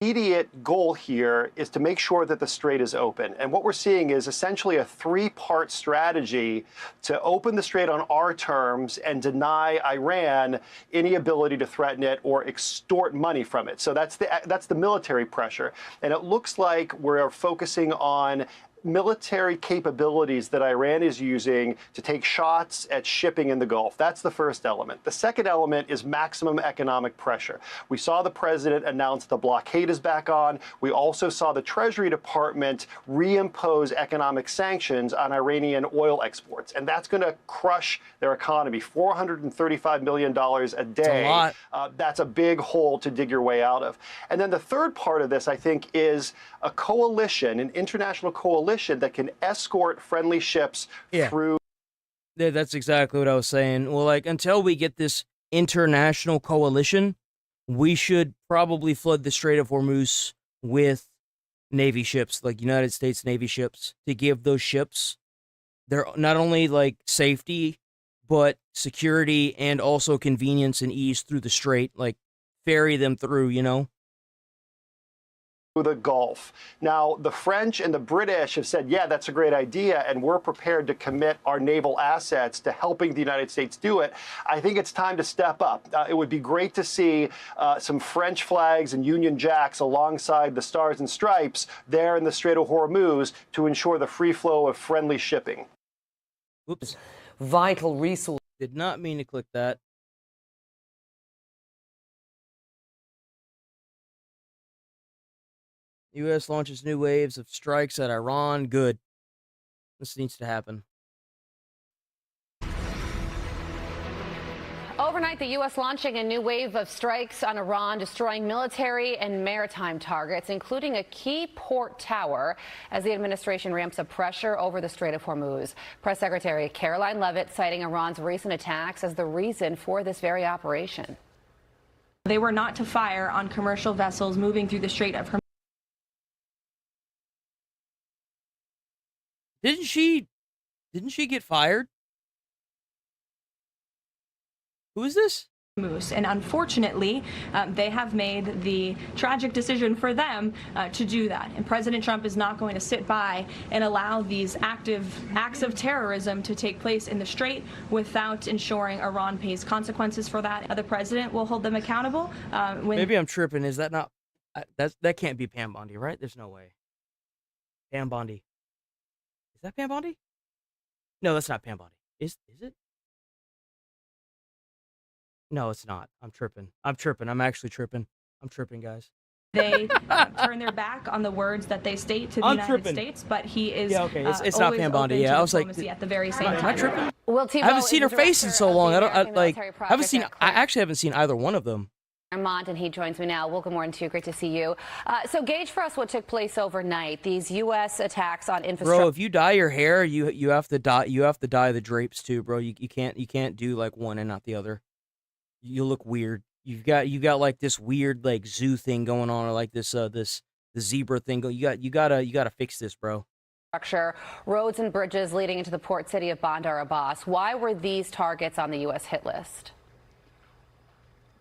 Immediate goal here is to make sure that the strait is open. And what we're seeing is essentially a three-part strategy to open the strait on our terms and deny Iran any ability to threaten it or extort money from it. So that's the military pressure. And it looks like we're focusing on military capabilities that Iran is using to take shots at shipping in the Gulf. That's the first element. The second element is maximum economic pressure. We saw the president announce the blockade is back on. We also saw the Treasury Department reimpose economic sanctions on Iranian oil exports. And that's going to crush their economy. $435 million a day. That's a lot. That's a big hole to dig your way out of. And then the third part of this, I think, is a coalition, an international coalition that can escort friendly ships through. Yeah, that's exactly what I was saying. Well, like, until we get this international coalition, we should probably flood the Strait of Hormuz with Navy ships, like United States Navy ships, to give those ships their not only like safety, but security and also convenience and ease through the strait, like ferry them through, you know? The Gulf. Now, the French and the British have said, yeah, that's a great idea, and we're prepared to commit our naval assets to helping the United States do it. I think it's time to step up. It would be great to see some French flags and Union Jacks alongside the Stars and Stripes there in the Strait of Hormuz to ensure the free flow of friendly shipping. Oops. Vital resource. Did not mean to click that. U.S. launches new waves of strikes at Iran. Good. This needs to happen. Overnight, the U.S. launching a new wave of strikes on Iran, destroying military and maritime targets, including a key port tower, as the administration ramps up pressure over the Strait of Hormuz. Press Secretary Caroline Leavitt citing Iran's recent attacks as the reason for this very operation. They were not to fire on commercial vessels moving through the Strait of Hormuz. Didn't she get fired? Who is this? And unfortunately, they have made the tragic decision for them to do that. And President Trump is not going to sit by and allow these acts of terrorism to take place in the Strait without ensuring Iran pays consequences for that. The president will hold them accountable. Maybe I'm tripping. Is that not? That can't be Pam Bondi, right? There's no way. Pam Bondi. Is that Pam Bondi? No, that's not Pam Bondi. Is it? No, it's not. I'm tripping. I'm actually tripping. I'm tripping, guys. They turn their back on the words that they state to the United States, but he is it's not Pam Bondi. Yeah, I was like, at the very same am I tripping? Well, I haven't seen her face in so long. I actually haven't seen either one of them. Armand, and he joins me now. Well, good morning to you. Great to see you. So gauge for us what took place overnight. These U.S. attacks on infrastructure. Bro, if you dye your hair, you have to dye the drapes too, bro. You can't do like one and not the other. You look weird. You got like this weird like zoo thing going on, or like the zebra thing. You gotta fix this, bro. Roads and bridges leading into the port city of Bandar Abbas. Why were these targets on the U.S. hit list?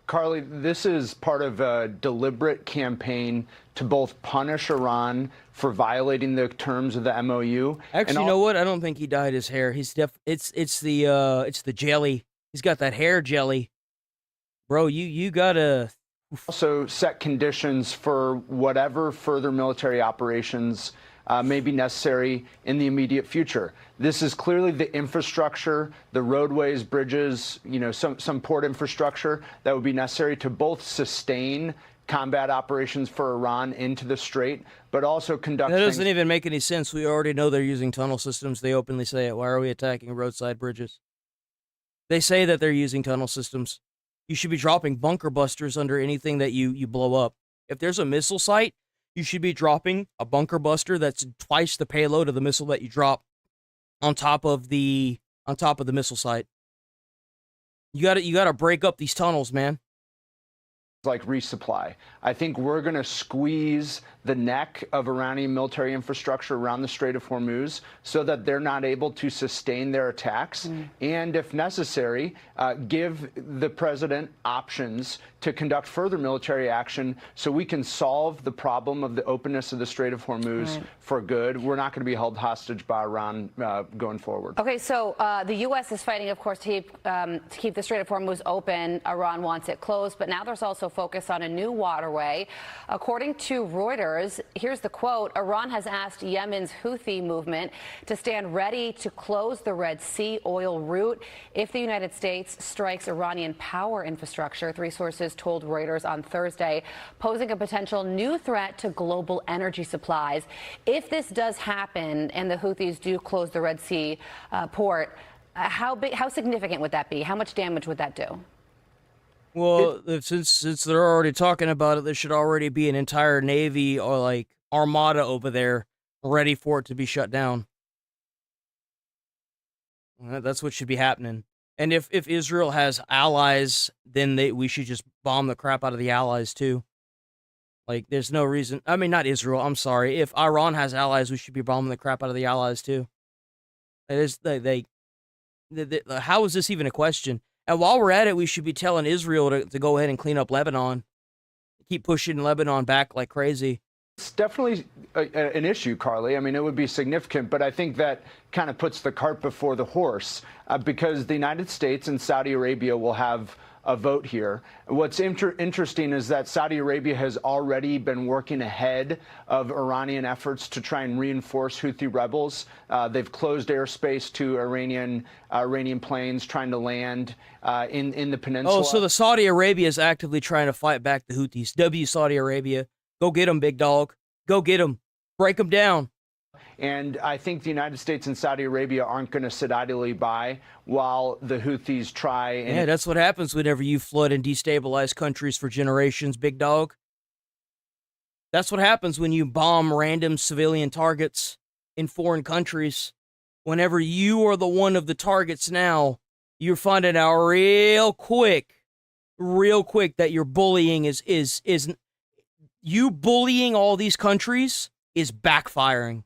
Carly, this is part of a deliberate campaign to both punish Iran for violating the terms of the MOU. Actually, you know what? I don't think he dyed his hair. He's it's the jelly. He's got that hair jelly. Bro, you gotta also set conditions for whatever further military operations may be necessary in the immediate future. This is clearly the infrastructure, the roadways, bridges, some port infrastructure that would be necessary to both sustain combat operations for Iran into the Strait, but also conduct. That doesn't even make any sense. We already know they're using tunnel systems. They openly say it. Why are we attacking roadside bridges? They say that they're using tunnel systems. You should be dropping bunker busters under anything that you blow up. If there's a missile site, you should be dropping a bunker buster that's twice the payload of the missile that you drop on top of the missile site. You gotta break up these tunnels, man. Like resupply. I think we're going to squeeze the neck of Iranian military infrastructure around the Strait of Hormuz so that they're not able to sustain their attacks. And if necessary, give the president options to conduct further military action so we can solve the problem of the openness of the Strait of Hormuz for good. We're not going to be held hostage by Iran going forward. Okay, so the U.S. is fighting, of course, to keep the Strait of Hormuz open. Iran wants it closed, but now there's also focus on a new waterway. According to Reuters, here's the quote: Iran has asked Yemen's Houthi movement to stand ready to close the Red Sea oil route if the United States strikes Iranian power infrastructure, three sources told Reuters on Thursday, posing a potential new threat to global energy supplies. If this does happen and the Houthis do close the Red Sea port, how significant would that be? How much damage would that do? Well, since they're already talking about it, there should already be an entire Navy or like armada over there ready for it to be shut down. That's what should be happening. And if Israel has allies, then we should just bomb the crap out of the allies too. Like, there's no reason. I mean, not Israel. I'm sorry. If Iran has allies, we should be bombing the crap out of the allies too. It is how is this even a question? And while we're at it, we should be telling Israel to go ahead and clean up Lebanon. Keep pushing Lebanon back like crazy. It's definitely an issue, Carly. I mean, it would be significant, but I think that kind of puts the cart before the horse because the United States and Saudi Arabia will have a vote here. What's interesting is that Saudi Arabia has already been working ahead of Iranian efforts to try and reinforce Houthi rebels. They've closed airspace to Iranian planes trying to land in the peninsula. Oh, so the Saudi Arabia is actively trying to fight back the Houthis. W Saudi Arabia. Go get them, big dog. Go get them. Break them down. And I think the United States and Saudi Arabia aren't going to sit idly by while the Houthis try. And yeah, that's what happens whenever you flood and destabilize countries for generations, big dog. That's what happens when you bomb random civilian targets in foreign countries. Whenever you are the one of the targets now, you're finding out real quick that your bullying is you bullying all these countries is backfiring.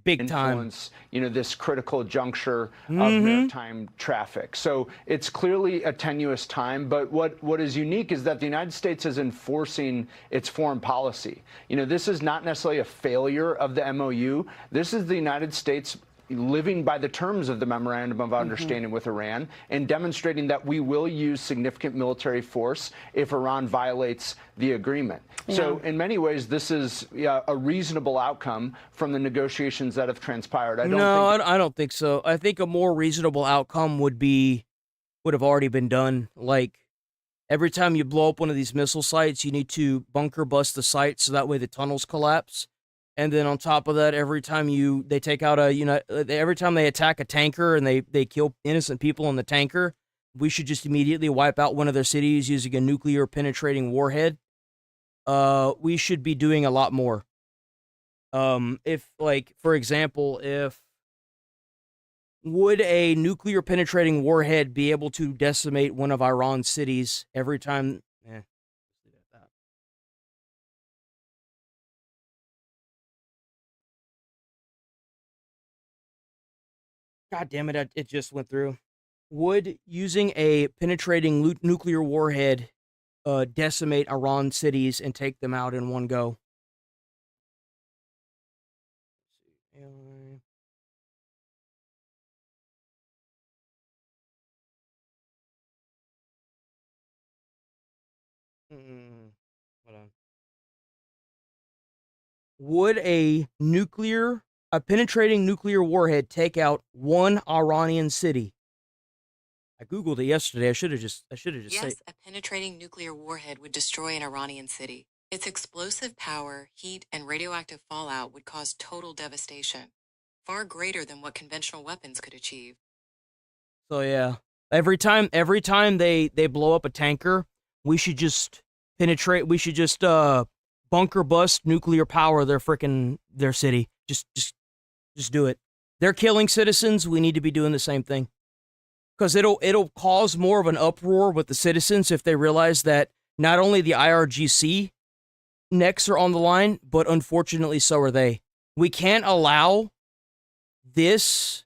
Big time. This critical juncture of maritime traffic. So it's clearly a tenuous time, but what is unique is that the United States is enforcing its foreign policy. This is not necessarily a failure of the MOU. This is the United States living by the terms of the Memorandum of Understanding with Iran and demonstrating that we will use significant military force if Iran violates the agreement. Yeah. So in many ways, this is a reasonable outcome from the negotiations that have transpired. I don't think so. I think a more reasonable outcome would have already been done. Like, every time you blow up one of these missile sites, you need to bunker bust the site so that way the tunnels collapse. And then on top of that, every time they take out every time they attack a tanker and they kill innocent people in the tanker, we should just immediately wipe out one of their cities using a nuclear penetrating warhead. We should be doing a lot more. For example, would a nuclear penetrating warhead be able to decimate one of Iran's cities every time? God damn it, it just went through. Would using a penetrating nuclear warhead decimate Iran cities and take them out in one go. Hold on. Would a penetrating nuclear warhead take out one Iranian city? I googled it yesterday. I should have just Yes, said. a penetrating nuclear warhead would destroy an Iranian city. Its explosive power, heat, and radioactive fallout would cause total devastation, far greater than what conventional weapons could achieve. So yeah, every time they blow up a tanker, we should just penetrate. We should just bunker bust nuclear power their city. Just do it. They're killing citizens. We need to be doing the same thing. Because it'll cause more of an uproar with the citizens if they realize that not only the IRGC necks are on the line, but unfortunately so are they. We can't allow this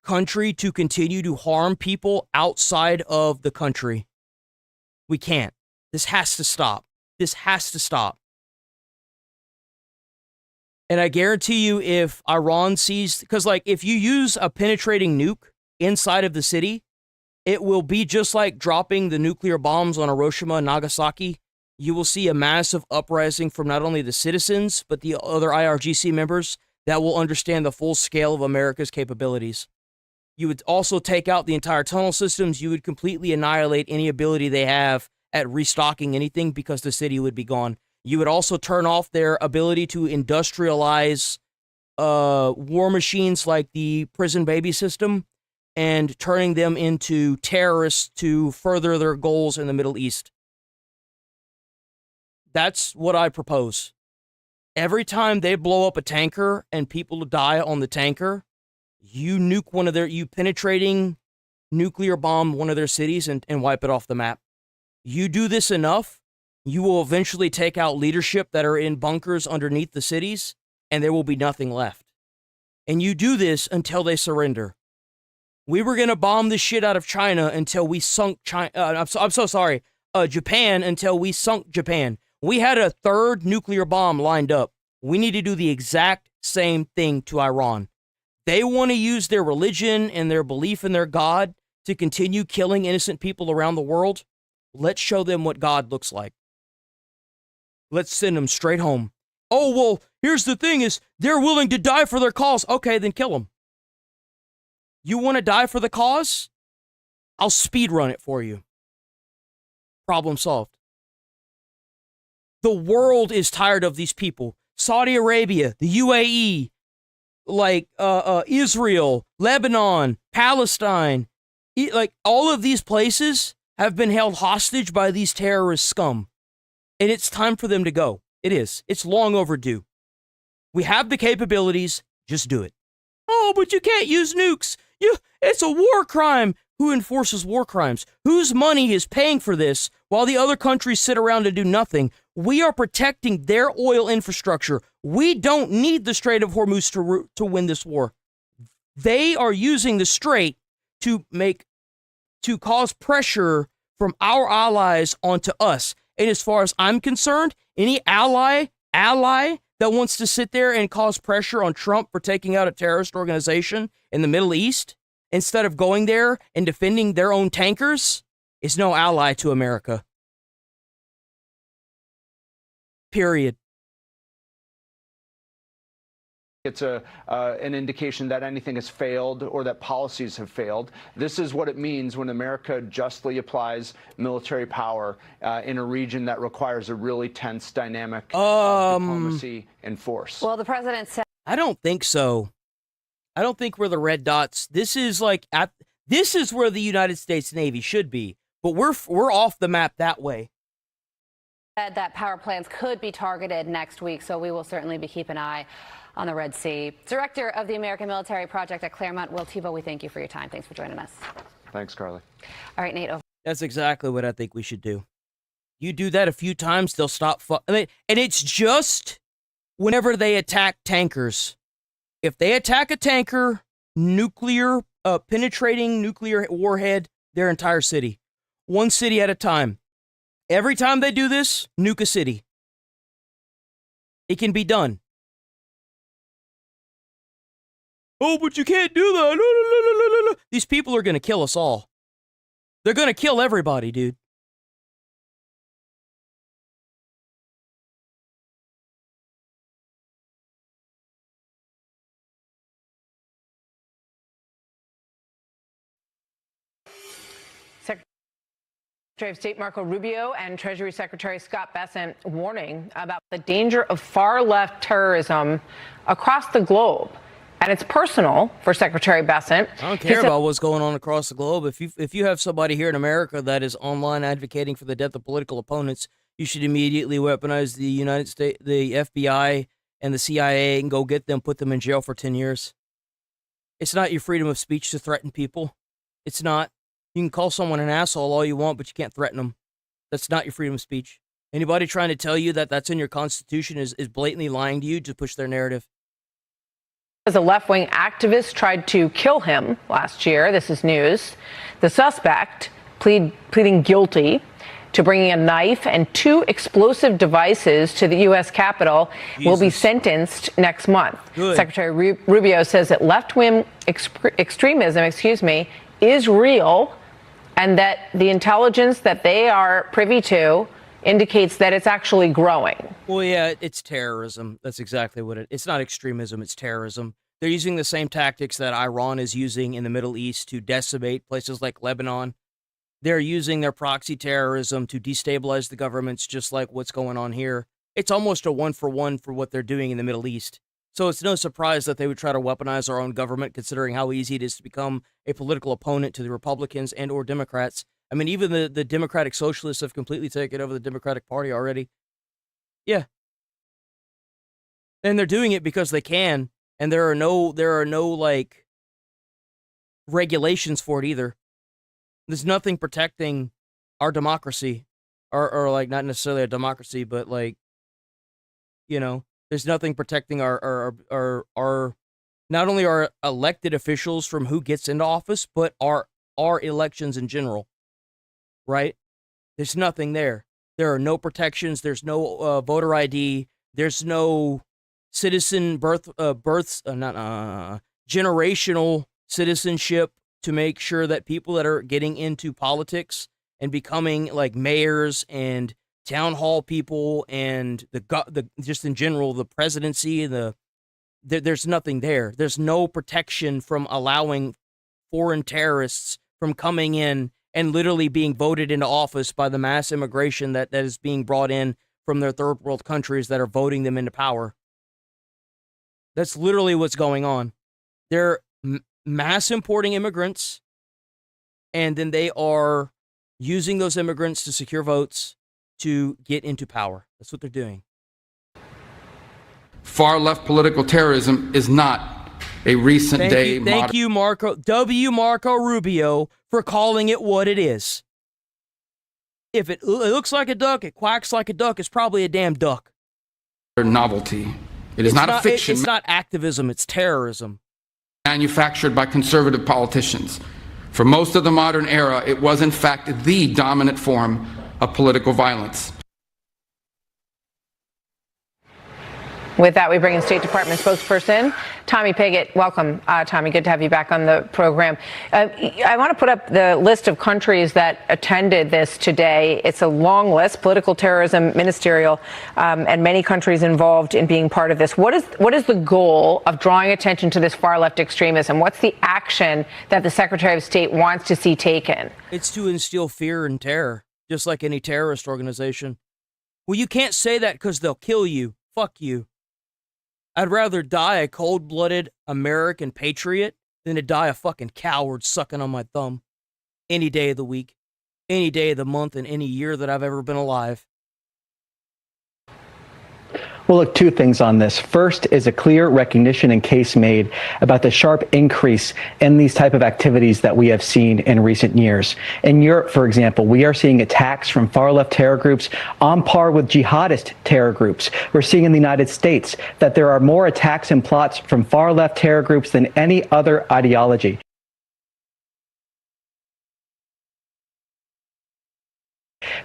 country to continue to harm people outside of the country. We can't. This has to stop. This has to stop. And I guarantee you if Iran sees, because like if you use a penetrating nuke inside of the city, it will be just like dropping the nuclear bombs on Hiroshima and Nagasaki. You will see a massive uprising from not only the citizens, but the other IRGC members that will understand the full scale of America's capabilities. You would also take out the entire tunnel systems. You would completely annihilate any ability they have at restocking anything because the city would be gone. You would also turn off their ability to industrialize war machines like the prison baby system and turning them into terrorists to further their goals in the Middle East. That's what I propose. Every time they blow up a tanker and people die on the tanker, you penetrating nuclear bomb one of their cities and wipe it off the map. You do this enough, you will eventually take out leadership that are in bunkers underneath the cities, and there will be nothing left. And you do this until they surrender. We were going to bomb the shit out of China until we sunk China. I'm so sorry. Japan until we sunk Japan. We had a third nuclear bomb lined up. We need to do the exact same thing to Iran. They want to use their religion and their belief in their God to continue killing innocent people around the world. Let's show them what God looks like. Let's send them straight home. Oh, well, here's the thing is they're willing to die for their cause. Okay, then kill them. You want to die for the cause? I'll speed run it for you. Problem solved. The world is tired of these people. Saudi Arabia, the UAE, Israel, Lebanon, Palestine, all of these places have been held hostage by these terrorist scum. And it's time for them to go. It is. It's long overdue. We have the capabilities. Just do it. Oh, but you can't use nukes. It's a war crime. Who enforces war crimes? Whose money is paying for this while the other countries sit around and do nothing? We are protecting their oil infrastructure. We don't need the Strait of Hormuz to win this war. They are using the Strait to cause pressure from our allies onto us. And as far as I'm concerned, any ally that wants to sit there and cause pressure on Trump for taking out a terrorist organization in the Middle East, instead of going there and defending their own tankers, is no ally to America. Period. It's an indication that anything has failed or that policies have failed. This is what it means when America justly applies military power in a region that requires a really tense dynamic diplomacy and force. Well, the president said, I don't think so. I don't think we're the red dots. This is this is where the United States Navy should be, but we're off the map that way. Said that power plants could be targeted next week, so we will certainly be keeping an eye on the Red Sea. Director of the American Military Project at Claremont, Will Tebow, we thank you for your time. Thanks for joining us. Thanks, Carly. All right, Nate, over. That's exactly what I think we should do. You do that a few times, they'll stop. And it's just whenever they attack tankers. If they attack a tanker, penetrating nuclear warhead, their entire city. One city at a time. Every time they do this, nuke a city. It can be done. Oh, but you can't do that. No, no, no, no, no, no. These people are going to kill us all. They're going to kill everybody, dude. Secretary of State Marco Rubio and Treasury Secretary Scott Bessent warning about the danger of far-left terrorism across the globe. And it's personal for Secretary Bessent. I don't care about what's going on across the globe. If you have somebody here in America that is online advocating for the death of political opponents, you should immediately weaponize the United States, the FBI, and the CIA and go get them, put them in jail for 10 years. It's not your freedom of speech to threaten people. It's not. You can call someone an asshole all you want, but you can't threaten them. That's not your freedom of speech. Anybody trying to tell you that that's in your Constitution is blatantly lying to you to push their narrative. As a left-wing activist tried to kill him last year, this is news. The suspect pleading guilty to bringing a knife and 2 explosive devices to the U.S. Capitol will be sentenced next month. Good. Secretary Rubio says that left-wing extremism, is real, and that the intelligence that they are privy to indicates that it's actually growing. Well, yeah, it's terrorism. That's exactly what it's not extremism, it's terrorism. They're using the same tactics that Iran is using in the Middle East to decimate places like Lebanon. They're using their proxy terrorism to destabilize the governments, just like what's going on here. It's almost a 1-for-1 for what they're doing in the Middle East. So it's no surprise that they would try to weaponize our own government, considering how easy it is to become a political opponent to the Republicans and or Democrats. I mean, even the Democratic Socialists have completely taken over the Democratic Party already. Yeah. And they're doing it because they can, and there are no like regulations for it either. There's nothing protecting our democracy, or like not necessarily a democracy, but like, you know, there's nothing protecting our not only our elected officials from who gets into office, but our elections in general. Right? There's nothing there. There are no protections. There's no voter ID. There's no citizen generational citizenship to make sure that people that are getting into politics and becoming like mayors and town hall people and the just in general the presidency and there's nothing there. There's no protection from allowing foreign terrorists from coming in and literally being voted into office by the mass immigration that is being brought in from their third world countries that are voting them into power. That's literally what's going on. They're mass importing immigrants, and then they are using those immigrants to secure votes to get into power. That's what they're doing. Far-left political terrorism is not a recent day. Thank you, Marco Rubio, for calling it what it is. If it looks like a duck, it quacks like a duck, it's probably a damn duck. Novelty. It is not a fiction. It's not activism, it's terrorism. Manufactured by conservative politicians. For most of the modern era, it was in fact the dominant form of political violence. With that, we bring in State Department spokesperson Tommy Pigott. Welcome, Tommy. Good to have you back on the program. I want to put up the list of countries that attended this today. It's a long list, political terrorism, ministerial, and many countries involved in being part of this. What is the goal of drawing attention to this far-left extremism? What's the action that the Secretary of State wants to see taken? It's to instill fear and terror, just like any terrorist organization. Well, you can't say that because they'll kill you. Fuck you. I'd rather die a cold-blooded American patriot than to die a fucking coward sucking on my thumb. Any day of the week, any day of the month, and any year that I've ever been alive. Well, look, 2 things on this. First is a clear recognition and case made about the sharp increase in these type of activities that we have seen in recent years. In Europe, for example, we are seeing attacks from far-left terror groups on par with jihadist terror groups. We're seeing in the United States that there are more attacks and plots from far-left terror groups than any other ideology.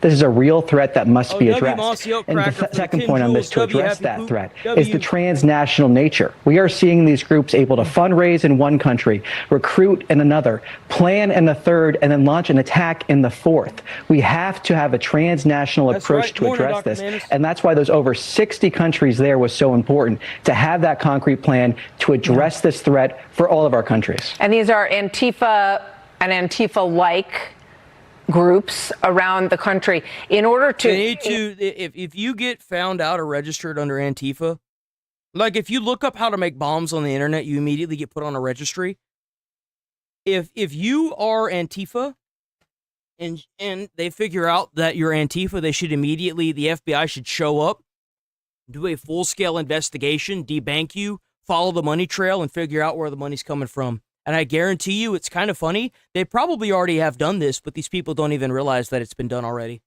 This is a real threat that must be W. addressed. Mossy Oak And Cracker the for the second Tim point on this Jules. to W. address Happy that Poop. threat W. is the transnational nature. We are seeing these groups able to fundraise in one country, recruit in another, plan in the third, and then launch an attack in the fourth. We have to have a transnational approach to address this. And that's why those over 60 countries there was so important, to have that concrete plan to address this threat for all of our countries. And these are Antifa and Antifa-like groups around the country. In order to, they need to, if you get found out or registered under Antifa, like if you look up how to make bombs on the internet, you immediately get put on a registry. If you are Antifa and they figure out that you're Antifa, they should immediately, the FBI should show up, do a full-scale investigation, debank you, follow the money trail, and figure out where the money's coming from. And I guarantee you, it's kind of funny. They probably already have done this, but these people don't even realize that it's been done already.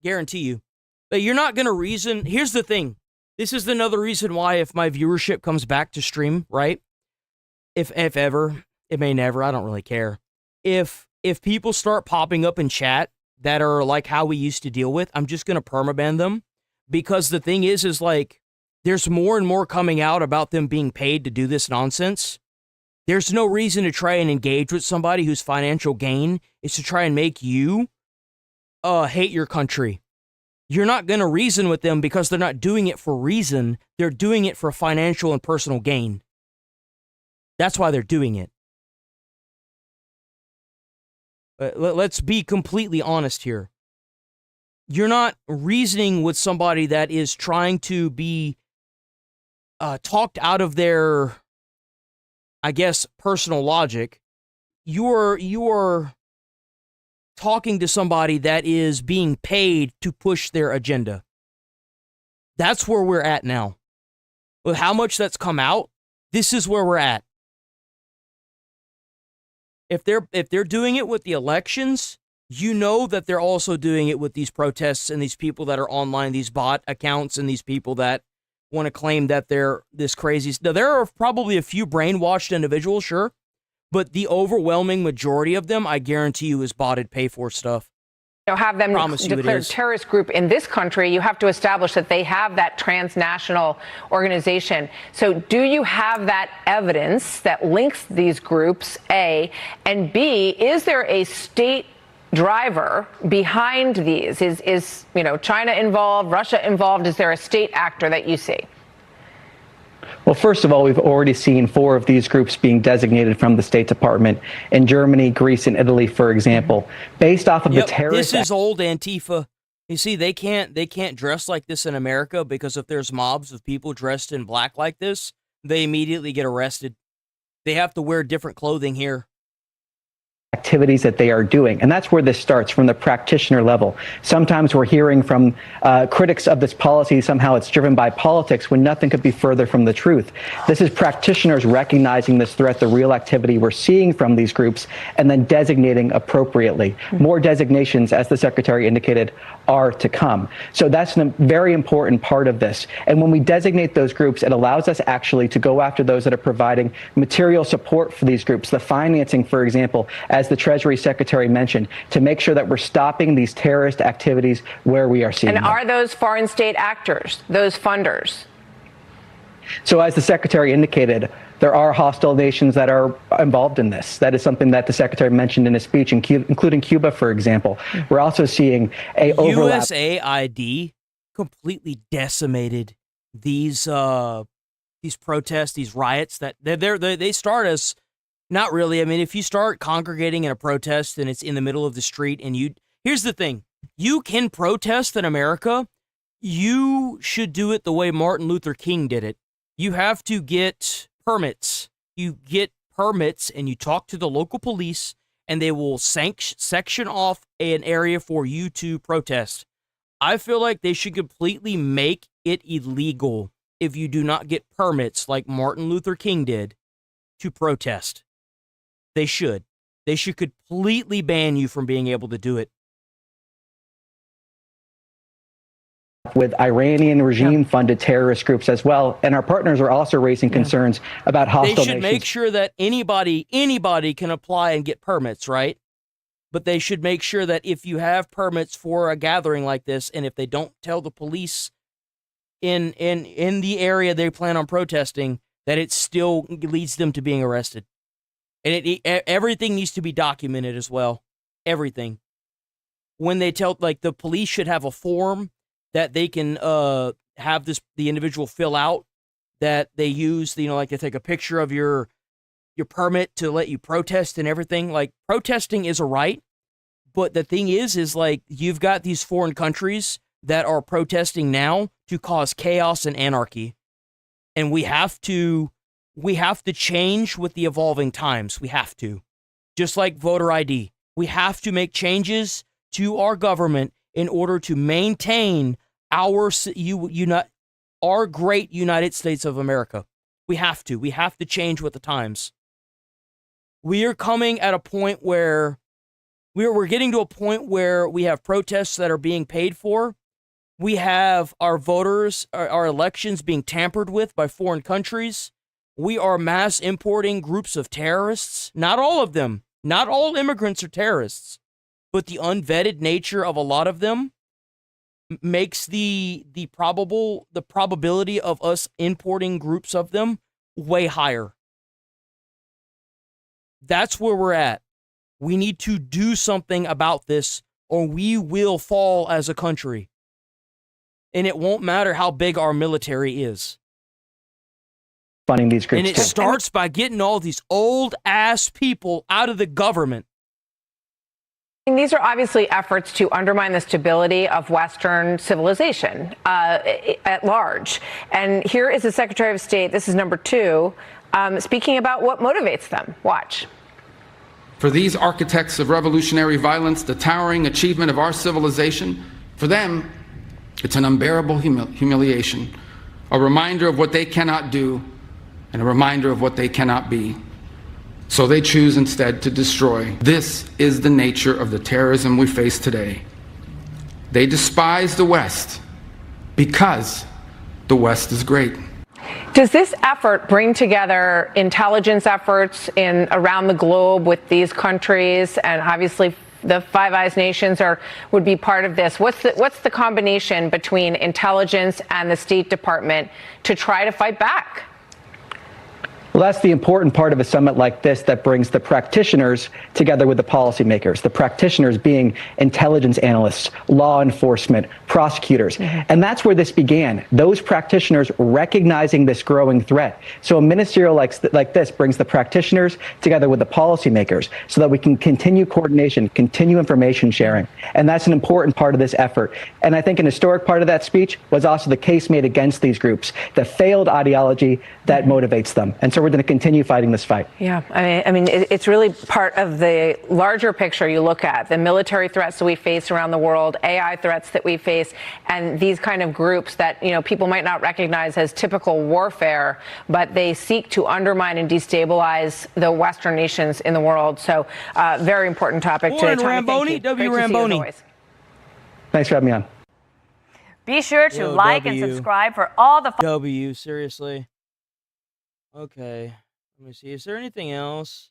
Guarantee you. But you're not going to reason. Here's the thing. This is another reason why if my viewership comes back to stream, right? If ever, it may never, I don't really care. If people start popping up in chat that are like how we used to deal with, I'm just going to permaban them. Because the thing is like, there's more and more coming out about them being paid to do this nonsense. There's no reason to try and engage with somebody whose financial gain is to try and make you hate your country. You're not going to reason with them because they're not doing it for reason. They're doing it for financial and personal gain. That's why they're doing it. Let's be completely honest here. You're not reasoning with somebody that is trying to be talked out of their, I guess, personal logic. You're talking to somebody that is being paid to push their agenda. That's where we're at now. With how much that's come out, this is where we're at. If they're doing it with the elections, you know that they're also doing it with these protests and these people that are online, these bot accounts, and these people that want to claim that they're this crazy. Now, there are probably a few brainwashed individuals, sure, but the overwhelming majority of them, I guarantee you, is botted pay-for stuff. Have them declared terrorist group in this country, you have to establish that they have that transnational organization. So do you have that evidence that links these groups, A? And B, is there a state driver behind these? Is China involved, Russia involved? Is there a state actor that you see? Well, first of all, we've already seen 4 of these groups being designated from the State Department in Germany, Greece, and Italy, for example, based off of the terrorist. This is old Antifa. You see, they can't dress like this in America because if there's mobs of people dressed in black like this, they immediately get arrested. They have to wear different clothing here. Activities that they are doing. And that's where this starts, from the practitioner level. Sometimes we're hearing from critics of this policy, somehow it's driven by politics, when nothing could be further from the truth. This is practitioners recognizing this threat, the real activity we're seeing from these groups, and then designating appropriately. More designations, as the Secretary indicated, are to come. So that's a very important part of this. And when we designate those groups, it allows us actually to go after those that are providing material support for these groups, the financing, for example, as the Treasury Secretary mentioned, to make sure that we're stopping these terrorist activities where we are seeing them. And are those foreign state actors, those funders? So as the Secretary indicated, there are hostile nations that are involved in this. That is something that the Secretary mentioned in his speech, including Cuba, for example. We're also seeing a overlap. USAID completely decimated these protests, these riots that they start as. Not really. I mean, if you start congregating in a protest and it's in the middle of the street and here's the thing, you can protest in America. You should do it the way Martin Luther King did it. You have to get permits. You get permits and you talk to the local police and they will section off an area for you to protest. I feel like they should completely make it illegal if you do not get permits like Martin Luther King did to protest. They should. They should completely ban you from being able to do it. With Iranian regime-funded terrorist groups as well, and our partners are also raising concerns about hostile nations. They should make sure that anybody can apply and get permits, right? but they should make sure that if you have permits for a gathering like this, and if they don't tell the police in the area they plan on protesting, that it still leads them to being arrested. And everything needs to be documented as well. Everything. When they tell, like, the police should have a form that they can have the individual fill out, that they use, like they take a picture of your permit to let you protest and everything. Like, protesting is a right, but the thing is like, you've got these foreign countries that are protesting now to cause chaos and anarchy. And we have to change with the evolving times. We have to. Just like voter ID. We have to make changes to our government in order to maintain our great United States of America. We have to. We have to change with the times. We are coming at a point where we're getting to a point where we have protests that are being paid for. We have our voters, our elections being tampered with by foreign countries. We are mass importing groups of terrorists. Not all of them. Not all immigrants are terrorists. But the unvetted nature of a lot of them makes the probability of us importing groups of them way higher. That's where we're at. We need to do something about this, or we will fall as a country. And it won't matter how big our military is. Funding these groups. And it starts by getting all these old ass people out of the government. These are obviously efforts to undermine the stability of Western civilization at large. And here is the Secretary of State, this is number 2, speaking about what motivates them. Watch. For these architects of revolutionary violence, the towering achievement of our civilization, for them, it's an unbearable humiliation, a reminder of what they cannot do, and a reminder of what they cannot be. So they choose instead to destroy. This is the nature of the terrorism we face today. They despise the West because the West is great. Does this effort bring together intelligence efforts around the globe with these countries, and obviously the Five Eyes nations would be part of this? What's the combination between intelligence and the State Department to try to fight back? Well, that's the important part of a summit like this that brings the practitioners together with the policymakers, the practitioners being intelligence analysts, law enforcement, prosecutors. And that's where this began, those practitioners recognizing this growing threat. So a ministerial like this brings the practitioners together with the policymakers so that we can continue coordination, continue information sharing. And that's an important part of this effort. And I think an historic part of that speech was also the case made against these groups, the failed ideology that motivates them. And so we're going to continue fighting this fight. Yeah, I mean, it's really part of the larger picture you look at, the military threats that we face around the world, AI threats that we face, and these kind of groups that, people might not recognize as typical warfare, but they seek to undermine and destabilize the Western nations in the world. So, very important topic today. Ramboni, W. Ramboni. Thanks for having me on. Be sure to like and subscribe for all the W, seriously. Okay, let me see. Is there anything else?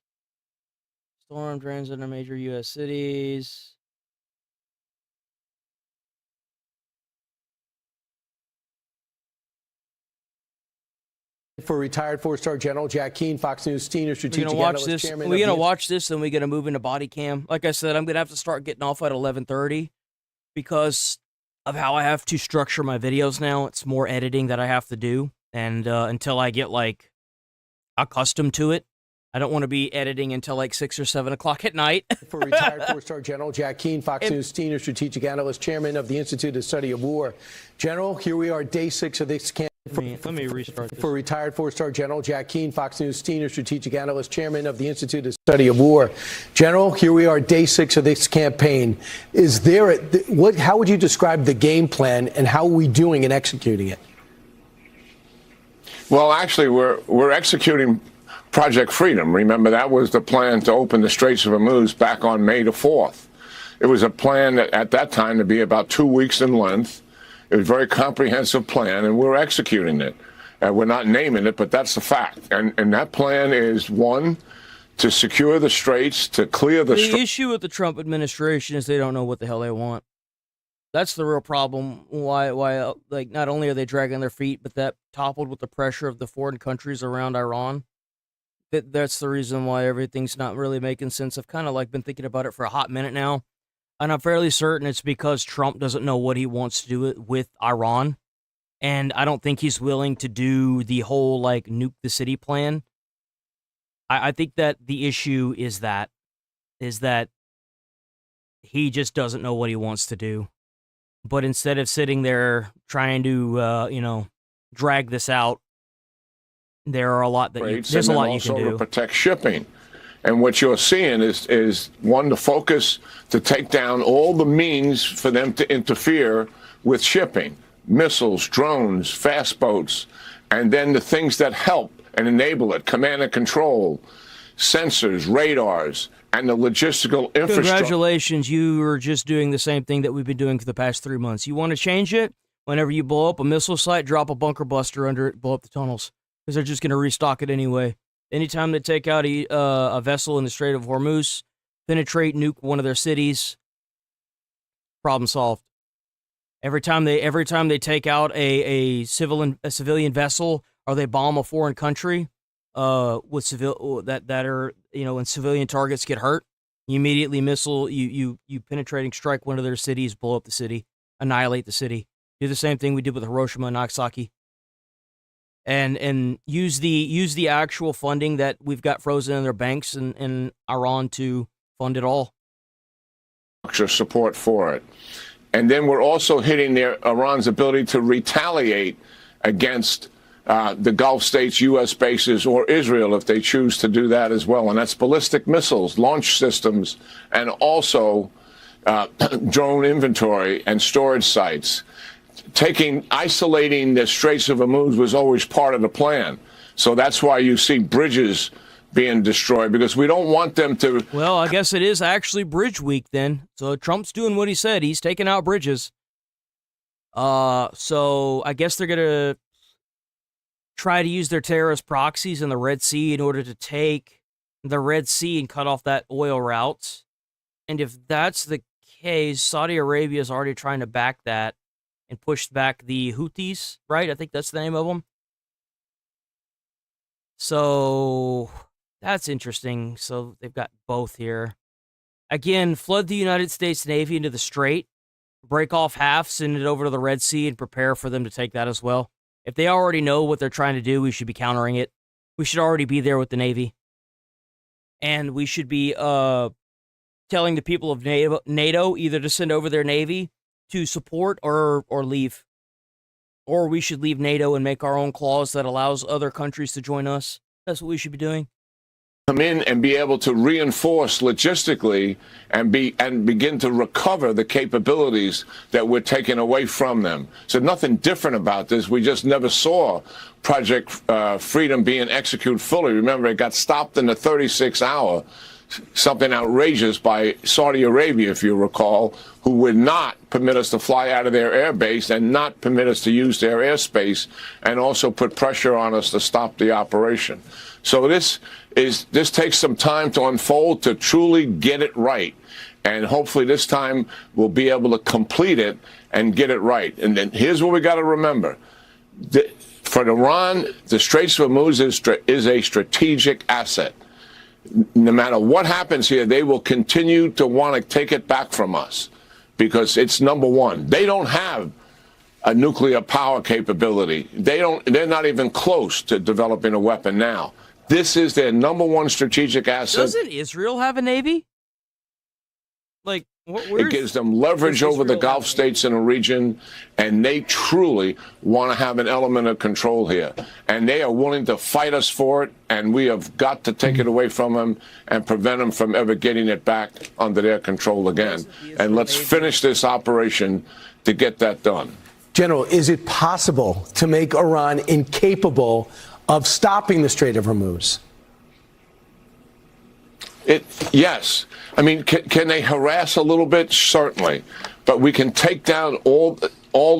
Storm drains into major U.S. cities. For retired four-star General Jack Keane, Fox News senior strategic analyst, chairman. We're gonna watch this, and we're gonna move into body cam. Like I said, I'm gonna have to start getting off at 11:30 because of how I have to structure my videos now. It's more editing that I have to do, and until I get accustomed to it, I don't want to be editing until 6 or 7 o'clock at night. For retired four-star General Jack Keane, Fox News senior strategic analyst, chairman of the Institute of Study of War. General, here we are, day 6 of this campaign. Let me restart this. For retired four-star General Jack Keane, Fox News senior strategic analyst, chairman of the Institute of Study of War. General, here we are, day 6 of this campaign. Is there how would you describe the game plan, and how are we doing in executing it? Well, actually, we're executing Project Freedom. Remember, that was the plan to open the Straits of Hormuz back on May the 4th. It was a plan at that time to be about 2 weeks in length. It was a very comprehensive plan, and we're executing it. We're not naming it, but that's the fact. And that plan is, one, to secure the straits, to clear the The issue with the Trump administration is they don't know what the hell they want. That's the real problem. Why, like, not only are they dragging their feet, but that toppled with the pressure of the foreign countries around Iran. That's the reason why everything's not really making sense. I've kind of like been thinking about it for a hot minute now, and I'm fairly certain it's because Trump doesn't know what he wants to do with Iran, and I don't think he's willing to do the whole like nuke the city plan. I think that the issue is that he just doesn't know what he wants to do. But instead of sitting there trying to, drag this out, there are a lot that there's a lot you can do to protect shipping. And what you're seeing is one, the focus to take down all the means for them to interfere with shipping, missiles, drones, fast boats, and then the things that help and enable it, command and control, sensors, radars, and the logistical infrastructure. Congratulations, you are just doing the same thing that we've been doing for the past 3 months. You want to change it? Whenever you blow up a missile site, drop a bunker buster under it, blow up the tunnels, because they're just going to restock it anyway. Anytime they take out a vessel in the Strait of Hormuz, penetrate, nuke one of their cities, problem solved. Every time they take out a civilian vessel, or they bomb a foreign country, with when civilian targets get hurt, you immediately you penetrating strike one of their cities, blow up the city, annihilate the city. Do the same thing we did with Hiroshima and Nagasaki. And use the actual funding that we've got frozen in their banks in Iran to fund it all. Support for it. And then we're also hitting Iran's ability to retaliate against the Gulf states, U.S. bases, or Israel if they choose to do that as well. And that's ballistic missiles, launch systems, and also drone inventory and storage sites. Isolating the Straits of Hormuz was always part of the plan. So that's why you see bridges being destroyed, because we don't want them to... Well, I guess it is actually bridge week then. So Trump's doing what he said. He's taking out bridges. So I guess they're going to try to use their terrorist proxies in the Red Sea in order to take the Red Sea and cut off that oil route. And if that's the case, Saudi Arabia is already trying to back that and push back the Houthis, right? I think that's the name of them. So that's interesting. So they've got both here. Again, flood the United States Navy into the Strait, break off half, send it over to the Red Sea, and prepare for them to take that as well. If they already know what they're trying to do, we should be countering it. We should already be there with the Navy. And we should be telling the people of NATO either to send over their Navy to support or leave. Or we should leave NATO and make our own clause that allows other countries to join us. That's what we should be doing. Come in and be able to reinforce logistically and begin to recover the capabilities that we're taking away from them. So nothing different about this. We just never saw Project Freedom being executed fully. Remember, it got stopped in the 36-hour, something outrageous by Saudi Arabia, if you recall, who would not permit us to fly out of their air base and not permit us to use their airspace, and also put pressure on us to stop the operation. So this takes some time to unfold to truly get it right. And hopefully this time we'll be able to complete it and get it right. And then here's what we got to remember. For Iran, the Straits of Hormuz is a strategic asset. No matter what happens here, they will continue to want to take it back from us because it's number one. They don't have a nuclear power capability. They're not even close to developing a weapon now. This is their number one strategic asset. Doesn't Israel have a Navy? Like, it gives them leverage over the Gulf states in a region, and they truly want to have an element of control here. And they are willing to fight us for it, and we have got to take it away from them and prevent them from ever getting it back under their control again. And let's finish this operation to get that done. General, is it possible to make Iran incapable of stopping the Strait of Hormuz? Yes. I mean, can they harass a little bit? Certainly. But we can take down all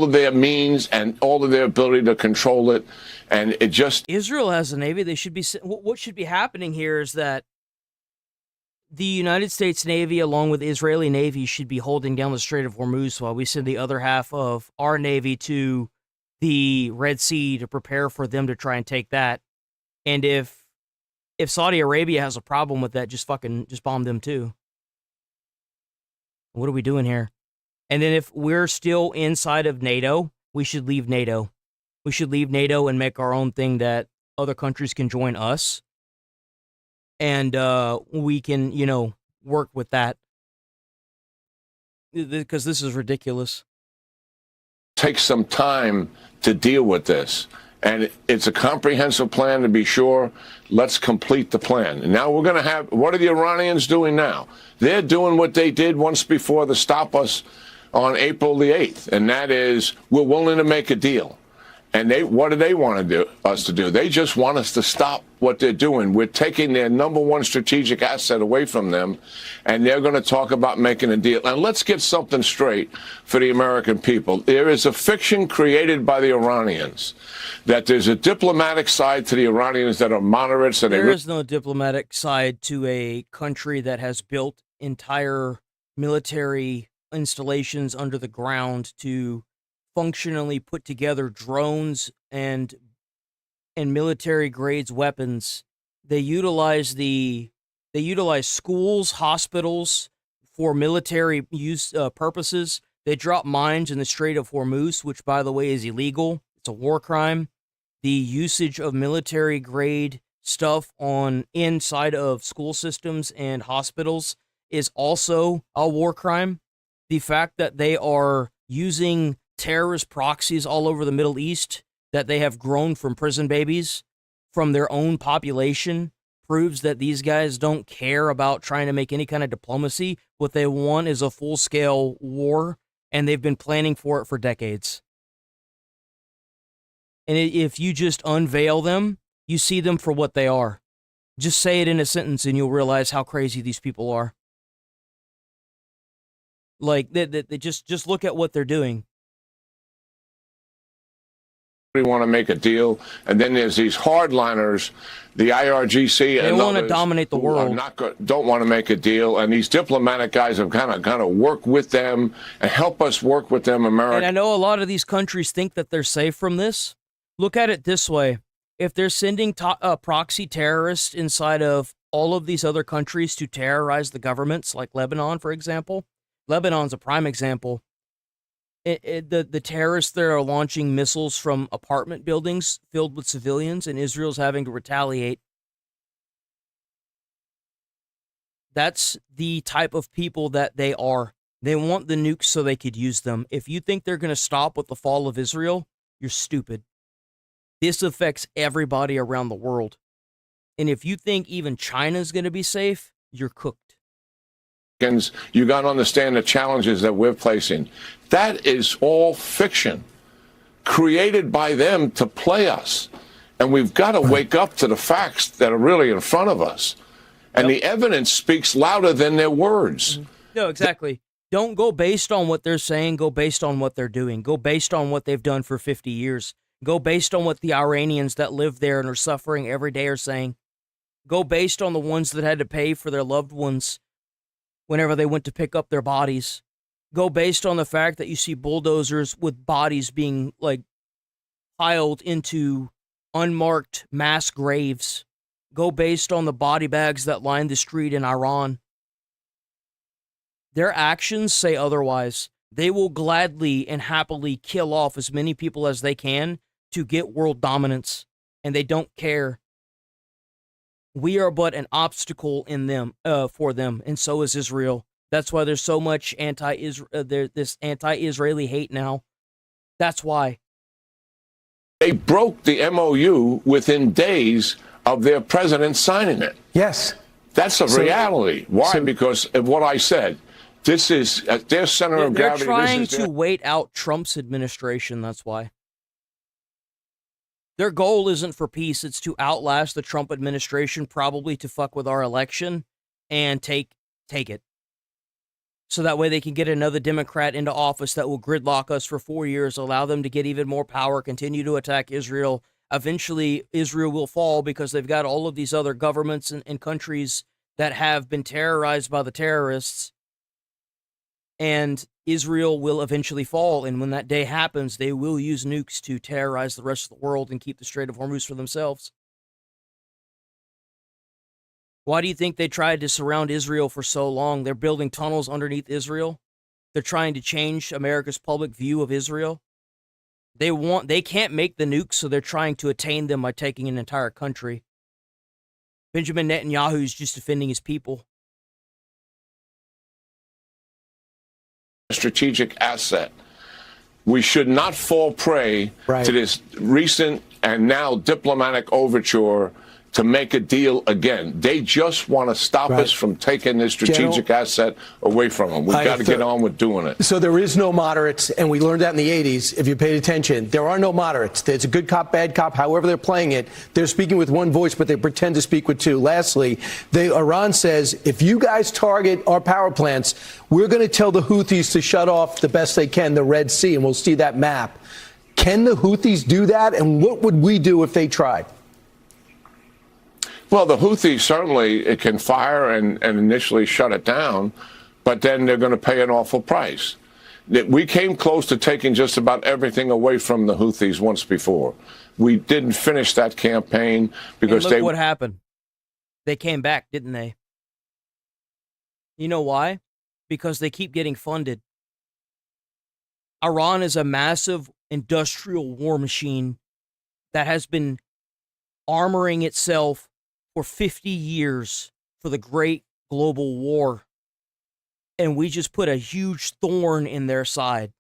of their means and all of their ability to control it. And it just... Israel has a Navy. They should be... What should be happening here is that the United States Navy, along with Israeli Navy, should be holding down the Strait of Hormuz while we send the other half of our Navy to the Red Sea to prepare for them to try and take that. And if Saudi Arabia has a problem with that, just bomb them too. What are we doing here? And then if we're still inside of NATO, we should leave NATO. We should leave NATO and make our own thing that other countries can join us. And we can, work with that. Because this is ridiculous. Take some time to deal with this. And it's a comprehensive plan, to be sure. Let's complete the plan. And now we're going to have, what are the Iranians doing now? They're doing what they did once before to stop us on April the 8th. And that is, we're willing to make a deal. And what do they want us to do? They just want us to stop what they're doing. We're taking their number one strategic asset away from them, and they're going to talk about making a deal. And let's get something straight for the American people. There is a fiction created by the Iranians that there's a diplomatic side to the Iranians that are moderates. There is no diplomatic side to a country that has built entire military installations under the ground to functionally put together drones and military grades weapons. They utilize schools, hospitals for military use purposes. They drop mines in the Strait of Hormuz, which, by the way, is illegal. It's a war crime. The usage of military grade stuff inside of school systems and hospitals is also a war crime. The fact that they are using terrorist proxies all over the Middle East that they have grown from prison babies from their own population proves that these guys don't care about trying to make any kind of diplomacy. What they want is a full-scale war, and they've been planning for it for decades. And if you just unveil them, you see them for what they are. Just say it in a sentence and you'll realize how crazy these people are. Like, they just look at what they're doing. We want to make a deal, and then there's these hardliners, the IRGC, and they want to dominate the world. Don't want to make a deal, and these diplomatic guys have kind of work with them and help us work with them, America. And I know a lot of these countries think that they're safe from this. Look at it this way: if they're sending proxy terrorists inside of all of these other countries to terrorize the governments, like Lebanon, for example, Lebanon's a prime example. The terrorists there are launching missiles from apartment buildings filled with civilians, and Israel's having to retaliate. That's the type of people that they are. They want the nukes so they could use them. If you think they're going to stop with the fall of Israel, you're stupid. This affects everybody around the world. And if you think even China's going to be safe, you're cooked. You got to understand the challenges that we're facing. That is all fiction created by them to play us. And we've got to wake up to the facts that are really in front of us. And the evidence speaks louder than their words. No, exactly. Don't go based on what they're saying. Go based on what they're doing. Go based on what they've done for 50 years. Go based on what the Iranians that live there and are suffering every day are saying. Go based on the ones that had to pay for their loved ones whenever they went to pick up their bodies. Go based on the fact that you see bulldozers with bodies being, piled into unmarked mass graves. Go based on the body bags that line the street in Iran. Their actions say otherwise. They will gladly and happily kill off as many people as they can to get world dominance, and they don't care. We are but an obstacle in them, for them, and so is Israel. That's why there's so much this anti-Israeli hate now. That's why. They broke the MOU within days of their president signing it. Yes. That's a reality. Why? Because of what I said. This is their center of gravity. They're trying to wait out Trump's administration, that's why. Their goal isn't for peace, it's to outlast the Trump administration, probably to fuck with our election and take it. So that way they can get another Democrat into office that will gridlock us for 4 years, allow them to get even more power, continue to attack Israel. Eventually, Israel will fall because they've got all of these other governments and countries that have been terrorized by the terrorists, and Israel will eventually fall. And when that day happens, they will use nukes to terrorize the rest of the world and keep the Strait of Hormuz for themselves. Why do you think they tried to surround Israel for so long? They're building tunnels underneath Israel. They're trying to change America's public view of Israel. They can't make the nukes, so they're trying to attain them by taking an entire country. Benjamin Netanyahu is just defending his people. Strategic asset. We should not fall prey to this recent and now diplomatic overture to make a deal again. They just want to stop us from taking this strategic asset away from them. We've got to get on with doing it. So there is no moderates, and we learned that in the 80s, if you paid attention. There are no moderates. There's a good cop, bad cop, however they're playing it. They're speaking with one voice, but they pretend to speak with two. Lastly, Iran says, if you guys target our power plants, we're going to tell the Houthis to shut off the best they can the Red Sea, and we'll see that map. Can the Houthis do that, and what would we do if they tried? Well, the Houthis certainly can fire and initially shut it down, but then they're going to pay an awful price. We came close to taking just about everything away from the Houthis once before. We didn't finish that campaign because and look what happened. They came back, didn't they? You know why? Because they keep getting funded. Iran is a massive industrial war machine that has been armoring itself for 50 years for the great global war. And we just put a huge thorn in their side.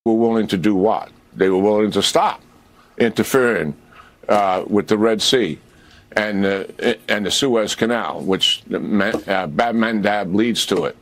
Were willing to do what? They were willing to stop interfering with the Red Sea and the Suez Canal, which Bab Mandab leads to it.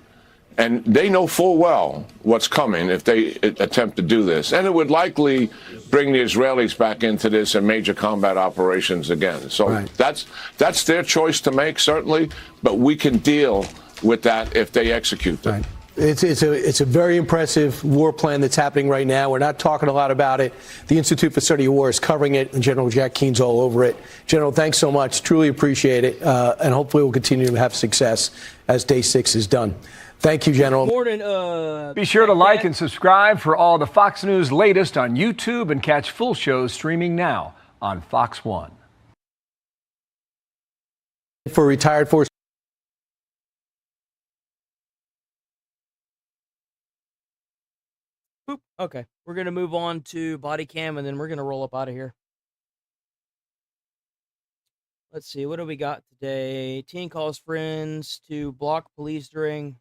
And they know full well what's coming if they attempt to do this. And it would likely bring the Israelis back into this and major combat operations again. So that's their choice to make, certainly. But we can deal with that if they execute them. It's a very impressive war plan that's happening right now. We're not talking a lot about it. The Institute for Study of War is covering it, and General Jack Keene's all over it. General, thanks so much. Truly appreciate it. And hopefully we'll continue to have success as Day 6 is done. Thank you, General. Morning, Be sure to like and subscribe for all the Fox News latest on YouTube and catch full shows streaming now on Fox 1. For retired force. Boop. Okay, we're going to move on to body cam, and then we're going to roll up out of here. Let's see, what do we got today? Teen calls friends to block police during...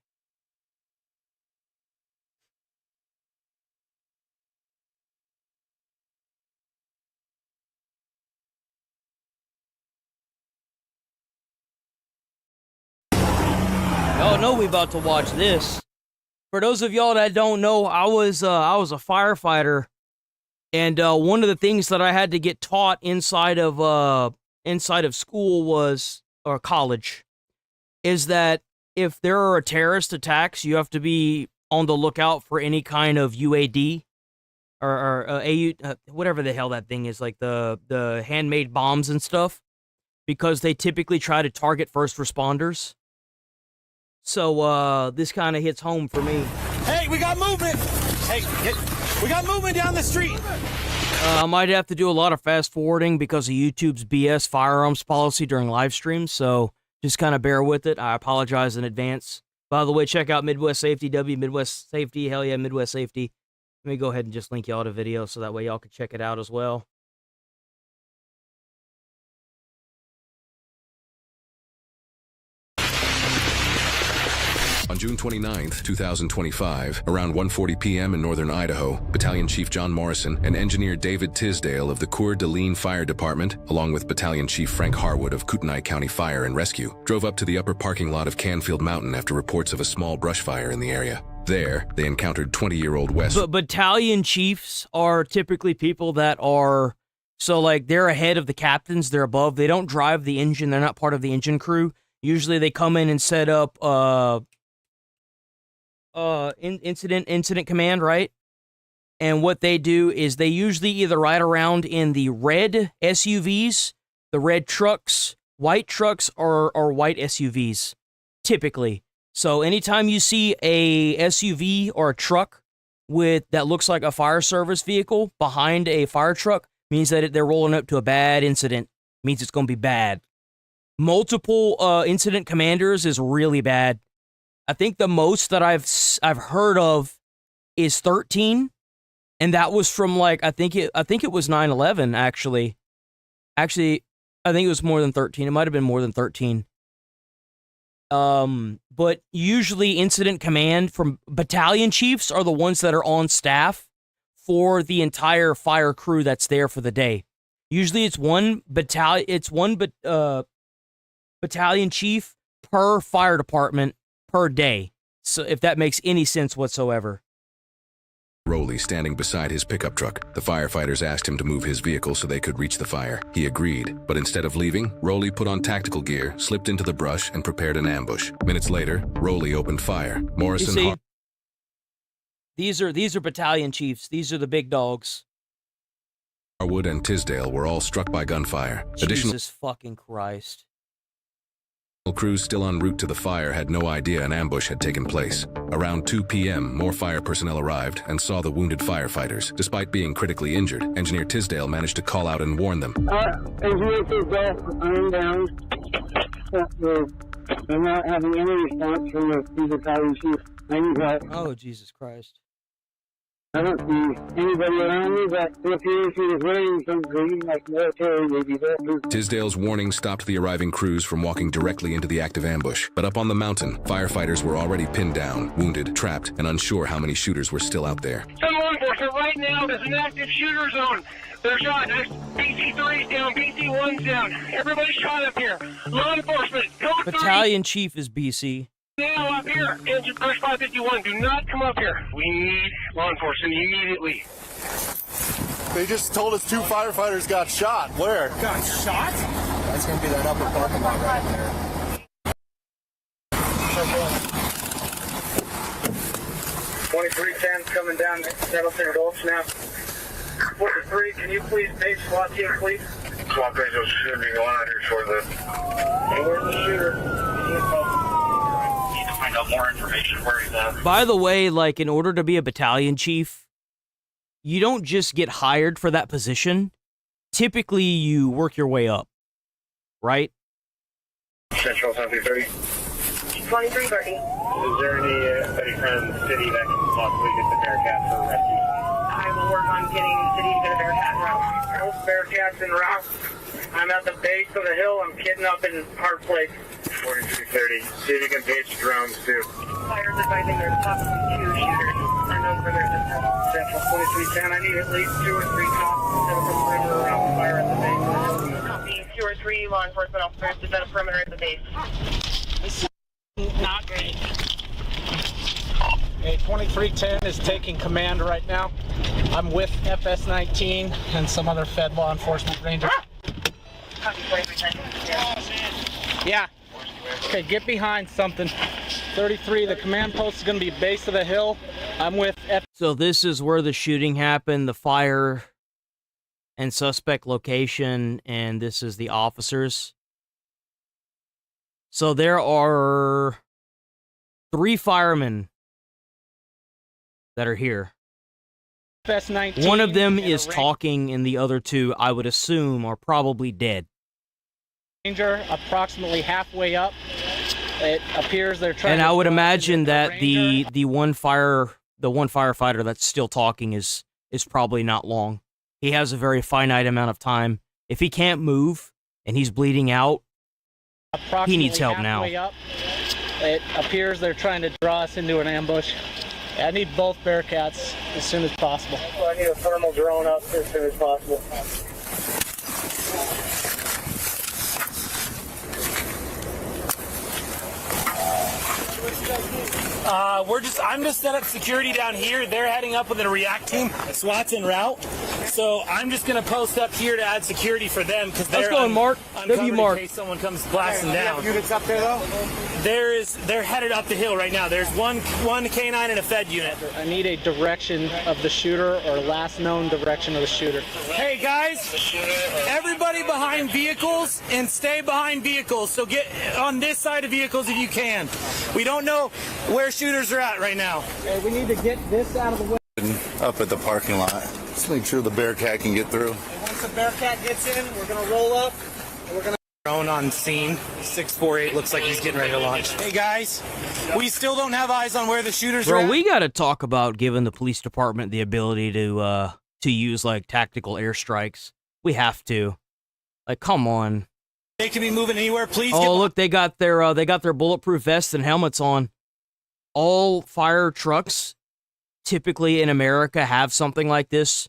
Y'all know we about to watch this. For those of y'all that don't know, I was a firefighter, and one of the things that I had to get taught inside of school was, or college, is that if there are terrorist attacks, you have to be on the lookout for any kind of UAD or AU, whatever the hell that thing is, like the handmade bombs and stuff, because they typically try to target first responders. So, this kind of hits home for me. Hey, we got movement! Hey, we got movement down the street! I might have to do a lot of fast forwarding because of YouTube's BS firearms policy during live streams, so just kind of bear with it. I apologize in advance. By the way, check out Midwest Safety, Midwest Safety, hell yeah, Midwest Safety. Let me go ahead and just link y'all to video so that way y'all can check it out as well. On June 29, 2025, around 1:40 p.m. in northern Idaho, Battalion Chief John Morrison and Engineer David Tisdale of the Coeur d'Alene Fire Department, along with Battalion Chief Frank Harwood of Kootenai County Fire and Rescue, drove up to the upper parking lot of Canfield Mountain after reports of a small brush fire in the area. There, they encountered 20-year-old Wes. But battalion chiefs are typically people that are, so like they're ahead of the captains, they're above, they don't drive the engine, they're not part of the engine crew. Usually they come in and set up incident command, right? And what they do is they usually either ride around in the red SUVs, the red trucks, white trucks are white SUVs, typically. So anytime you see a SUV or a truck that looks like a fire service vehicle behind a fire truck, means that they're rolling up to a bad incident. Means it's going to be bad. Multiple incident commanders is really bad. I think the most that I've heard of is 13, and that was from like I think it was 9/11 actually. Actually, I think it was more than 13. It might have been more than 13. But usually incident command from battalion chiefs are the ones that are on staff for the entire fire crew that's there for the day. Usually it's one battalion chief per fire department per day. So if that makes any sense whatsoever. Rowley standing beside his pickup truck. The firefighters asked him to move his vehicle so they could reach the fire. He agreed, but instead of leaving, Rowley put on tactical gear, slipped into the brush, and prepared an ambush. Minutes later, Rowley opened fire. Morrison. These are battalion chiefs. These are the big dogs. Harwood and Tisdale were all struck by gunfire. Jesus fucking Christ. Crews still en route to the fire had no idea an ambush had taken place. Around 2 p.m., more fire personnel arrived and saw the wounded firefighters. Despite being critically injured, Engineer Tisdale managed to call out and warn them. Engineer Tisdale, I'm down. I'm not having any response from the battalion chief. I need help. Oh, Jesus Christ. I don't see anybody around me, but it appears he was wearing some green, like military maybe. Tisdale's warning stopped the arriving crews from walking directly into the active ambush. But up on the mountain, firefighters were already pinned down, wounded, trapped, and unsure how many shooters were still out there. Law enforcement, right now, there's an active shooter zone. They're shot. BC3's down, BC1's down. Everybody's shot up here. Law enforcement, code 3. Battalion chief is BC. Now up here, engine push 551, do not come up here. We need law enforcement immediately. They just told us 2 firefighters got shot. Where? Got shot? That's going to be that upper parking lot right there. 2310's coming down Nettleton Gulch now. 43, can you please page SWAT team, please? SWAT team should be going out here shortly. Hey, where's the shooter? Find out more information where he's at. By the way, like, in order to be a battalion chief, you don't just get hired for that position. Typically, you work your way up, right? Central 2330. 2330. Is there anybody from the city that can possibly get the Bearcat for rescue? I will work on getting the city to get a Bearcat en route. Those Bearcats en route. I'm at the base of the hill. I'm getting up in hard place. 4330. See if you can page drones too. Fires advising there's possibly 2 shooters. Unknown for their distance. Central 4310. I need at least 2 or 3 cops to set up a perimeter around the fire at the base of the hill. Copy. 2 or 3 law enforcement officers to set a perimeter at the base. This is not great. Okay, 2310 is taking command right now. I'm with FS19 and some other Fed law enforcement rangers. Copy 2310. Yeah. Okay, get behind something. 33, the command post is going to be base of the hill. I'm with So this is where the shooting happened, the fire and suspect location, and this is the officers. So there are 3 firemen that are here. FS19. One of them is talking, and the other 2, I would assume, are probably dead. Ranger approximately halfway up. It appears they're trying. And to I would cross imagine into that Ranger. the one firefighter that's still talking is probably not long. He has a very finite amount of time. If he can't move and he's bleeding out, he needs help now. Up. It appears they're trying to draw us into an ambush. I need both Bearcats as soon as possible. So I need a thermal drone up as soon as possible. I'm just set up security down here. They're heading up with a react team. SWAT's en route. So I'm just going to post up here to add security for them because they're Mark. W Mark. in case someone comes blasting down. Units up there though? They're headed up the hill right now. There's one K9 and a Fed unit. I need a direction of the shooter or last known direction of the shooter. Hey guys, everybody everybody behind vehicles and stay behind vehicles. So get on this side of vehicles if you can. We don't know where shooters are at right now. Okay, we need to get this out of the way. Up at the parking lot. Just make sure the Bearcat can get through. And once the Bearcat gets in, we're going to roll up. And we're going to drone on scene. 648 looks like he's getting ready to launch. Hey guys, we still don't have eyes on where the shooters are at. Bro, we got to talk about giving the police department the ability to use like tactical airstrikes. We have to. Like, come on. They can be moving anywhere. Please. Oh, look, they got their bulletproof vests and helmets on. All fire trucks, typically in America, have something like this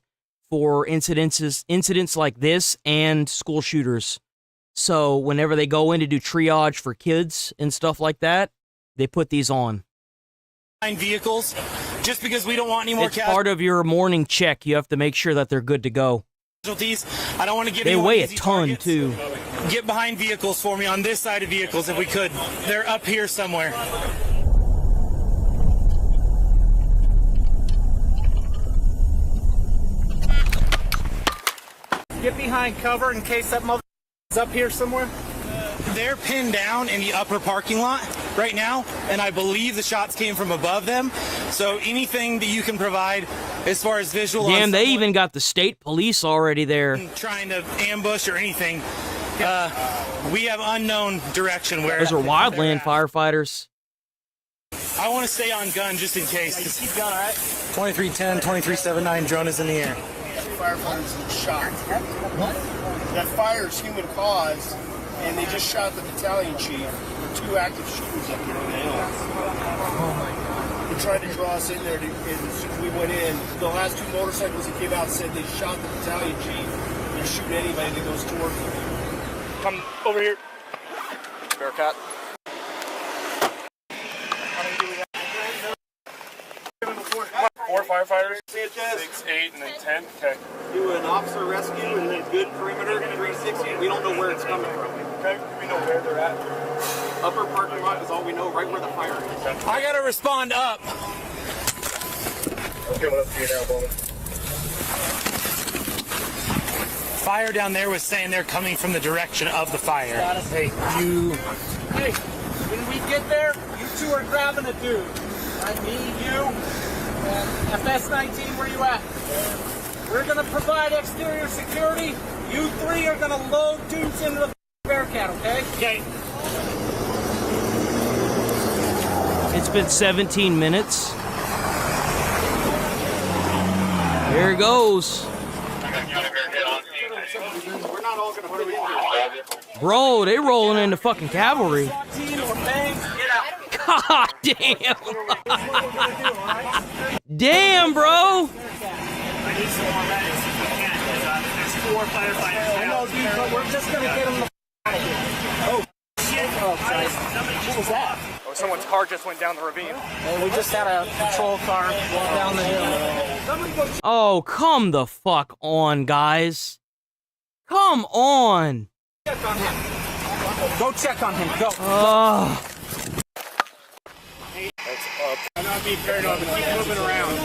for incidents like this and school shooters. So whenever they go in to do triage for kids and stuff like that, they put these on. Vehicles, just because we don't want any more It's part of your morning check. You have to make sure that they're good to go. casualties. I don't want to give They anyone weigh a easy ton, targets. too. Get behind vehicles for me on this side of vehicles if we could. They're up here somewhere. Get behind cover in case that mother is up here somewhere. They're pinned down in the upper parking lot right now, and I believe the shots came from above them. So anything that you can provide as far as visual. Damn, they even got the state police already there. Trying to ambush or anything. We have unknown direction where. Those are wildland firefighters. I want to stay on gun just in case. 2310, 2379, drone is in the air. Firefighters shot. That fire is human caused, and they just shot the battalion chief. There are 2 active shooters up here on the hill. They tried to draw us in there, and as soon as we went in, the last 2 motorcycles that came out said they shot the battalion chief. They shoot anybody that goes toward them. Come over here. Bearcat. 4 firefighters, 6, 8, and then 10. Okay. Do an officer rescue and then good perimeter 360. We don't know where it's coming from. Okay. We know where they're at. Upper parking lot is all we know, right where the fire is. I gotta respond up. Okay, what up to you now, Bowman? Fire down there was saying they're coming from the direction of the fire. Hey, Hey, when we get there, you 2 are grabbing a dude. I need you. And FS-19, where you at? We're going to provide exterior security. You 3 are going to load dudes into the Bearcat, okay? Okay. It's been 17 minutes. Here it goes. We're not all going to put it in. Bro, they rolling into fucking cavalry. God damn. Damn, bro. I need some more medics if we can. There's 4 firefighters. I know, dude, but we're just going to get them the out of here. Oh, shit. Oh, Christ. What was that? Oh, someone's car just went down the ravine. And we just had a patrol car walk down the hill. Oh, come the fuck on, guys. Come on. Check on him. Go check on him. Go. That's up. I'm not being paranoid, but keep moving around.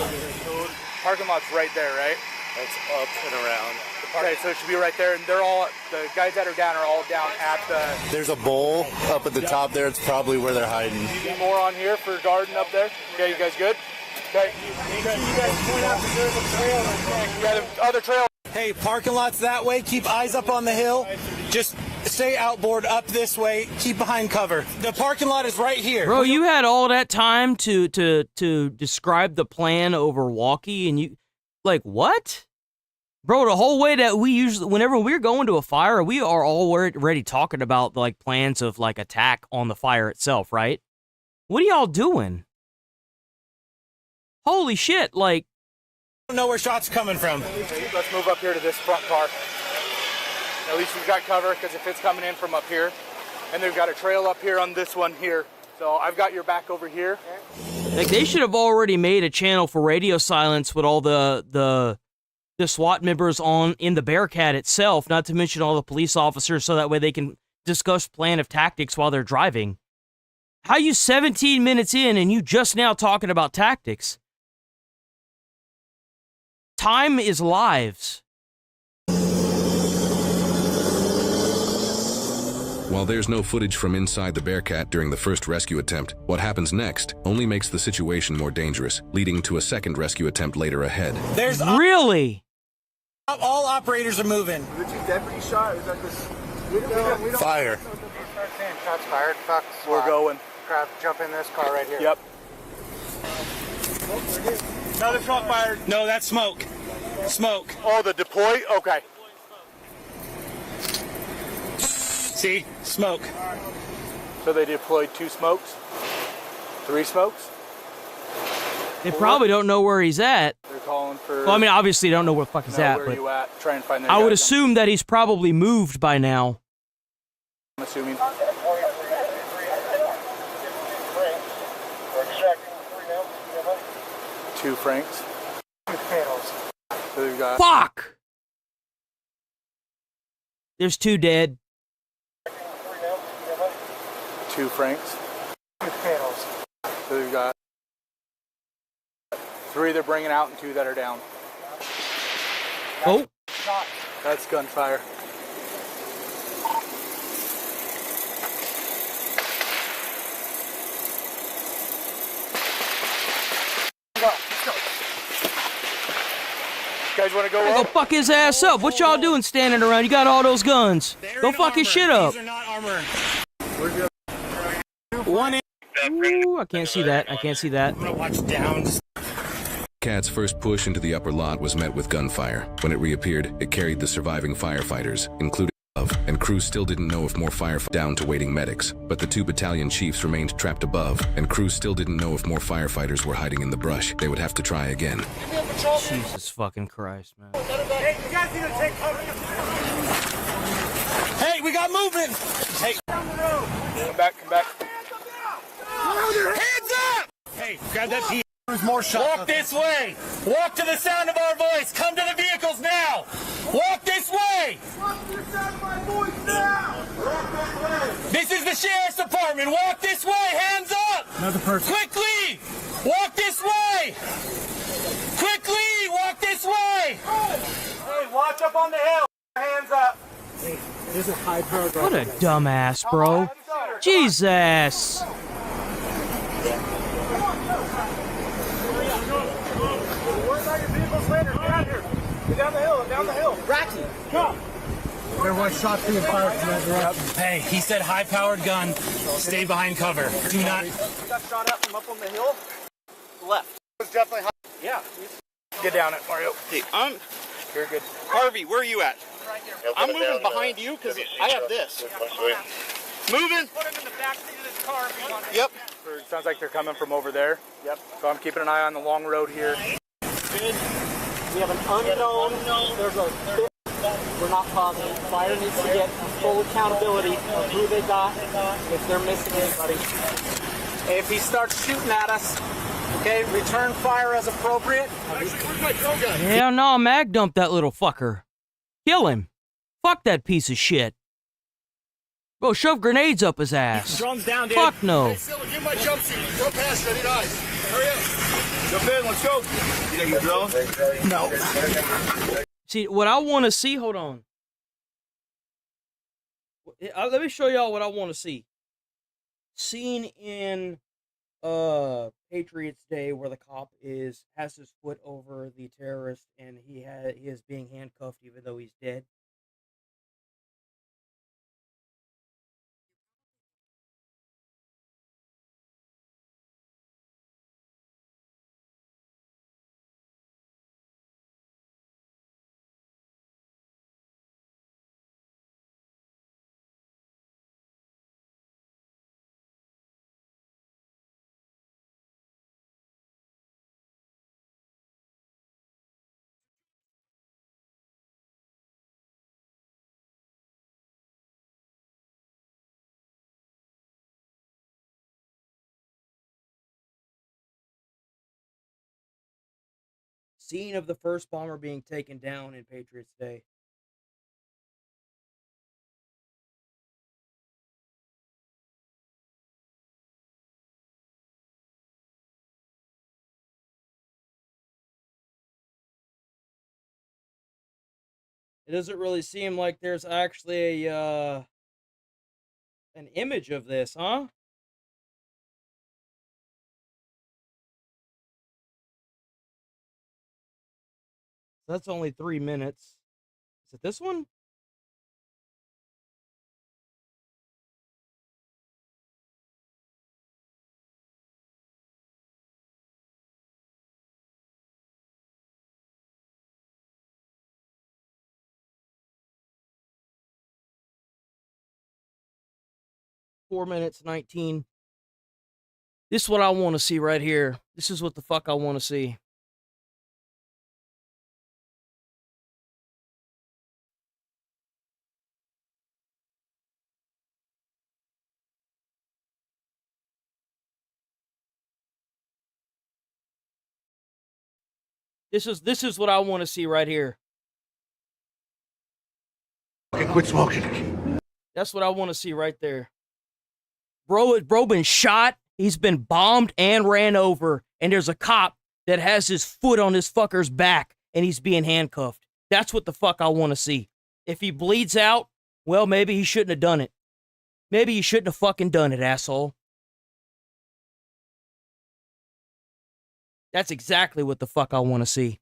Parking lot's right there, right? That's up and around. Okay, so it should be right there, and they're all, the guys that are down are all down at the... There's a bowl up at the top there. It's probably where they're hiding. Any more on here for garden up there? Okay, you guys good? Okay. Make sure you guys point out that there's a trail right there. Yeah, the other trail. Hey, parking lot's that way. Keep eyes up on the hill. Just stay outboard up this way. Keep behind cover. The parking lot is right here. Bro, you had all that time to describe the plan over walkie, and you, like, what? Bro, the whole way that we usually, whenever we're going to a fire, we are already talking about, like, plans of, like, attack on the fire itself, right? What are y'all doing? Holy shit, like. I don't know where shots are coming from. Let's move up here to this front car. At least we've got cover, because if it's coming in from up here, and they've got a trail up here on this one here. So I've got your back over here. Like, they should have already made a channel for radio silence with all the SWAT members on in the Bearcat itself, not to mention all the police officers, so that way they can discuss plan of tactics while they're driving. How you 17 minutes in and you just now talking about tactics? Time is lives. While there's no footage from inside the Bearcat during the first rescue attempt, what happens next only makes the situation more dangerous, leading to a second rescue attempt later ahead. There's really? All operators are moving. The two deputy shot, is that this? We don't Fire. Shots fired. Fox. We're going. Grab, jump in this car right here. Yep. Another shot fired. No, that's smoke. Smoke. Oh, the deploy? Okay. See? Smoke. So they deployed 2 smokes? 3 smokes? They probably don't know where he's at. They're calling for... Well, I mean, obviously they don't know where the fuck he's at, where but you at? Try and find their I would guys. assume that he's probably moved by now. I'm assuming. 2 Franks. 2 panels. So they've got... Fuck! There's 2 dead. 2 Franks. 2 panels. So they've got 3 they're bringing out and 2 that are down. Oh. That's gunfire. You guys want to go Go fuck his ass up. What y'all doing standing around? You got all those guns. Go fuck his shit up. These are not armor. Ooh, I can't see that. I can't see that. I'm gonna watch down. Cat's first push into the upper lot was met with gunfire. When it reappeared, it carried the surviving firefighters, including above, and crews still didn't know if more down to waiting medics. But the 2 battalion chiefs remained trapped above, and crews still didn't know if more firefighters were hiding in the brush. They would have to try again. Jesus fucking Christ, man. Hey, you guys need to take cover. Hey, we got movement. Hey, down the road. Come back, come back. Hands up! Hey, grab that P. There's more shots. Walk this way. Walk to the sound of our voice. Come to the vehicles now. Walk this way. Walk to the sound of my voice now! Walk this way! This is the sheriff's department. Walk this way. Hands up. Another person. Quickly. Walk this way. Quickly. Walk this way. Hey, watch up on the hill. Hands up. Hey, there's a high power. What a dumbass, bro. Jesus. Where's all your vehicles later? Get out here. Get down the hill. Down the hill. Racky, come. There was shots being fired from that direction. Hey, he said high-powered gun. Stay behind cover. Do not. We got shot up from up on the hill. Left. It was definitely high. Yeah. Get down it, Mario. Hey, You're good. Harvey, where are you at? I'm moving behind you because I have this. Moving. Put him in the back seat of this car if you want. Yep. Sounds like they're coming from over there. Yep. So I'm keeping an eye on the long road here. Good. We have an unknown. There's a. We're not positive. Fire needs to get full accountability of who they got if they're missing anybody. If he starts shooting at us, okay, return fire as appropriate. Hell no, mag dump that little fucker. Kill him. Fuck that piece of shit. Bro, shove grenades up his ass. Drone's down, dude. Fuck no. Hey, Silla, give my jump seat. Go past, I need eyes. Hurry up. Jump in, let's go. You got your drone? No. See, what I want to see, hold on. Let me show y'all what I want to see. Scene in Patriots Day where the cop has his foot over the terrorist and he is being handcuffed even though he's dead. Scene of the first bomber being taken down in Patriots Day. It doesn't really seem like there's actually a An image of this, huh? That's only 3 minutes. Is it this one? Four minutes, 19. This is what I want to see right here. This is what the fuck I want to see. This is what I want to see right here. Quit smoking. That's what I want to see right there. Bro been shot. He's been bombed and ran over. And there's a cop that has his foot on this fucker's back and he's being handcuffed. That's what the fuck I want to see. If he bleeds out, well, maybe he shouldn't have done it. Maybe he shouldn't have fucking done it, asshole. That's exactly what the fuck I want to see.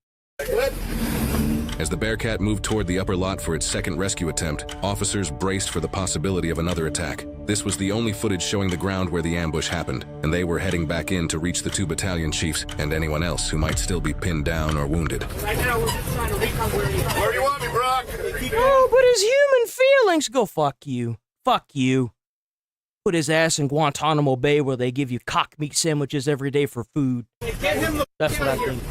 As the Bearcat moved toward the upper lot for its second rescue attempt, officers braced for the possibility of another attack. This was the only footage showing the ground where the ambush happened, and they were heading back in to reach the 2 battalion chiefs and anyone else who might still be pinned down or wounded. Right now, we're just trying to recon where do you want me, Brock? Oh, but his human feelings. Go fuck you. Fuck you. Put his ass in Guantanamo Bay where they give you cock meat sandwiches every day for food. That's what I think.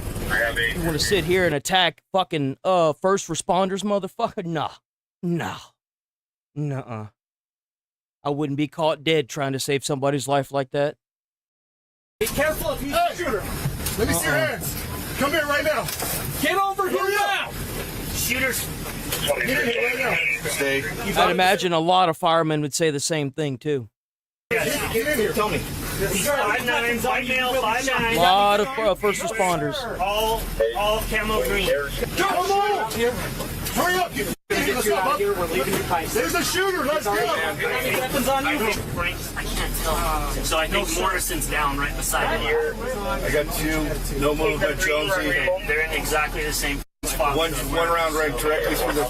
You want to sit here and attack fucking first responders, motherfucker? Nah. Nuh-uh. I wouldn't be caught dead trying to save somebody's life like that. Be careful if he's a shooter. Let me see your hands. Come here right now. Get over here now. Shooters. Get in here right now. Stay. I'd imagine a lot of firemen would say the same thing, too. Get in here. Tell me. 5'9", 5 male, 5'9". A lot of first responders. All camo green. Come on! Hurry up! There's a shooter. Let's go. Weapons on you. I can't tell. So I think Morrison's down right beside here. I got 2. No movement, Jonesy. They're in exactly the same spot. One round right directly through the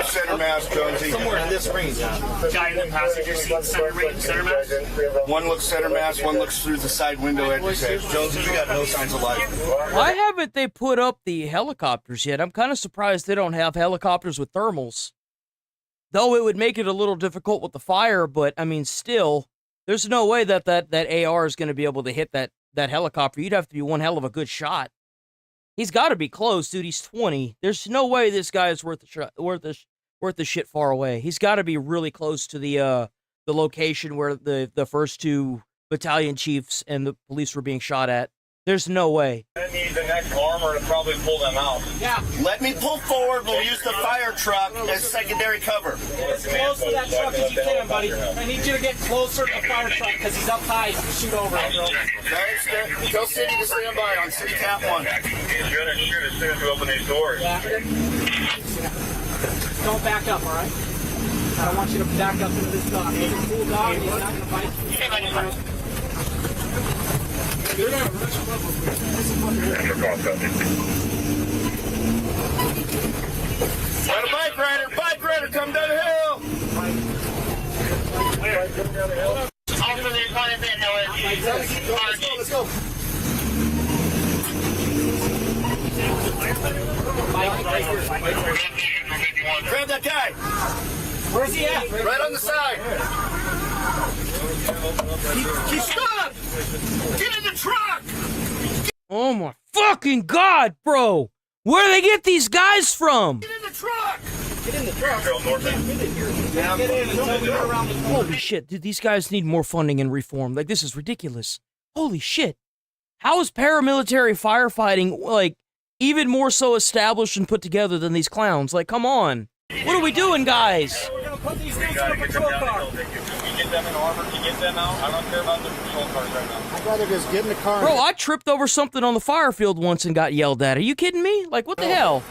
center mass, Jonesy. Somewhere in this range. Guy in the passenger seat, center mass. One looks center mass, one looks through the side window at his head. Jonesy, we got no signs of life. Why haven't they put up the helicopters yet? I'm kind of surprised they don't have helicopters with thermals. Though it would make it a little difficult with the fire, but I mean, still, there's no way that AR is going to be able to hit that helicopter. You'd have to be one hell of a good shot. He's got to be close, dude. He's 20. There's no way this guy is worth the shit far away. He's got to be really close to the location where the first 2 battalion chiefs and the police were being shot at. There's no way. I need the next armor to probably pull them out. Yeah. Let me pull forward. We'll use the fire truck as secondary cover. As close to that truck as you can, buddy. I need you to get closer to the fire truck because he's up high. You can shoot over it, bro. Tell City to stand by on City Cap 1. He's going to shoot as soon as we open these doors. Yeah. Don't back up, all right? I don't want you to back up into this dog. He's a cool dog. He's not going to bite. Got a bike rider, come down the hill. Let's go. Grab that guy. Where's he at? Right on the side. He's stopped. Get in the truck. Oh my fucking god, bro! Where do they get these guys from? Get in the truck. Get in the truck. Get in until we go around the corner. Holy shit, dude, these guys need more funding and reform. Like, this is ridiculous. Holy shit. How is paramilitary firefighting, like, even more so established and put together than these clowns? Like, come on. What are we doing, guys? We're going to put these dudes in a patrol car. Get them in armor to get them out. I don't care about the patrol cars right now. I'd rather just get in the car. Bro, I tripped over something on the fire field once and got yelled at. Are you kidding me? Like, what the hell?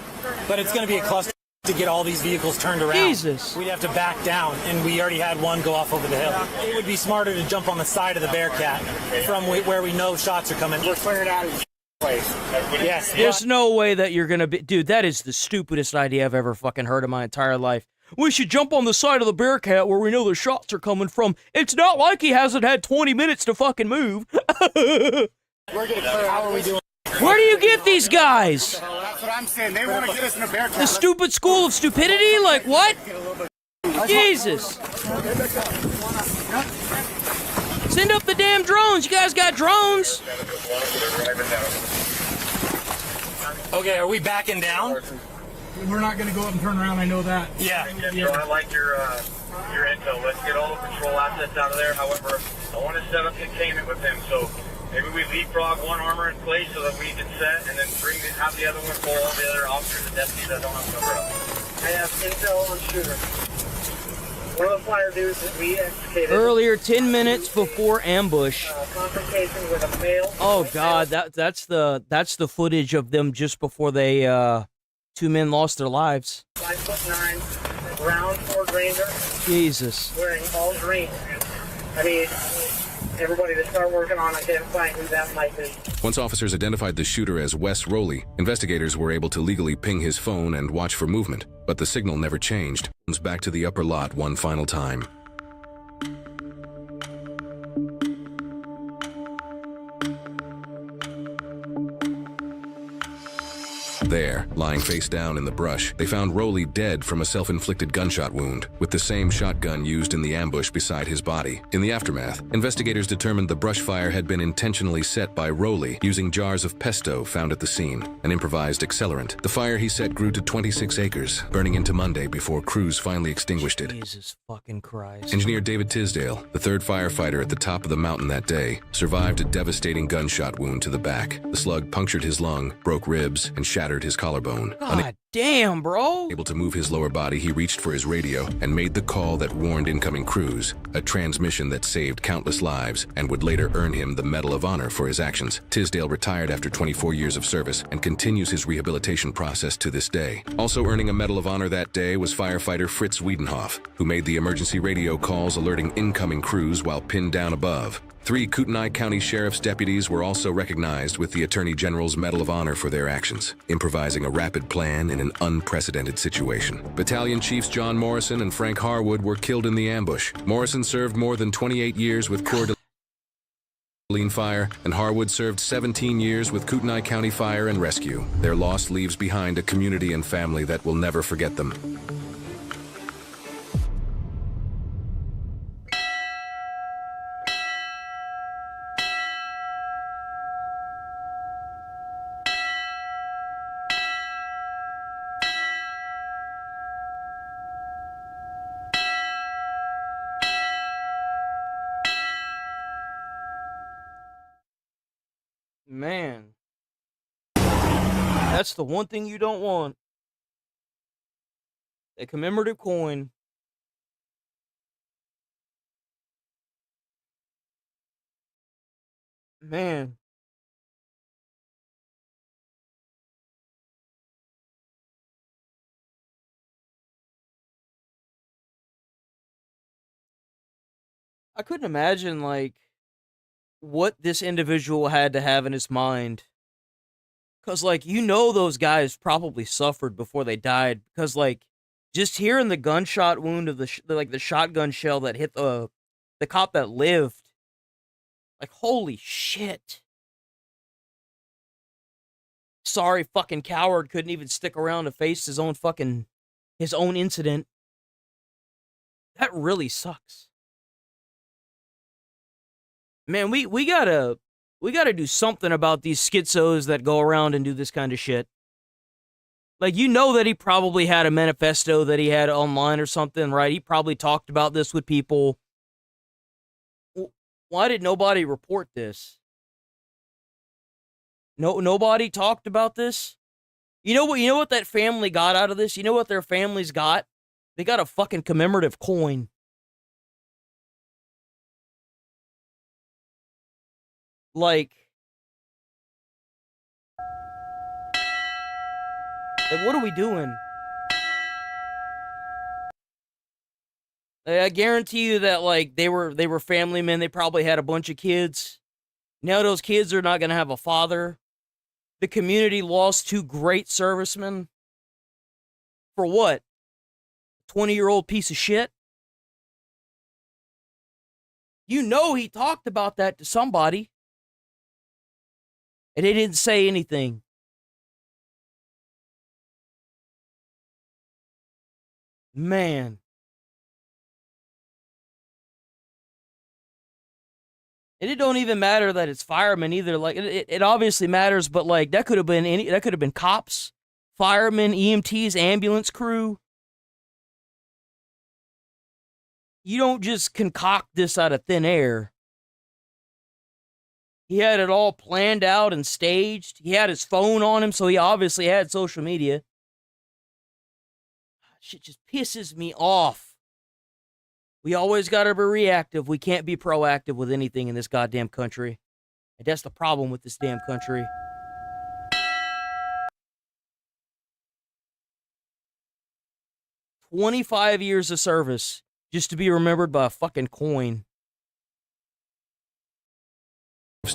But it's going to be a cluster to get all these vehicles turned around. Jesus. We'd have to back down, and we already had one go off over the hill. It would be smarter to jump on the side of the Bearcat from where we know shots are coming. We're clearing out of place. Yes. There's no way that you're gonna be... Dude, that is the stupidest idea I've ever fucking heard in my entire life. We should jump on the side of the Bearcat where we know the shots are coming from. It's not like he hasn't had 20 minutes to fucking move. We're gonna clear. How are we doing? Where do you get these guys? That's what I'm saying. They want to get us in a Bearcat. The stupid school of stupidity? Like, what? Jesus. Send up the damn drones. You guys got drones? Okay, are we backing down? We're not going to go up and turn around, I know that. Yeah. So I like your intel. Let's get all the patrol assets out of there. However, I want to set up containment with him. So maybe we leapfrog one armor in place so that we can set, and then have the other one pull all the other officers and deputies that don't have cover up. I have intel on shooter. One of the fire dudes that we executed Earlier, 10 minutes before ambush. Confrontation with a male. Oh God, that's the footage of them just before they 2 men lost their lives. 5'9", round Ford Ranger. Jesus. Wearing all green. I mean, everybody to start working on identifying who that might be. Once officers identified the shooter as Wes Rowley, investigators were able to legally ping his phone and watch for movement, but the signal never changed. Back to the upper lot one final time. There, lying face down in the brush, they found Rowley dead from a self-inflicted gunshot wound, with the same shotgun used in the ambush beside his body. In the aftermath, investigators determined the brush fire had been intentionally set by Rowley using jars of pesto found at the scene, an improvised accelerant. The fire he set grew to 26 acres, burning into Monday before crews finally extinguished it. Jesus fucking Christ. Engineer David Tisdale, the third firefighter at the top of the mountain that day, survived a devastating gunshot wound to the back. The slug punctured his lung, broke ribs, and shattered his collarbone. God damn, bro. Able to move his lower body, he reached for his radio and made the call that warned incoming crews, a transmission that saved countless lives and would later earn him the Medal of Honor for his actions. Tisdale retired after 24 years of service and continues his rehabilitation process to this day. Also earning a Medal of Honor that day was firefighter Fritz Wiedenhoff, who made the emergency radio calls alerting incoming crews while pinned down above. 3 Kootenai County Sheriff's deputies were also recognized with the Attorney General's Medal of Honor for their actions, improvising a rapid plan in an unprecedented situation. Battalion Chiefs John Morrison and Frank Harwood were killed in the ambush. Morrison served more than 28 years with Coeur d'Alene Fire, and Harwood served 17 years with Kootenai County Fire and Rescue. Their loss leaves behind a community and family that will never forget them. Man. That's the one thing you don't want. A commemorative coin. Man. I couldn't imagine, like, what this individual had to have in his mind. Because, like, you know those guys probably suffered before they died. Because, like, just hearing the gunshot wound of the shotgun shell that hit the cop that lived. Like, holy shit. Sorry fucking coward couldn't even stick around to face his own incident. That really sucks. Man, we gotta do something about these schizos that go around and do this kind of shit. Like, you know that he probably had a manifesto that he had online or something, right? He probably talked about this with people. Why did nobody report this? Nobody talked about this? You know what that family got out of this? You know what their families got? They got a fucking commemorative coin. Like, what are we doing? I guarantee you that, like, they were family men. They probably had a bunch of kids. Now those kids are not going to have a father. The community lost 2 great servicemen. For what? 20-year-old piece of shit? You know he talked about that to somebody. And they didn't say anything. Man. And it don't even matter that it's firemen either. Like, it obviously matters, but like, that could have been cops, firemen, EMTs, ambulance crew. You don't just concoct this out of thin air. He had it all planned out and staged. He had his phone on him, so he obviously had social media. Shit just pisses me off. We always got to be reactive. We can't be proactive with anything in this goddamn country. And that's the problem with this damn country. "25 years of service just to be remembered by a fucking coin."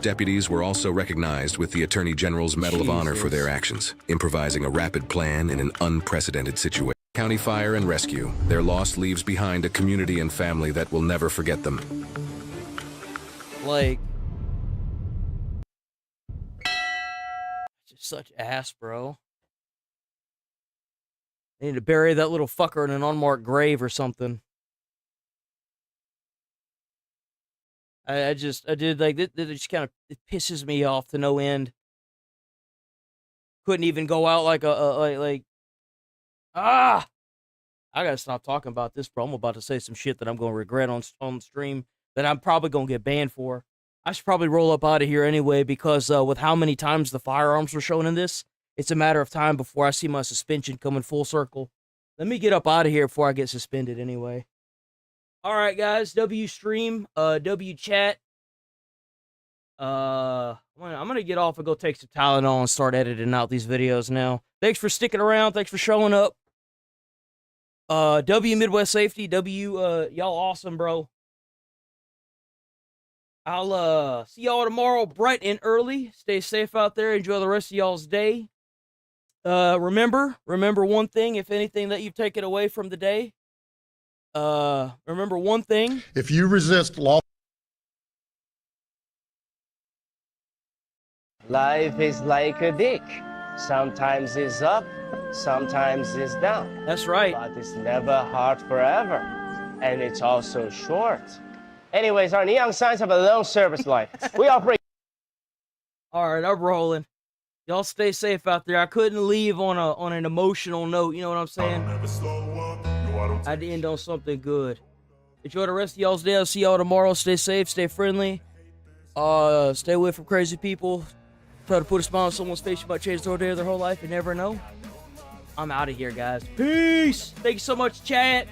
Deputies were also recognized with the Attorney General's Medal of Honor for their actions, improvising a rapid plan in an unprecedented situation. County Fire and Rescue, their loss leaves behind a community and family that will never forget them. Like, just such ass, bro. They need to bury that little fucker in an unmarked grave or something. It just kind of, it pisses me off to no end. Couldn't even go out like I gotta stop talking about this, bro. I'm about to say some shit that I'm gonna regret on stream that I'm probably gonna get banned for. I should probably roll up out of here anyway, because with how many times the firearms were shown in this, it's a matter of time before I see my suspension coming full circle. Let me get up out of here before I get suspended anyway. All right, guys. W stream, W chat. I'm gonna get off and go take some Tylenol and start editing out these videos now. Thanks for sticking around. Thanks for showing up. W Midwest Safety. W, y'all awesome, bro. I'll see y'all tomorrow bright and early. Stay safe out there. Enjoy the rest of y'all's day. Remember one thing, if anything that you've taken away from the day. Remember one thing. If you resist law. Life is like a dick. Sometimes it's up, sometimes it's down. That's right. But it's never hard forever. And it's also short. Anyways, our neon signs have a long service life. We operate. All right, I'm rolling. Y'all stay safe out there. I couldn't leave on an emotional note. You know what I'm saying? I had to end on something good. Enjoy the rest of y'all's day. I'll see y'all tomorrow. Stay safe. Stay friendly. Stay away from crazy people. Try to put a smile on someone's face. You might change their whole life. You never know. I'm out of here, guys. Peace. Thank you so much, chat.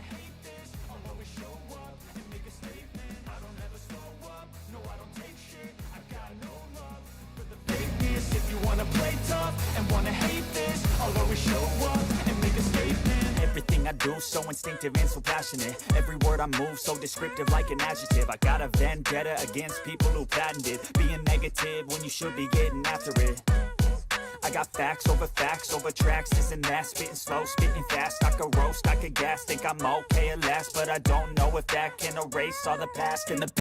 If you wanna play tough and wanna hate this, I'll always show up and make a statement. Everything I do so instinctive and so passionate. Every word I move so descriptive like an adjective. I got a vendetta against people who patented being negative when you should be getting after it. I got facts over tracks, this and that, spitting slow, spitting fast. I could roast, I could gas, think I'm okay at last, but I don't know if that can erase all the past and the